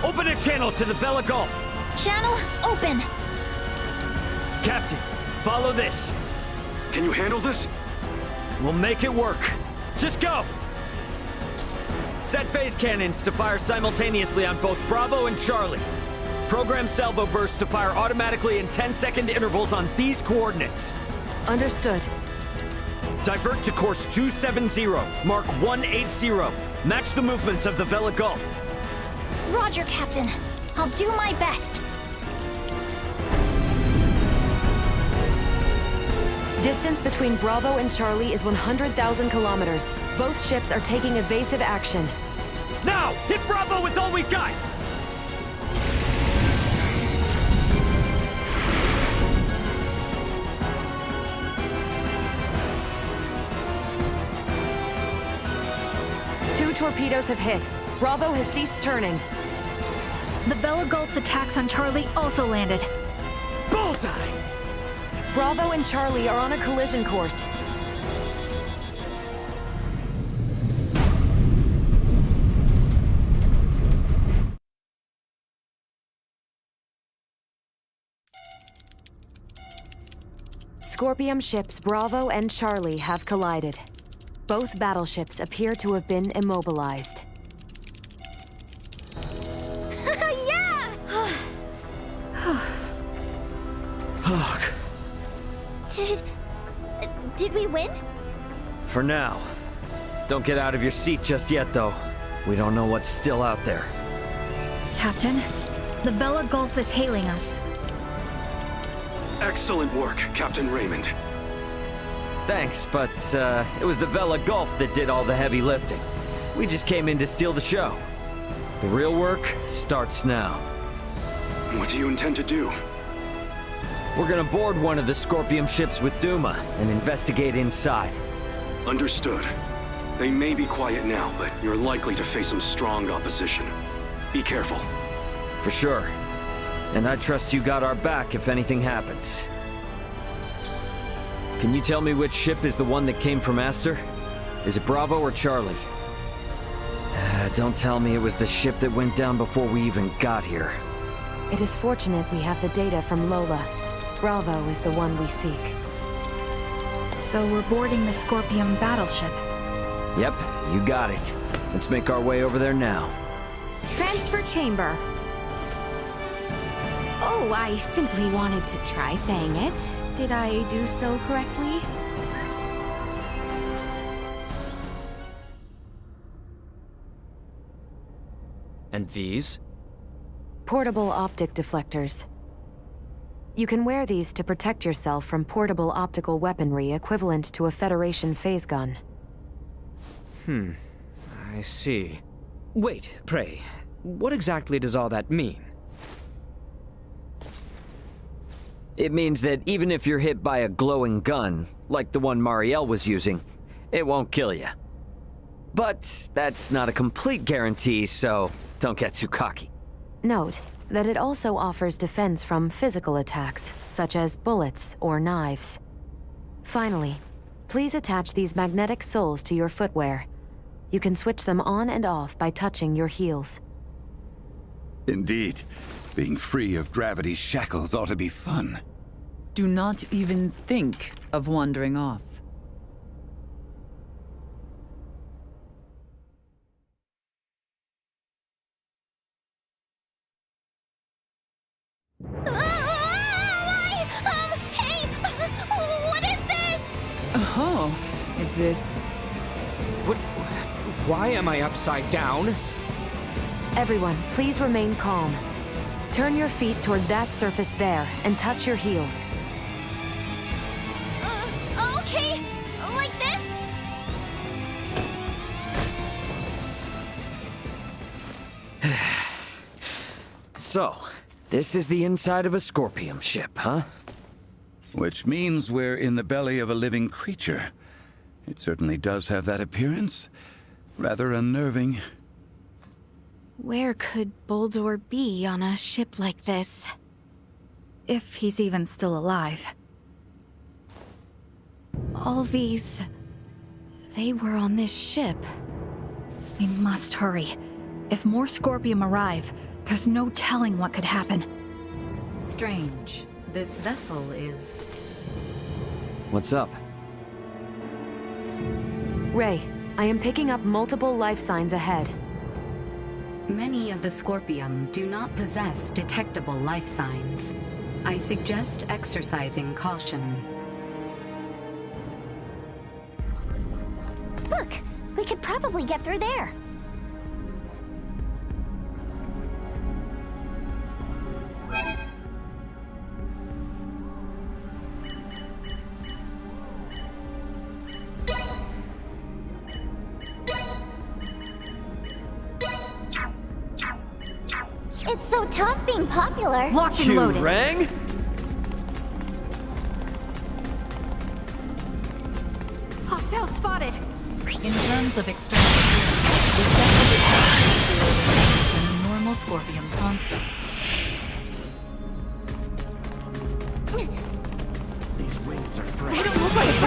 [SPEAKER 4] Open a channel to the Vela Gulf!
[SPEAKER 21] Channel open!
[SPEAKER 4] Captain, follow this!
[SPEAKER 13] Can you handle this?
[SPEAKER 4] We'll make it work. Just go! Set phase cannons to fire simultaneously on both Bravo and Charlie. Program salvo bursts to fire automatically in 10-second intervals on these coordinates.
[SPEAKER 9] Understood.
[SPEAKER 4] Divert to course 270, mark 180. Match the movements of the Vela Gulf.
[SPEAKER 21] Roger, Captain. I'll do my best.
[SPEAKER 9] Distance between Bravo and Charlie is 100,000 kilometers. Both ships are taking evasive action.
[SPEAKER 4] Now, hit Bravo with all we got!
[SPEAKER 9] Two torpedoes have hit. Bravo has ceased turning.
[SPEAKER 7] The Vela Gulf's attacks on Charlie also landed.
[SPEAKER 4] Bullseye!
[SPEAKER 9] Bravo and Charlie are on a collision course. Scorpium ships Bravo and Charlie have collided. Both battleships appear to have been immobilized.
[SPEAKER 21] Yeah!
[SPEAKER 4] Ugh.
[SPEAKER 21] Did we win?
[SPEAKER 4] For now. Don't get out of your seat just yet, though. We don't know what's still out there.
[SPEAKER 7] Captain, the Vela Gulf is hailing us.
[SPEAKER 13] Excellent work, Captain Raymond.
[SPEAKER 4] Thanks, but it was the Vela Gulf that did all the heavy lifting. We just came in to steal the show. The real work starts now.
[SPEAKER 13] What do you intend to do?
[SPEAKER 4] We're gonna board one of the Scorpium ships with Duma and investigate inside.
[SPEAKER 13] Understood. They may be quiet now, but you're likely to face some strong opposition. Be careful.
[SPEAKER 4] For sure. And I trust you got our back if anything happens. Can you tell me which ship is the one that came from Aster? Is it Bravo or Charlie? Don't tell me it was the ship that went down before we even got here.
[SPEAKER 9] It is fortunate we have the data from Lola. Bravo is the one we seek.
[SPEAKER 7] So we're boarding the Scorpium battleship.
[SPEAKER 4] Yep, you got it. Let's make our way over there now.
[SPEAKER 5] Transfer chamber. Oh, I simply wanted to try saying it. Did I do so correctly?
[SPEAKER 12] And these?
[SPEAKER 9] Portable optic deflectors. You can wear these to protect yourself from portable optical weaponry equivalent to a Federation phase gun.
[SPEAKER 12] I see. Wait, pray, what exactly does all that mean?
[SPEAKER 4] It means that even if you're hit by a glowing gun, like the one Marielle was using, it won't kill you. But that's not a complete guarantee, so don't get too cocky.
[SPEAKER 9] Note that it also offers defense from physical attacks, such as bullets or knives. Finally, please attach these magnetic soles to your footwear. You can switch them on and off by touching your heels.
[SPEAKER 3] Indeed. Being free of gravity's shackles ought to be fun.
[SPEAKER 6] Do not even think of wandering off.
[SPEAKER 21] Hey! What is this?
[SPEAKER 6] Oh, is this...
[SPEAKER 12] What? Why am I upside down?
[SPEAKER 9] Everyone, please remain calm. Turn your feet toward that surface there and touch your heels.
[SPEAKER 21] Okay. Like this?
[SPEAKER 4] So, this is the inside of a Scorpium ship, huh?
[SPEAKER 3] Which means we're in the belly of a living creature. It certainly does have that appearance. Rather unnerving.
[SPEAKER 5] Where could Boldor be on a ship like this?
[SPEAKER 7] If he's even still alive.
[SPEAKER 5] All these... they were on this ship.
[SPEAKER 7] We must hurry. If more Scorpium arrive, there's no telling what could happen.
[SPEAKER 17] Strange. This vessel is...
[SPEAKER 4] What's up?
[SPEAKER 9] Ray, I am picking up multiple life signs ahead.
[SPEAKER 17] Many of the Scorpium do not possess detectable life signs. I suggest exercising caution.
[SPEAKER 21] Look! We could probably get through there. It's so tough being popular.
[SPEAKER 7] Locked and loaded.
[SPEAKER 12] Rang?
[SPEAKER 7] Hostile spotted!
[SPEAKER 17] In terms of external appearance, this vessel is than a normal Scorpium construct.
[SPEAKER 22] These wings are fresh.
[SPEAKER 17] They don't look like the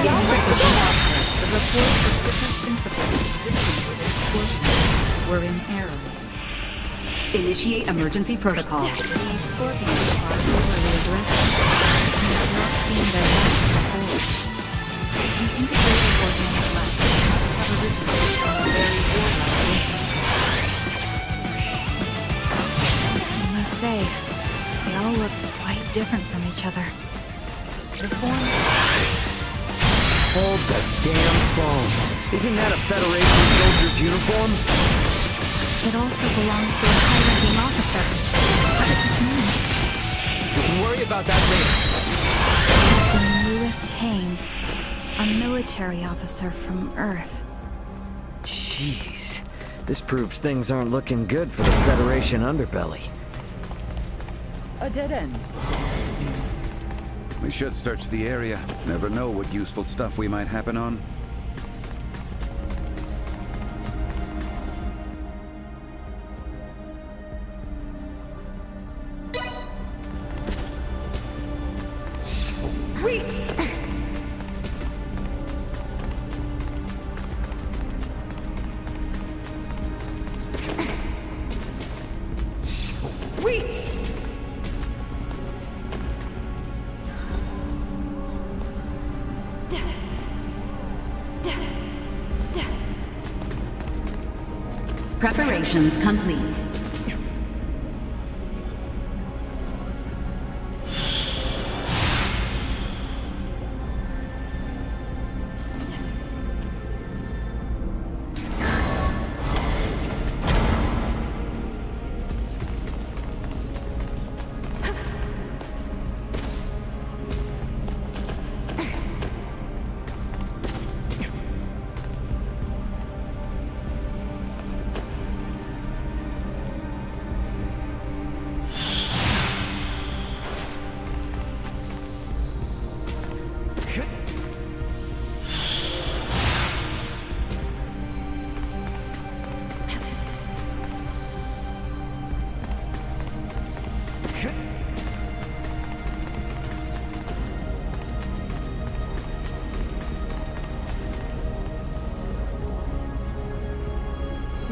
[SPEAKER 17] reports of different principles existing within Scorpium were in error. Initiate emergency protocols. These Scorpions are overly aggressive. We have not seen their best before. The integrated organic life must have originated from a very warlike.
[SPEAKER 7] I must say, they all look quite different from each other. The form...
[SPEAKER 4] Hold the damn phone. Isn't that a Federation soldier's uniform?
[SPEAKER 7] It also belongs to a high-ranking officer. What does this mean?
[SPEAKER 12] We can worry about that later.
[SPEAKER 7] Captain Lewis Haynes, a military officer from Earth.
[SPEAKER 4] Jeez. This proves things aren't looking good for the Federation underbelly.
[SPEAKER 6] A dead end.
[SPEAKER 3] We should search the area. Never know what useful stuff we might happen on.
[SPEAKER 17] Preparations complete.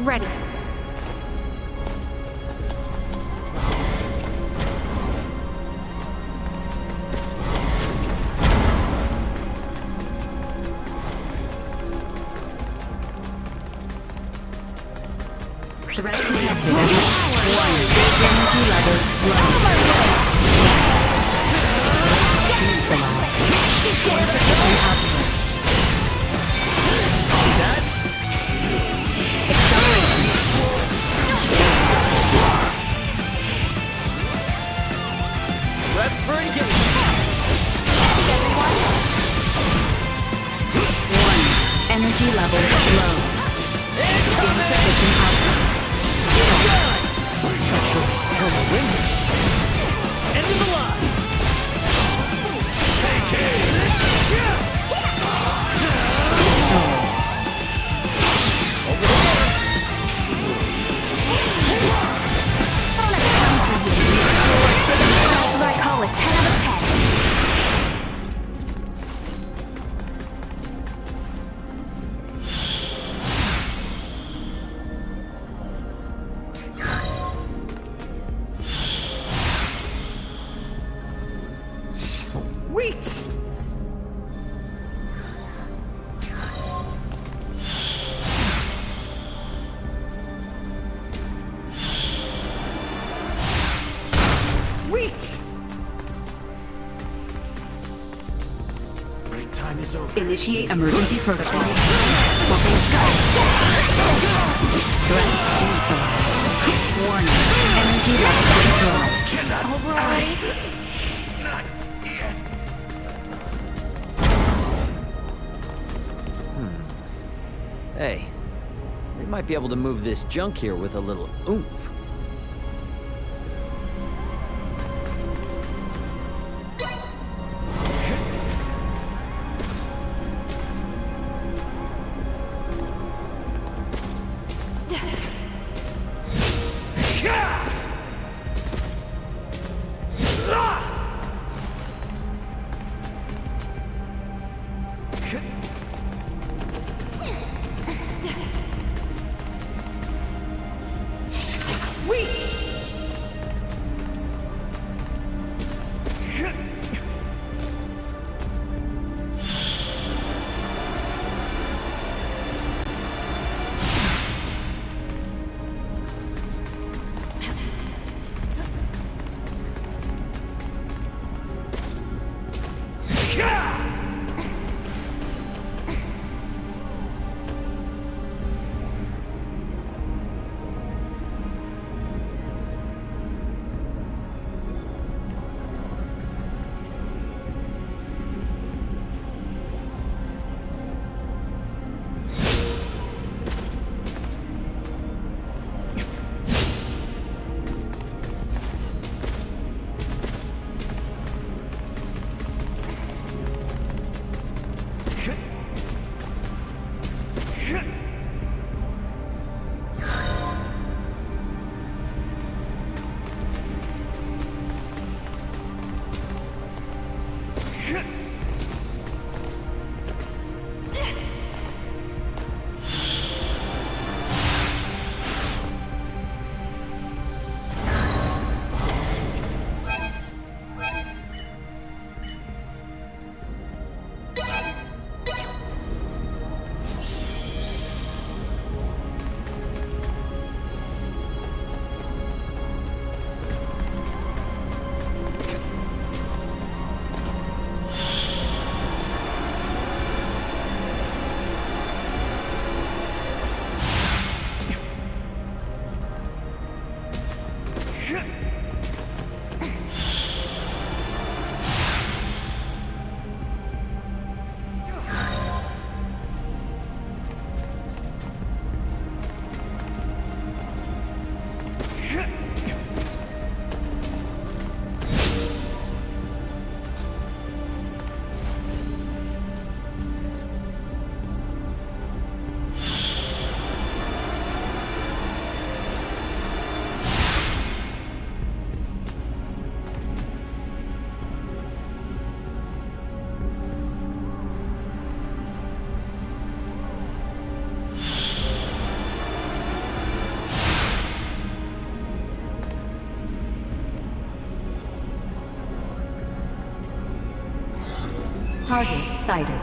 [SPEAKER 7] Ready.
[SPEAKER 17] Threat detected. Energy levels low. Neutralized. Insufficient output.
[SPEAKER 12] See that?
[SPEAKER 17] Acceleration.
[SPEAKER 12] Prep for engagement.
[SPEAKER 17] 1. Energy levels low. Insufficient output.
[SPEAKER 12] On the wing. End of the line. Take it.
[SPEAKER 8] That's what I call a 10 out of 10.
[SPEAKER 12] Sweet! Sweet!
[SPEAKER 11] Break time is over.
[SPEAKER 17] Initiate emergency protocol. Threat neutralized. Warning. Energy level withdrawn.
[SPEAKER 8] Over already?
[SPEAKER 4] Hey, we might be able to move this junk here with a little oomph.
[SPEAKER 17] Target sighted.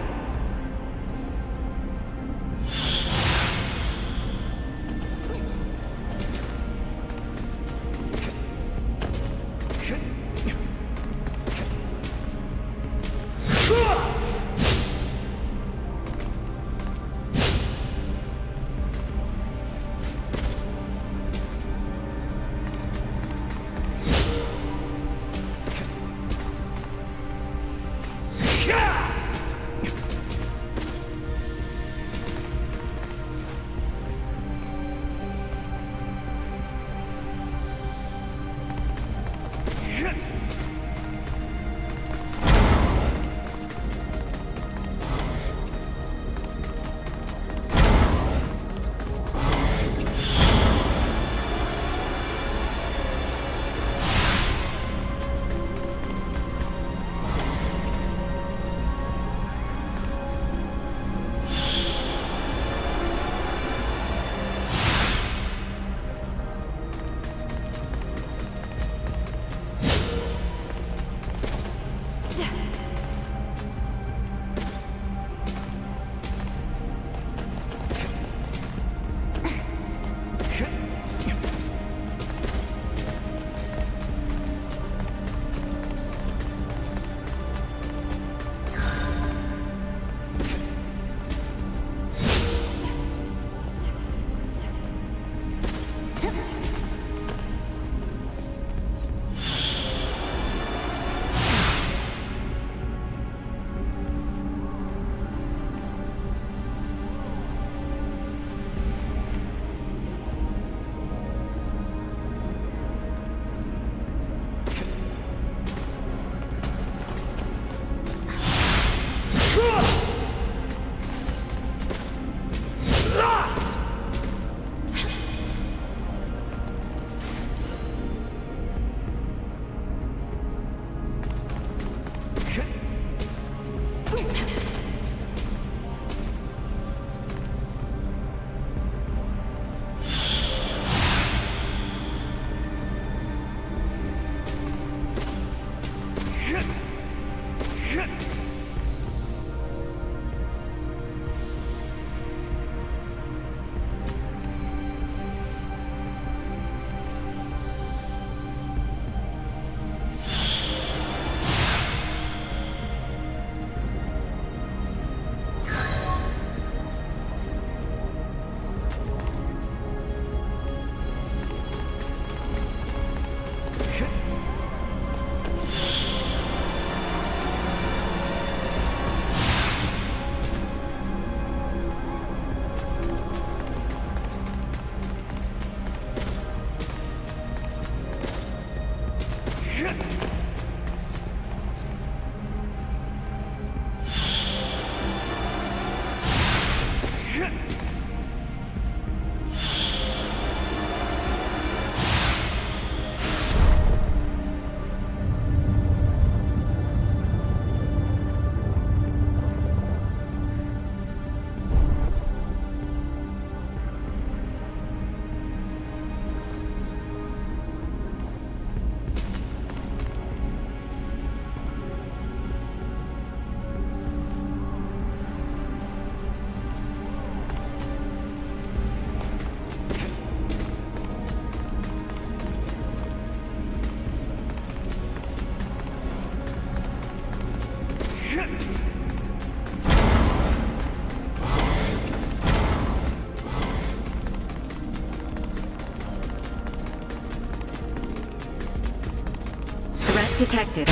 [SPEAKER 17] Detected.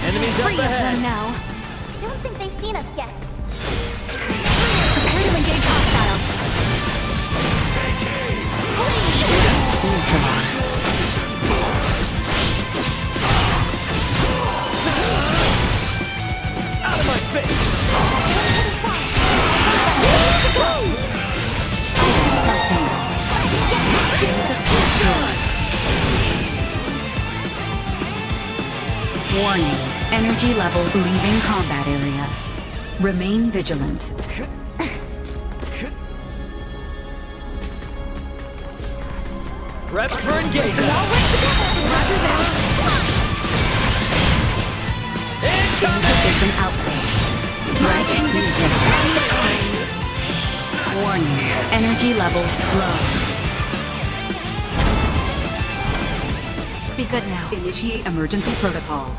[SPEAKER 12] Enemies up
[SPEAKER 21] Three of
[SPEAKER 12] ahead.
[SPEAKER 21] them now. Don't think they've seen us yet.
[SPEAKER 5] Prepare to engage hostiles.
[SPEAKER 12] Out of my face!
[SPEAKER 17] Warning. Energy level leaving combat area. Remain vigilant.
[SPEAKER 12] Prep for engagement!
[SPEAKER 17] Insufficient output. Right Warning. Energy levels low.
[SPEAKER 18] Be good now.
[SPEAKER 17] Initiate emergency protocols.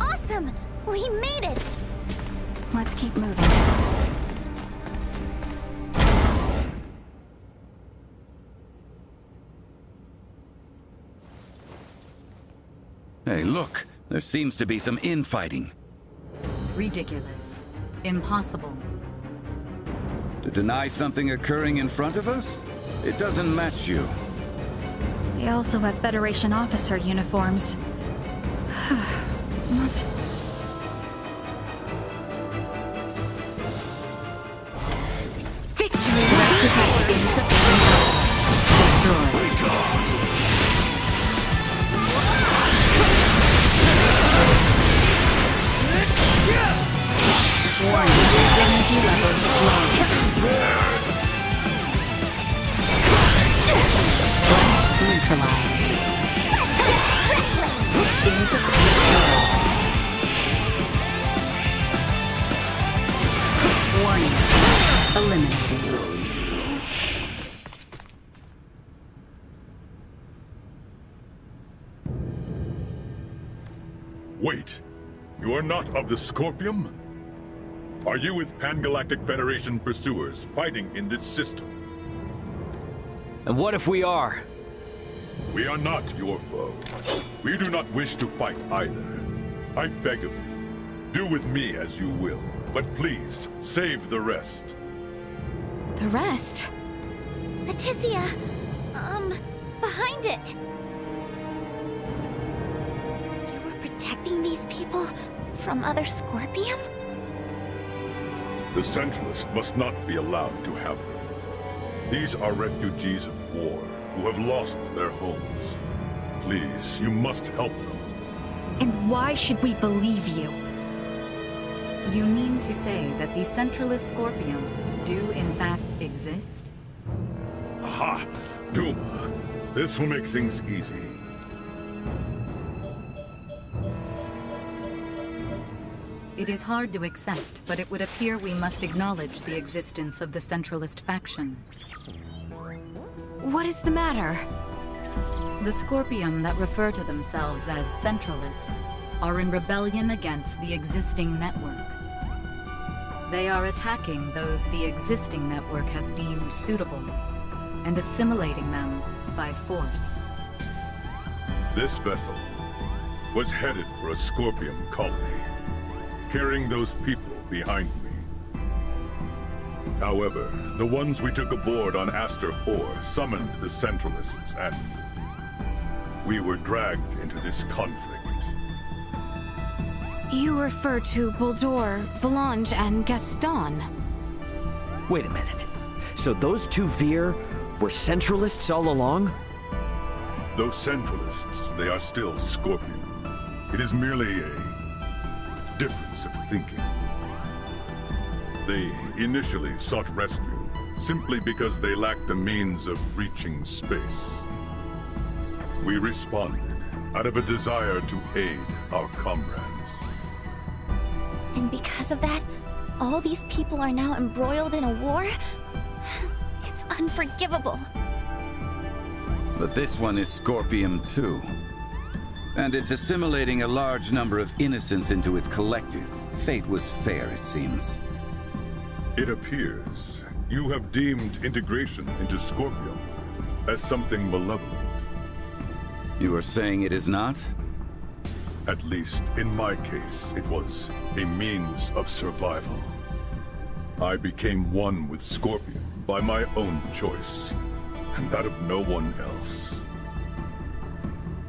[SPEAKER 21] Awesome! We made it!
[SPEAKER 17] Let's keep moving.
[SPEAKER 3] Hey, look! There seems to be some infighting.
[SPEAKER 17] Ridiculous. Impossible.
[SPEAKER 3] To deny something occurring in front of us? It doesn't match you.
[SPEAKER 7] They also have Federation officer uniforms. Must...
[SPEAKER 17] Victory! Detected insufficient destroyed. Warning. Energy levels low. Neutralized. Insufficient. Warning. Eliminated.
[SPEAKER 11] Wait. You are not of the Scorpium? Are you with Pan-Galactic Federation pursuers fighting in this system?
[SPEAKER 12] And what if we are?
[SPEAKER 11] We are not your foe. We do not wish to fight either. I beg of you, do with me as you will, but please save the rest.
[SPEAKER 5] The rest?
[SPEAKER 21] Leticia! Behind it! You were protecting these people from other Scorpium?
[SPEAKER 11] The Centralists must not be allowed to have them. These are refugees of war who have lost their homes. Please, you must help them.
[SPEAKER 7] And why should we believe you?
[SPEAKER 17] You mean to say that the Centralist Scorpium do in fact exist?
[SPEAKER 11] Aha! Duma! This will make things easy.
[SPEAKER 17] It is hard to accept, but it would appear we must acknowledge the existence of the Centralist faction.
[SPEAKER 5] What is the matter?
[SPEAKER 17] The Scorpium that refer to themselves as Centralists are in rebellion against the existing network. They are attacking those the existing network has deemed suitable and assimilating them by force.
[SPEAKER 11] This vessel was headed for a Scorpium colony, carrying those people behind me. However, the ones we took aboard on Aster 4 summoned the Centralists and we were dragged into this conflict.
[SPEAKER 5] You refer to Buldur, Valange, and Gaston.
[SPEAKER 4] Wait a minute. So those two Veer were Centralists all along?
[SPEAKER 11] Those Centralists, they are still Scorpion. It is merely a difference of thinking. They initially sought rescue simply because they lacked the means of reaching space. We responded out of a desire to aid our comrades.
[SPEAKER 8] And because of that, all these people are now embroiled in a war? It's unforgivable.
[SPEAKER 3] But this one is Scorpium too. And it's assimilating a large number of innocents into its collective. Fate was fair, it seems.
[SPEAKER 11] It appears you have deemed integration into Scorpium as something malevolent.
[SPEAKER 3] You are saying it is not?
[SPEAKER 11] At least, in my case, it was a means of survival. I became one with Scorpion by my own choice, and that of no one else.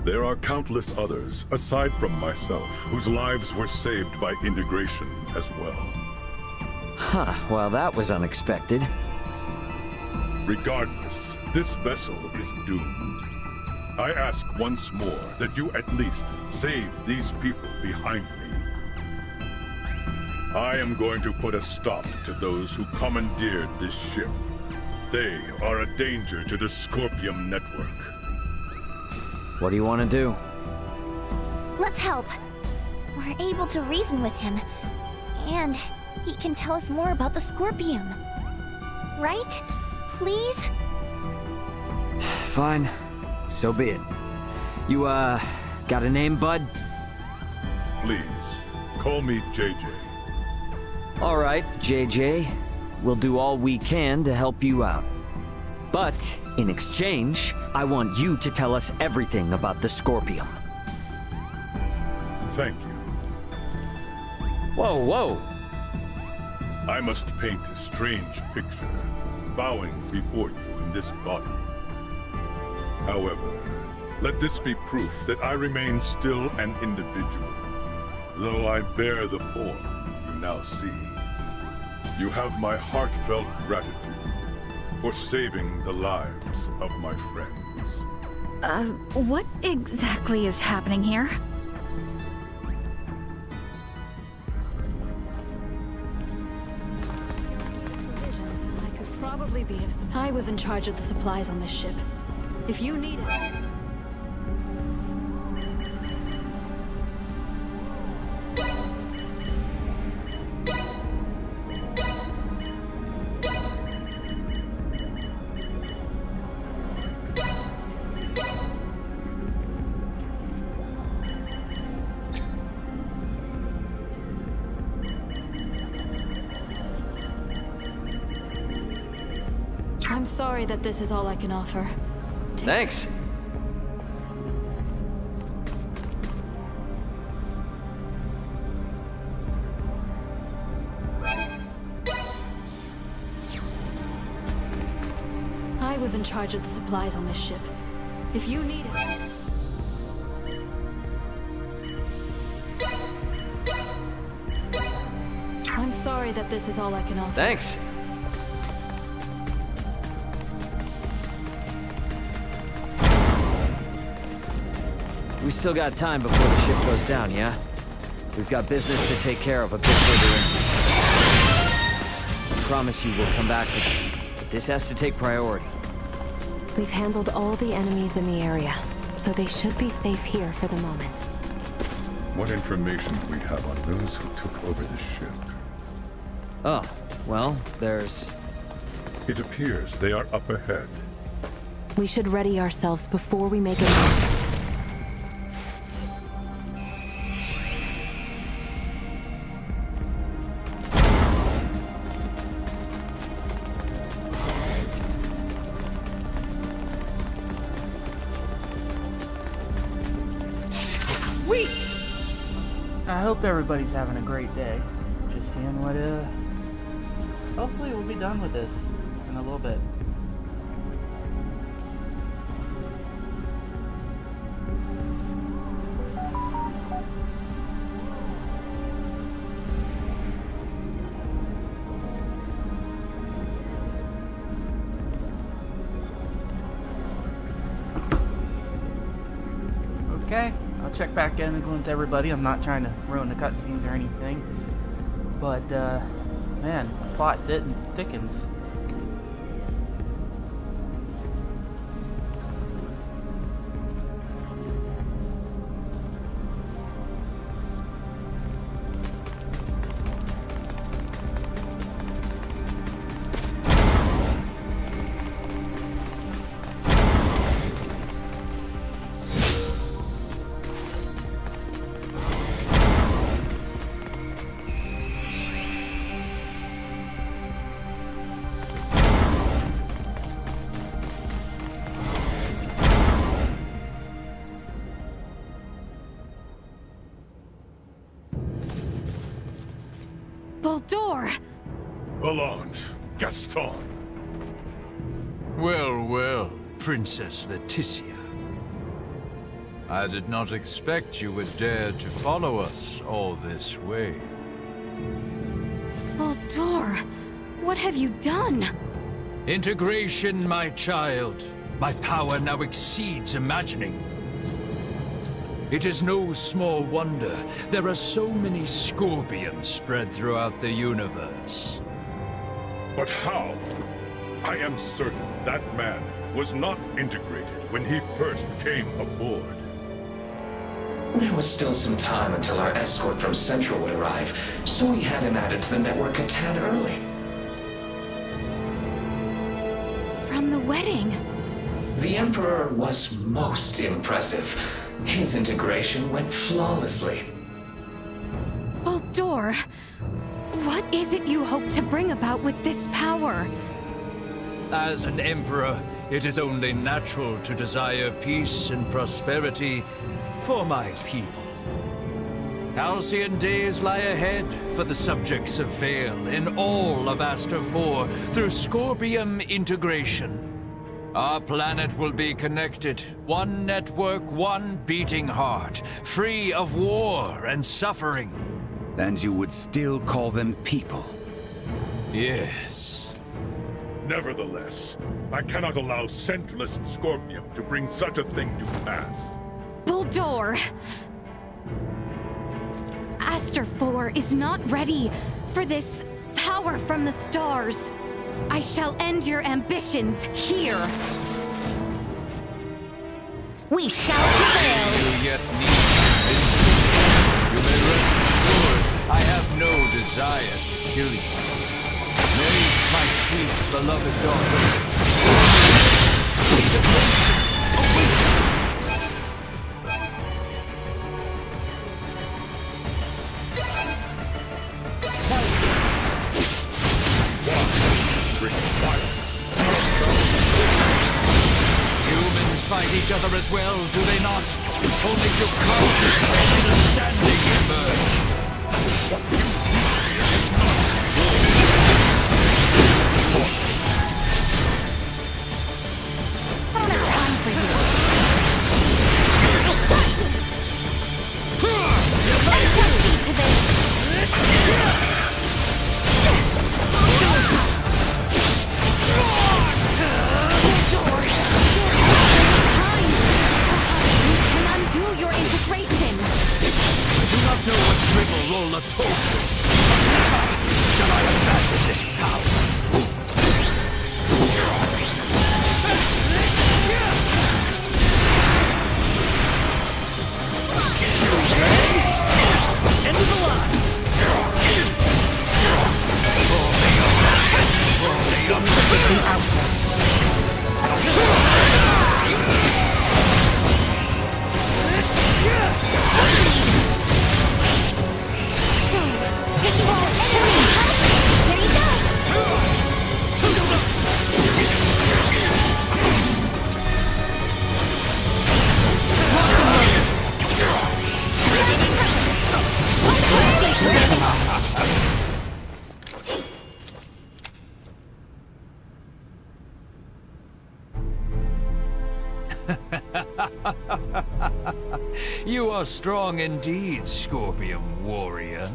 [SPEAKER 11] There are countless others, aside from myself, whose lives were saved by integration as well.
[SPEAKER 4] Huh, well that was unexpected.
[SPEAKER 11] Regardless, this vessel is doomed. I ask once more that you at least save these people behind me. I am going to put a stop to those who commandeered this ship. They are a danger to the Scorpium network.
[SPEAKER 4] What do you want to do?
[SPEAKER 8] Let's help. We're able to reason with him. And he can tell us more about the Scorpium. Right? Please?
[SPEAKER 4] Fine. So be it. You, got a name, bud?
[SPEAKER 11] Please, call me JJ.
[SPEAKER 4] All right, JJ. We'll do all we can to help you out. But, in exchange, I want you to tell us everything about the Scorpium.
[SPEAKER 11] Thank you.
[SPEAKER 4] Whoa, whoa!
[SPEAKER 11] I must paint a strange picture, bowing before you in this body. However, let this be proof that I remain still an individual, though I bear the form you now see. You have my heartfelt gratitude for saving the lives of my friends.
[SPEAKER 7] What exactly is happening here?
[SPEAKER 14] I could probably be of some. I was in charge of the supplies on this ship. If you need it. I'm sorry that this is all I can offer.
[SPEAKER 4] Thanks.
[SPEAKER 14] I was in charge of the supplies on this ship. If you need it. I'm sorry that this is all I can offer.
[SPEAKER 4] Thanks. We still got time before the ship goes down, yeah? We've got business to take care of a bit further in. I promise you we'll come back with it, but this has to take priority.
[SPEAKER 9] We've handled all the enemies in the area, so they should be safe here for the moment.
[SPEAKER 11] What information do we have on those who took over the ship?
[SPEAKER 4] Oh, well, there's...
[SPEAKER 11] It appears they are up ahead.
[SPEAKER 9] We should ready ourselves before we make a move.
[SPEAKER 1] Sweet! I hope everybody's having a great day. Just seeing what, hopefully we'll be done with this in a little bit. Okay, I'll check back in and glint everybody. I'm not trying to ruin the cutscenes or anything. But, man, the plot thickens.
[SPEAKER 5] Baldur!
[SPEAKER 11] Valanche, Gaston.
[SPEAKER 16] Well, well, Princess Leticia. I did not expect you would dare to follow us all this way.
[SPEAKER 5] Baldur, what have you done?
[SPEAKER 16] Integration, my child. My power now exceeds imagining. It is no small wonder there are so many Scorpions spread throughout the universe.
[SPEAKER 11] But how? I am certain that man was not integrated when he first came aboard.
[SPEAKER 22] There was still some time until our escort from Central would arrive, so we had him added to the network a tad early.
[SPEAKER 5] From the wedding?
[SPEAKER 22] The Emperor was most impressive. His integration went flawlessly.
[SPEAKER 5] Baldur, what is it you hope to bring about with this power?
[SPEAKER 16] As an emperor, it is only natural to desire peace and prosperity for my people. Halcyon days lie ahead for the subjects of Vale in all of Aster 4 through Scorpium integration. Our planet will be connected, one network, one beating heart, free of war and suffering.
[SPEAKER 3] And you would still call them people?
[SPEAKER 16] Yes.
[SPEAKER 11] Nevertheless, I cannot allow Centralist Scorpium to bring such a thing to pass.
[SPEAKER 5] Baldur! Aster 4 is not ready for this power from the stars. I shall end your ambitions here. We shall prevail.
[SPEAKER 16] You yet need convincing. You may rest assured I have no desire to kill you. Nay, my sweet beloved daughter. Humans fight each other as well, do they not? Only to counter understanding emerge.
[SPEAKER 5] Undo your
[SPEAKER 16] You are strong indeed, Scorpium warrior.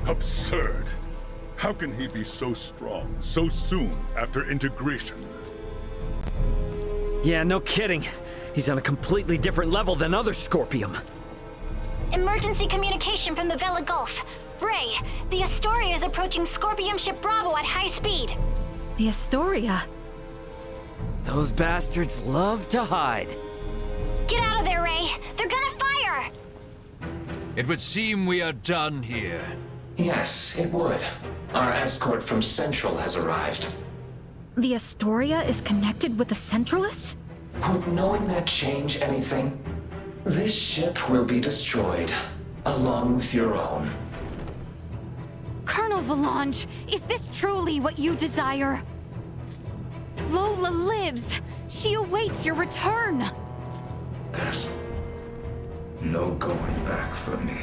[SPEAKER 11] Absurd. How can he be so strong so soon after integration?
[SPEAKER 4] Yeah, no kidding. He's on a completely different level than other Scorpium.
[SPEAKER 21] Emergency communication from the Vela Gulf. Ray, the Astoria is approaching Scorpium ship Bravo at high speed.
[SPEAKER 7] The Astoria?
[SPEAKER 4] Those bastards love to hide.
[SPEAKER 21] Get out of there, Ray. They're gonna fire!
[SPEAKER 16] It would seem we are done here.
[SPEAKER 22] Yes, it would. Our escort from Central has arrived.
[SPEAKER 7] The Astoria is connected with the Centralists?
[SPEAKER 22] Would knowing that change anything? This ship will be destroyed, along with your own.
[SPEAKER 5] Colonel Valange, is this truly what you desire? Lola lives. She awaits your return.
[SPEAKER 22] There's no going back for me.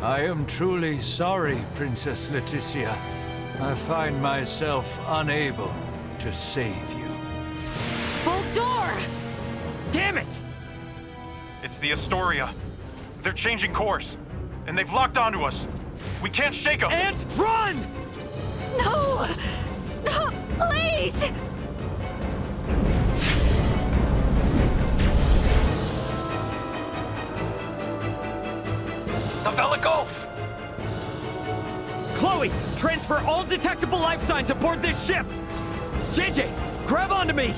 [SPEAKER 16] I am truly sorry, Princess Leticia. I find myself unable to save you.
[SPEAKER 5] Boldore!
[SPEAKER 4] Damn it!
[SPEAKER 20] It's the Astoria. They're changing course, and they've locked onto us. We can't shake them.
[SPEAKER 4] Ant, run!
[SPEAKER 5] No! Stop, please!
[SPEAKER 20] The Vela Gulf!
[SPEAKER 4] Chloe, transfer all detectable life signs aboard this ship! JJ, grab onto me!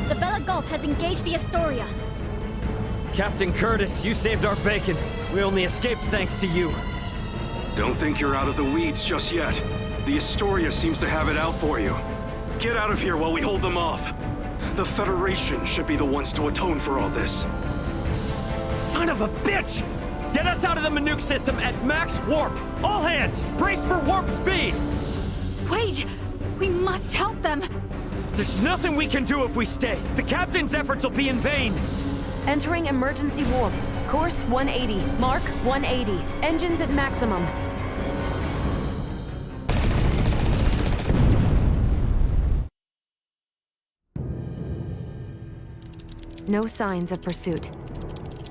[SPEAKER 21] The Vela Gulf has engaged the Astoria.
[SPEAKER 4] Captain Curtis, you saved our bacon. We only escaped thanks to you.
[SPEAKER 13] Don't think you're out of the weeds just yet. The Astoria seems to have it out for you. Get out of here while we hold them off. The Federation should be the ones to atone for all this.
[SPEAKER 4] Son of a bitch! Get us out of the Manuke system at max warp! All hands, brace for warp speed!
[SPEAKER 7] Wait! We must help them!
[SPEAKER 4] There's nothing we can do if we stay. The captain's efforts will be in vain.
[SPEAKER 9] Entering emergency warp. Course 180. Mark 180. Engines at maximum. No signs of pursuit.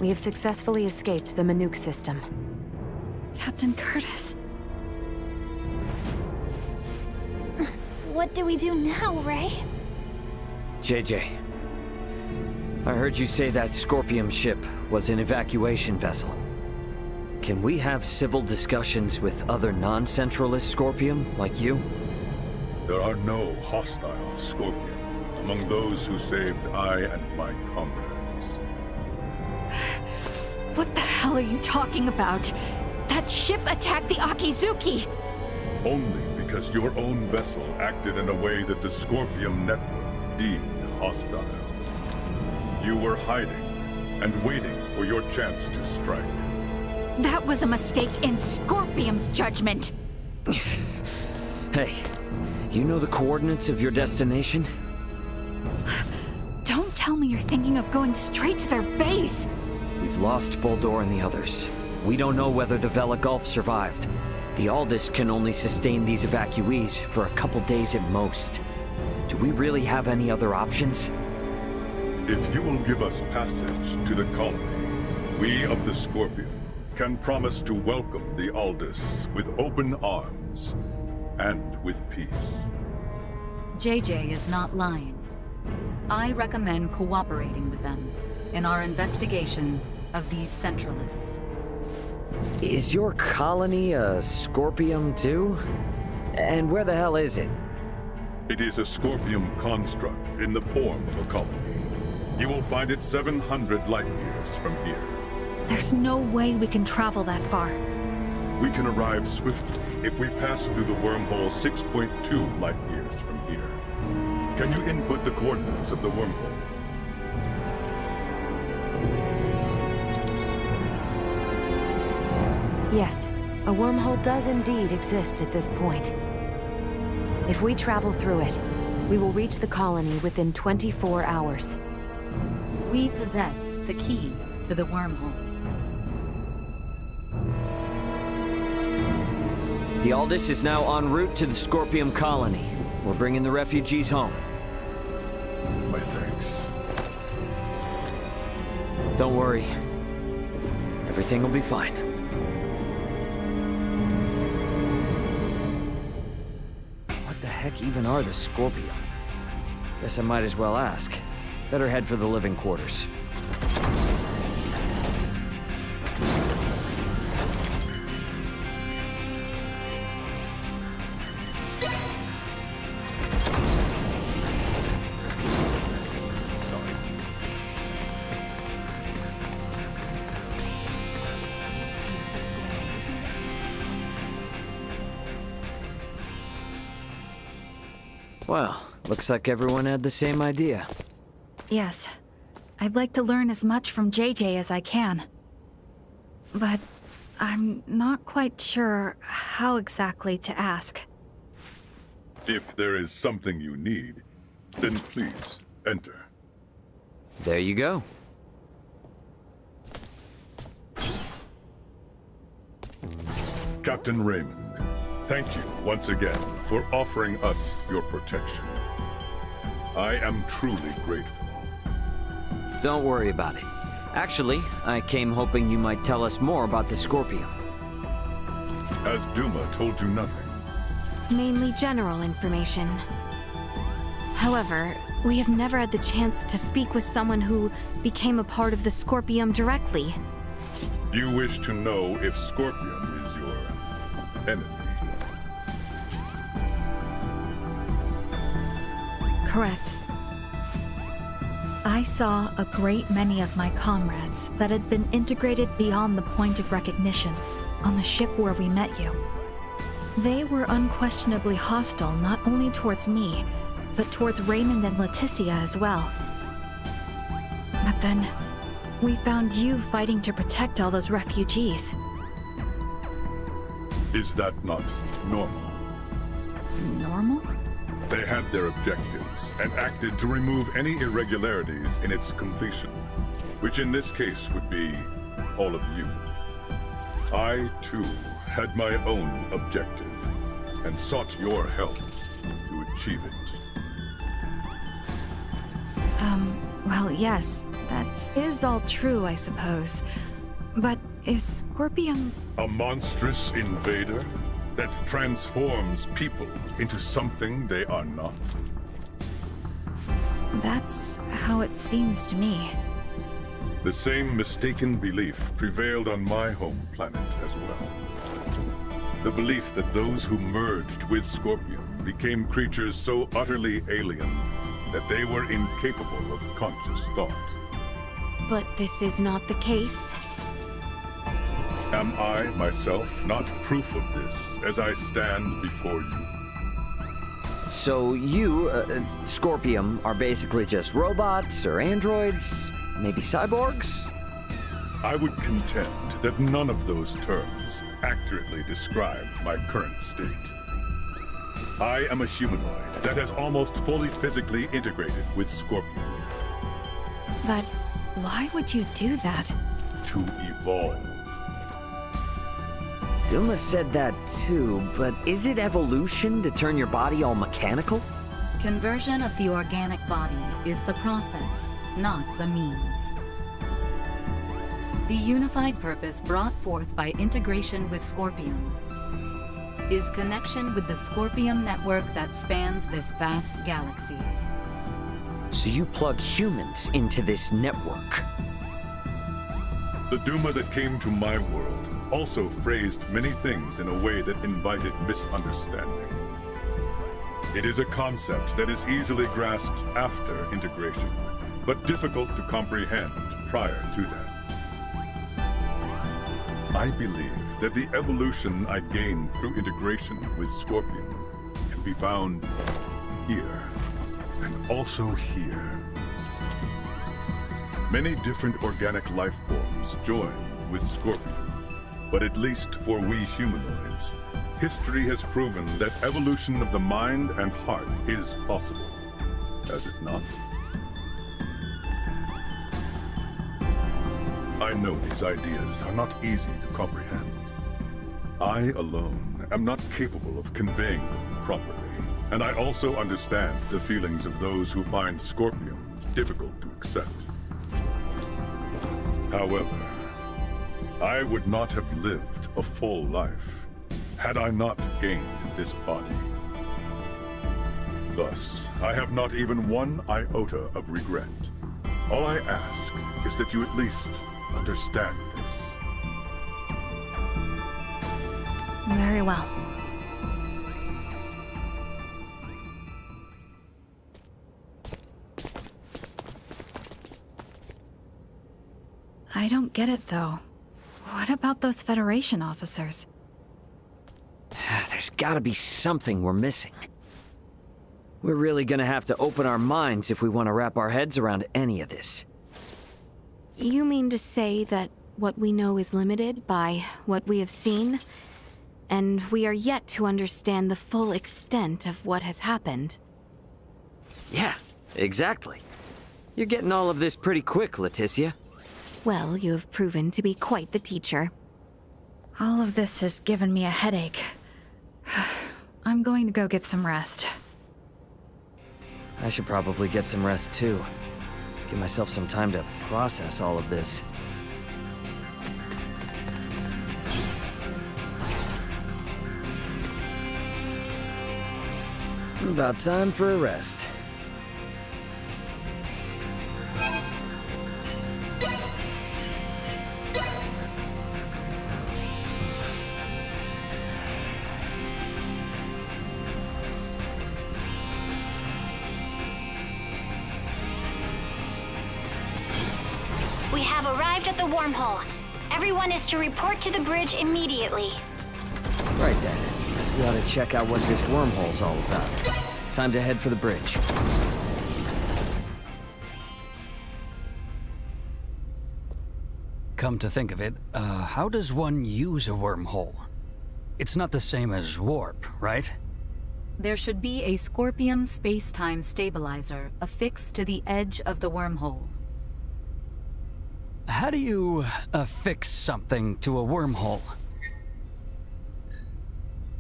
[SPEAKER 9] We have successfully escaped the Manuke system.
[SPEAKER 7] Captain Curtis.
[SPEAKER 21] What do we do now, Ray?
[SPEAKER 4] JJ, I heard you say that Scorpium ship was an evacuation vessel. Can we have civil discussions with other non-Centralist Scorpium like you?
[SPEAKER 11] There are no hostile Scorpion among those who saved I and my comrades.
[SPEAKER 7] What the hell are you talking about? That ship attacked the Akizuki!
[SPEAKER 11] Only because your own vessel acted in a way that the Scorpium network deemed hostile. You were hiding and waiting for your chance to strike.
[SPEAKER 7] That was a mistake in Scorpium's judgment!
[SPEAKER 4] Hey, you know the coordinates of your destination?
[SPEAKER 7] Don't tell me you're thinking of going straight to their base!
[SPEAKER 4] We've lost Boldore and the others. We don't know whether the Vela Gulf survived. The Aldous can only sustain these evacuees for a couple days at most. Do we really have any other options?
[SPEAKER 11] If you will give us passage to the colony, we of the Scorpion can promise to welcome the Aldous with open arms and with peace.
[SPEAKER 17] JJ is not lying. I recommend cooperating with them in our investigation of these Centralists.
[SPEAKER 4] Is your colony a Scorpium too? And where the hell is it?
[SPEAKER 11] It is a Scorpium construct in the form of a colony. You will find it 700 light years from here.
[SPEAKER 7] There's no way we can travel that far.
[SPEAKER 11] We can arrive swiftly if we pass through the wormhole 6.2 light years from here. Can you input the coordinates of the wormhole?
[SPEAKER 9] Yes, a wormhole does indeed exist at this point. If we travel through it, We will reach the colony within 24 hours.
[SPEAKER 17] We possess the key to the wormhole.
[SPEAKER 4] The Aldous is now en route to the Scorpium colony. We're bringing the refugees home.
[SPEAKER 11] My thanks.
[SPEAKER 4] Don't worry. Everything will be fine. What the heck even are the Scorpium? Guess I might as well ask. Better head for the living quarters. Well, looks like everyone had the same idea.
[SPEAKER 7] Yes. I'd like to learn as much from JJ as I can. But I'm not quite sure how exactly to ask.
[SPEAKER 11] If there is something you need, then please enter.
[SPEAKER 4] There you go.
[SPEAKER 11] Captain Raymond, thank you once again for offering us your protection. I am truly grateful.
[SPEAKER 4] Don't worry about it. Actually, I came hoping you might tell us more about the Scorpium.
[SPEAKER 11] Has Duma told you nothing?
[SPEAKER 5] Mainly general information. However, we have never had the chance to speak with someone who became a part of the Scorpium directly.
[SPEAKER 11] You wish to know if Scorpium is your enemy?
[SPEAKER 7] Correct. I saw a great many of my comrades that had been integrated beyond the point of recognition on the ship where we met you. They were unquestionably hostile not only towards me, but towards Raymond and Leticia as well. But then, we found you fighting to protect all those refugees.
[SPEAKER 11] Is that not normal?
[SPEAKER 7] Normal?
[SPEAKER 11] They had their objectives and acted to remove any irregularities in its completion, which in this case would be all of you. I, too, had my own objective and sought your help to achieve it.
[SPEAKER 7] Well, yes, that is all true, I suppose. But is Scorpium...
[SPEAKER 11] A monstrous invader that transforms people into something they are not?
[SPEAKER 7] That's how it seems to me.
[SPEAKER 11] The same mistaken belief prevailed on my home planet as well. The belief that those who merged with Scorpium became creatures so utterly alien that they were incapable of conscious thought.
[SPEAKER 5] But this is not the case.
[SPEAKER 11] Am I, myself, not proof of this as I stand before you?
[SPEAKER 4] So you, Scorpium, are basically just robots or androids? Maybe cyborgs?
[SPEAKER 11] I would contend that none of those terms accurately describe my current state. I am a humanoid that has almost fully physically integrated with Scorpion.
[SPEAKER 7] But why would you do that?
[SPEAKER 11] To evolve.
[SPEAKER 4] Duma said that too, but is it evolution to turn your body all mechanical?
[SPEAKER 17] Conversion of the organic body is the process, not the means. The unified purpose brought forth by integration with Scorpium is connection with the Scorpium network that spans this vast galaxy.
[SPEAKER 4] So you plug humans into this network?
[SPEAKER 11] The Duma that came to my world also phrased many things in a way that invited misunderstanding. It is a concept that is easily grasped after integration, but difficult to comprehend prior to that. I believe that the evolution I gained through integration with Scorpion can be found here, and also here. Many different organic life forms join with Scorpion, but at least for we humanoids, history has proven that evolution of the mind and heart is possible. has it not? I know these ideas are not easy to comprehend. I alone am not capable of conveying them properly, and I also understand the feelings of those who find Scorpium difficult to accept. However, I would not have lived a full life had I not gained this body. Thus, I have not even one iota of regret. All I ask is that you at least understand this.
[SPEAKER 7] Very well. I don't get it, though. What about those Federation officers?
[SPEAKER 4] There's gotta be something we're missing. We're really gonna have to open our minds if we want to wrap our heads around any of this.
[SPEAKER 5] You mean to say that what we know is limited by what we have seen, and we are yet to understand the full extent of what has happened?
[SPEAKER 4] Yeah, exactly. You're getting all of this pretty quick, Leticia.
[SPEAKER 5] Well, you have proven to be quite the teacher.
[SPEAKER 7] All of this has given me a headache. I'm going to go get some rest.
[SPEAKER 4] I should probably get some rest too. Give myself some time to process all of this. About time for a rest.
[SPEAKER 21] We have arrived at the wormhole. Everyone is to report to the bridge immediately.
[SPEAKER 4] Right then. Guess we ought to check out what this wormhole's all about. Time to head for the bridge.
[SPEAKER 10] Come to think of it, how does one use a wormhole? It's not the same as warp, right?
[SPEAKER 17] There should be a Scorpium space-time stabilizer affixed to the edge of the wormhole.
[SPEAKER 10] How do you affix something to a wormhole?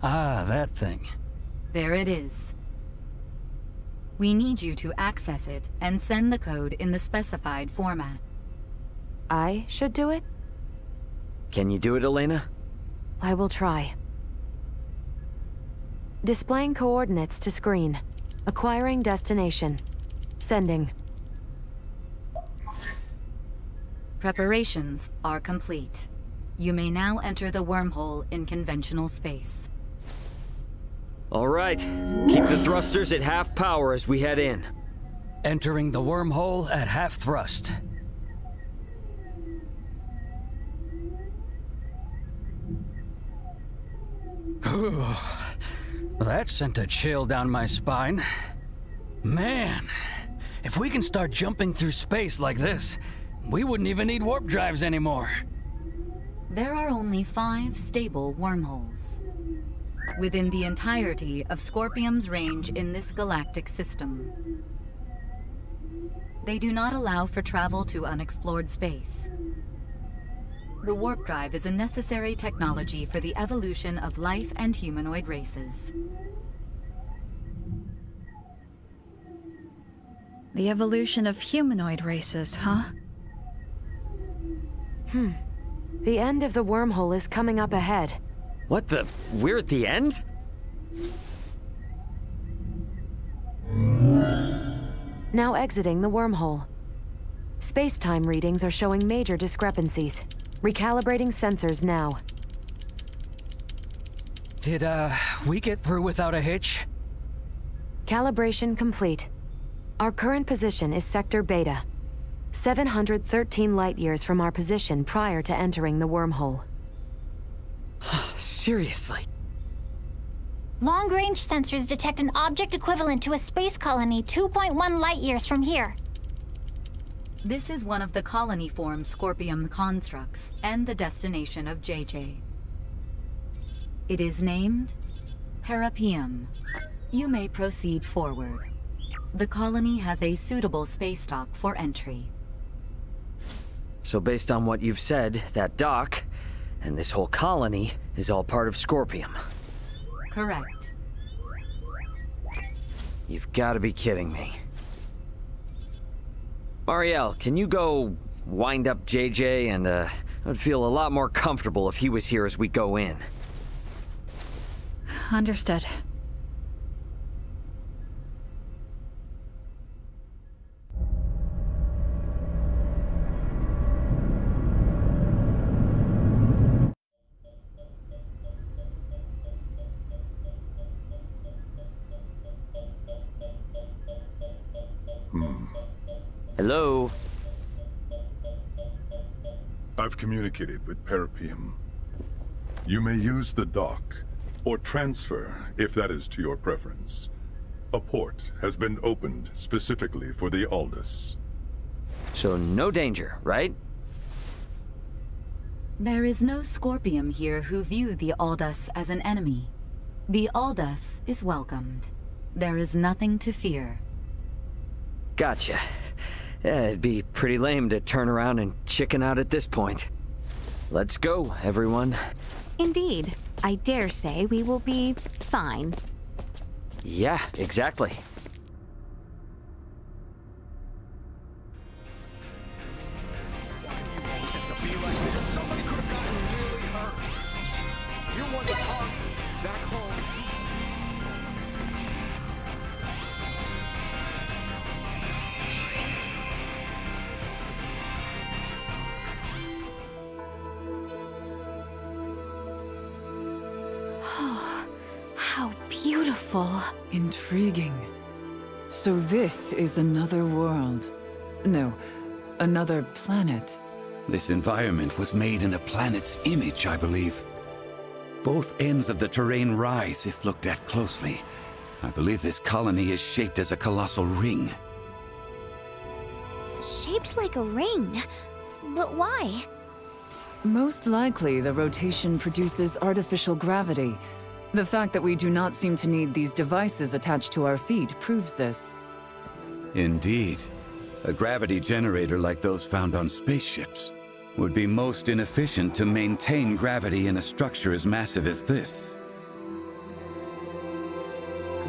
[SPEAKER 10] Ah, that thing.
[SPEAKER 17] There it is. We need you to access it and send the code in the specified format.
[SPEAKER 9] I should do it?
[SPEAKER 4] Can you do it, Elena?
[SPEAKER 9] I will try. Displaying coordinates to screen. Acquiring destination. Sending.
[SPEAKER 17] Preparations are complete. You may now enter the wormhole in conventional space.
[SPEAKER 4] All right. Keep the thrusters at half power as we head in.
[SPEAKER 10] Entering the wormhole at half thrust. That sent a chill down my spine. Man, if we can start jumping through space like this, we wouldn't even need warp drives anymore.
[SPEAKER 17] There are only 5 stable wormholes within the entirety of Scorpium's range in this galactic system. They do not allow for travel to unexplored space. The warp drive is a necessary technology for the evolution of life and humanoid races.
[SPEAKER 7] The evolution of humanoid races, huh?
[SPEAKER 9] The end of the wormhole is coming up ahead.
[SPEAKER 4] What the? We're at the end?
[SPEAKER 9] Now exiting the wormhole. Space-time readings are showing major discrepancies. Recalibrating sensors now.
[SPEAKER 10] Did, we get through without a hitch?
[SPEAKER 9] Calibration complete. Our current position is Sector Beta. 713 light-years from our position prior to entering the wormhole.
[SPEAKER 4] Seriously?
[SPEAKER 21] Long-range sensors detect an object equivalent to a space colony 2.1 light-years from here.
[SPEAKER 17] This is one of the colony-form Scorpium constructs and the destination of JJ. It is named Parapium. You may proceed forward. The colony has a suitable space dock for entry.
[SPEAKER 4] So based on what you've said, that dock, and this whole colony, is all part of Scorpium.
[SPEAKER 17] Correct.
[SPEAKER 4] You've got to be kidding me. Marielle, can you go wind up JJ and, I'd feel a lot more comfortable if he was here as we go in.
[SPEAKER 7] Understood.
[SPEAKER 4] Hello?
[SPEAKER 11] I've communicated with Parapium. You may use the dock, or transfer, if that is to your preference. A port has been opened specifically for the Aldous.
[SPEAKER 4] So no danger, right?
[SPEAKER 17] There is no Scorpium here who view the Aldous as an enemy. The Aldous is welcomed. There is nothing to fear.
[SPEAKER 4] Gotcha. Yeah, it'd be pretty lame to turn around and chicken out at this point. Let's go, everyone.
[SPEAKER 5] Indeed. I dare say we will be fine.
[SPEAKER 4] Yeah, exactly.
[SPEAKER 5] How beautiful.
[SPEAKER 6] Intriguing. So this is another world. No, another planet.
[SPEAKER 3] This environment was made in a planet's image, I believe. Both ends of the terrain rise if looked at closely. I believe this colony is shaped as a colossal ring.
[SPEAKER 8] Shaped like a ring. But why?
[SPEAKER 6] Most likely, the rotation produces artificial gravity. The fact that we do not seem to need these devices attached to our feet proves this.
[SPEAKER 3] Indeed. A gravity generator like those found on spaceships would be most inefficient to maintain gravity in a structure as massive as this.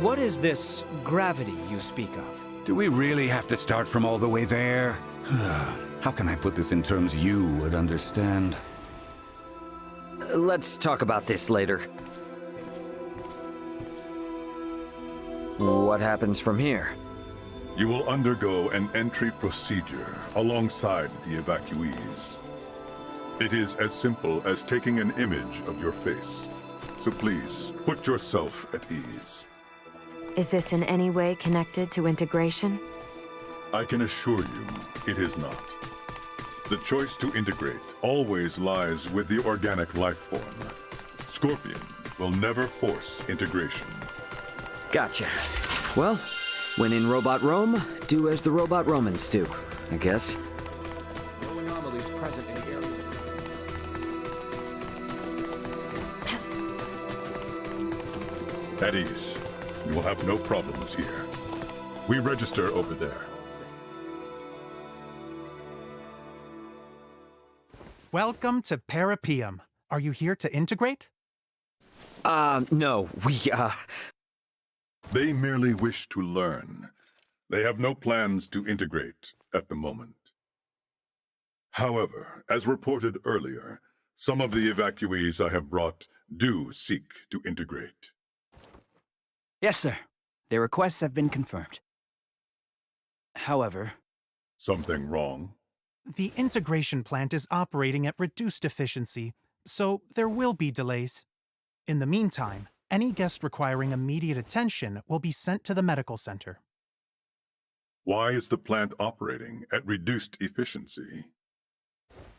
[SPEAKER 12] What is this gravity you speak of?
[SPEAKER 3] Do we really have to start from all the way there? How can I put this in terms you would understand?
[SPEAKER 4] Let's talk about this later. What happens from here?
[SPEAKER 11] You will undergo an entry procedure alongside the evacuees. It is as simple as taking an image of your face. So please, put yourself at ease.
[SPEAKER 9] Is this in any way connected to integration?
[SPEAKER 11] I can assure you, it is not. The choice to integrate always lies with the organic life form. Scorpion will never force integration.
[SPEAKER 4] Gotcha. Well, when in Robot Rome, do as the Robot Romans do, I guess.
[SPEAKER 20] No anomalies present in the areas.
[SPEAKER 11] At ease. You will have no problems here. We register over there.
[SPEAKER 2] Welcome to Parapium. Are you here to integrate?
[SPEAKER 4] No,
[SPEAKER 11] They merely wish to learn. They have no plans to integrate at the moment. However, as reported earlier, some of the evacuees I have brought do seek to integrate.
[SPEAKER 19] Yes, sir. Their requests have been confirmed. However...
[SPEAKER 11] Something wrong?
[SPEAKER 2] The integration plant is operating at reduced efficiency, so there will be delays. In the meantime, any guest requiring immediate attention will be sent to the medical center.
[SPEAKER 11] Why is the plant operating at reduced efficiency?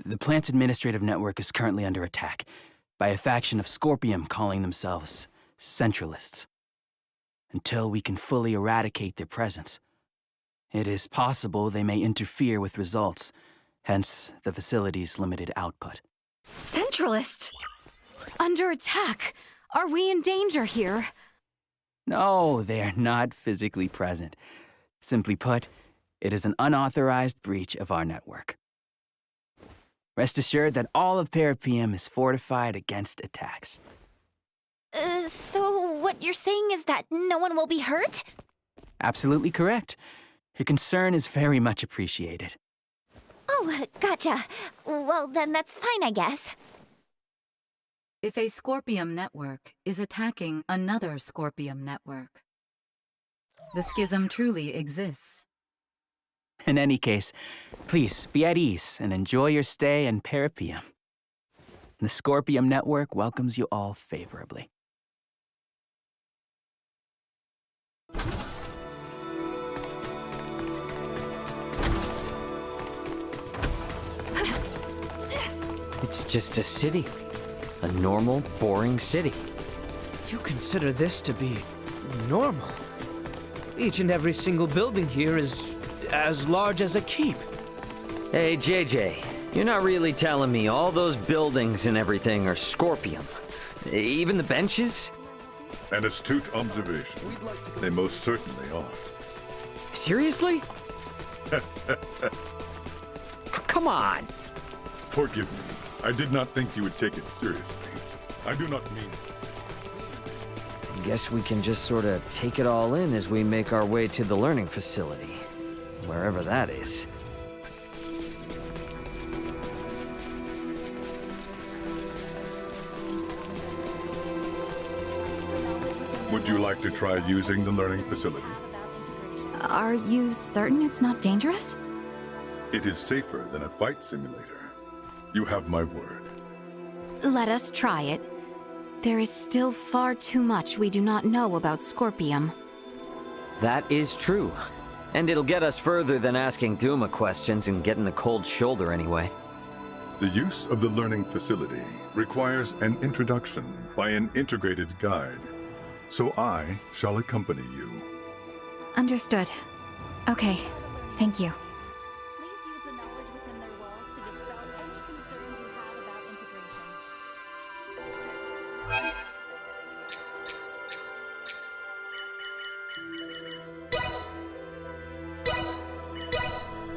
[SPEAKER 19] The plant's administrative network is currently under attack by a faction of Scorpium calling themselves Centralists. Until we can fully eradicate their presence, it is possible they may interfere with results, hence the facility's limited output.
[SPEAKER 5] Centralists! Under attack! Are we in danger here?
[SPEAKER 19] No, they're not physically present. Simply put, it is an unauthorized breach of our network. Rest assured that all of Parapium is fortified against attacks.
[SPEAKER 8] So what you're saying is that no one will be hurt?
[SPEAKER 19] Absolutely correct. Your concern is very much appreciated.
[SPEAKER 8] Oh, gotcha. Well, then that's fine, I guess.
[SPEAKER 17] If a Scorpium network is attacking another Scorpium network, the schism truly exists.
[SPEAKER 19] In any case, please be at ease and enjoy your stay in Parapium. The Scorpium network welcomes you all favorably.
[SPEAKER 4] It's just a city. A normal, boring city.
[SPEAKER 12] You consider this to be normal? Each and every single building here is as large as a keep.
[SPEAKER 4] Hey, JJ, you're not really telling me all those buildings and everything are Scorpium? Even the benches?
[SPEAKER 11] An astute observation. They most certainly are.
[SPEAKER 4] Seriously? Come on.
[SPEAKER 11] Forgive me. I did not think you would take it seriously. I do not mean it.
[SPEAKER 4] Guess we can just sort of take it all in as we make our way to the learning facility. Wherever that is.
[SPEAKER 11] Would you like to try using the learning facility?
[SPEAKER 7] Are you certain it's not dangerous?
[SPEAKER 11] It is safer than a fight simulator. You have my word.
[SPEAKER 5] Let us try it. There is still far too much we do not know about Scorpium.
[SPEAKER 4] That is true. And it'll get us further than asking Duma questions and getting a cold shoulder anyway.
[SPEAKER 11] The use of the learning facility requires an introduction by an integrated guide. So I shall accompany you.
[SPEAKER 7] Understood. Okay, thank you.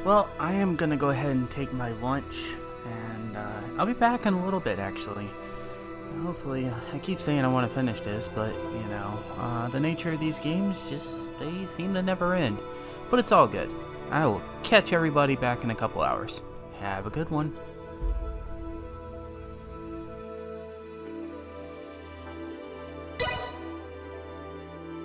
[SPEAKER 1] Well, I am gonna go ahead and take my lunch, and I'll be back in a little bit, actually. Hopefully, I keep saying I want to finish this, but, you know, the nature of these games, they seem to never end. But it's all good. I will catch everybody back in a couple hours. Have a good one.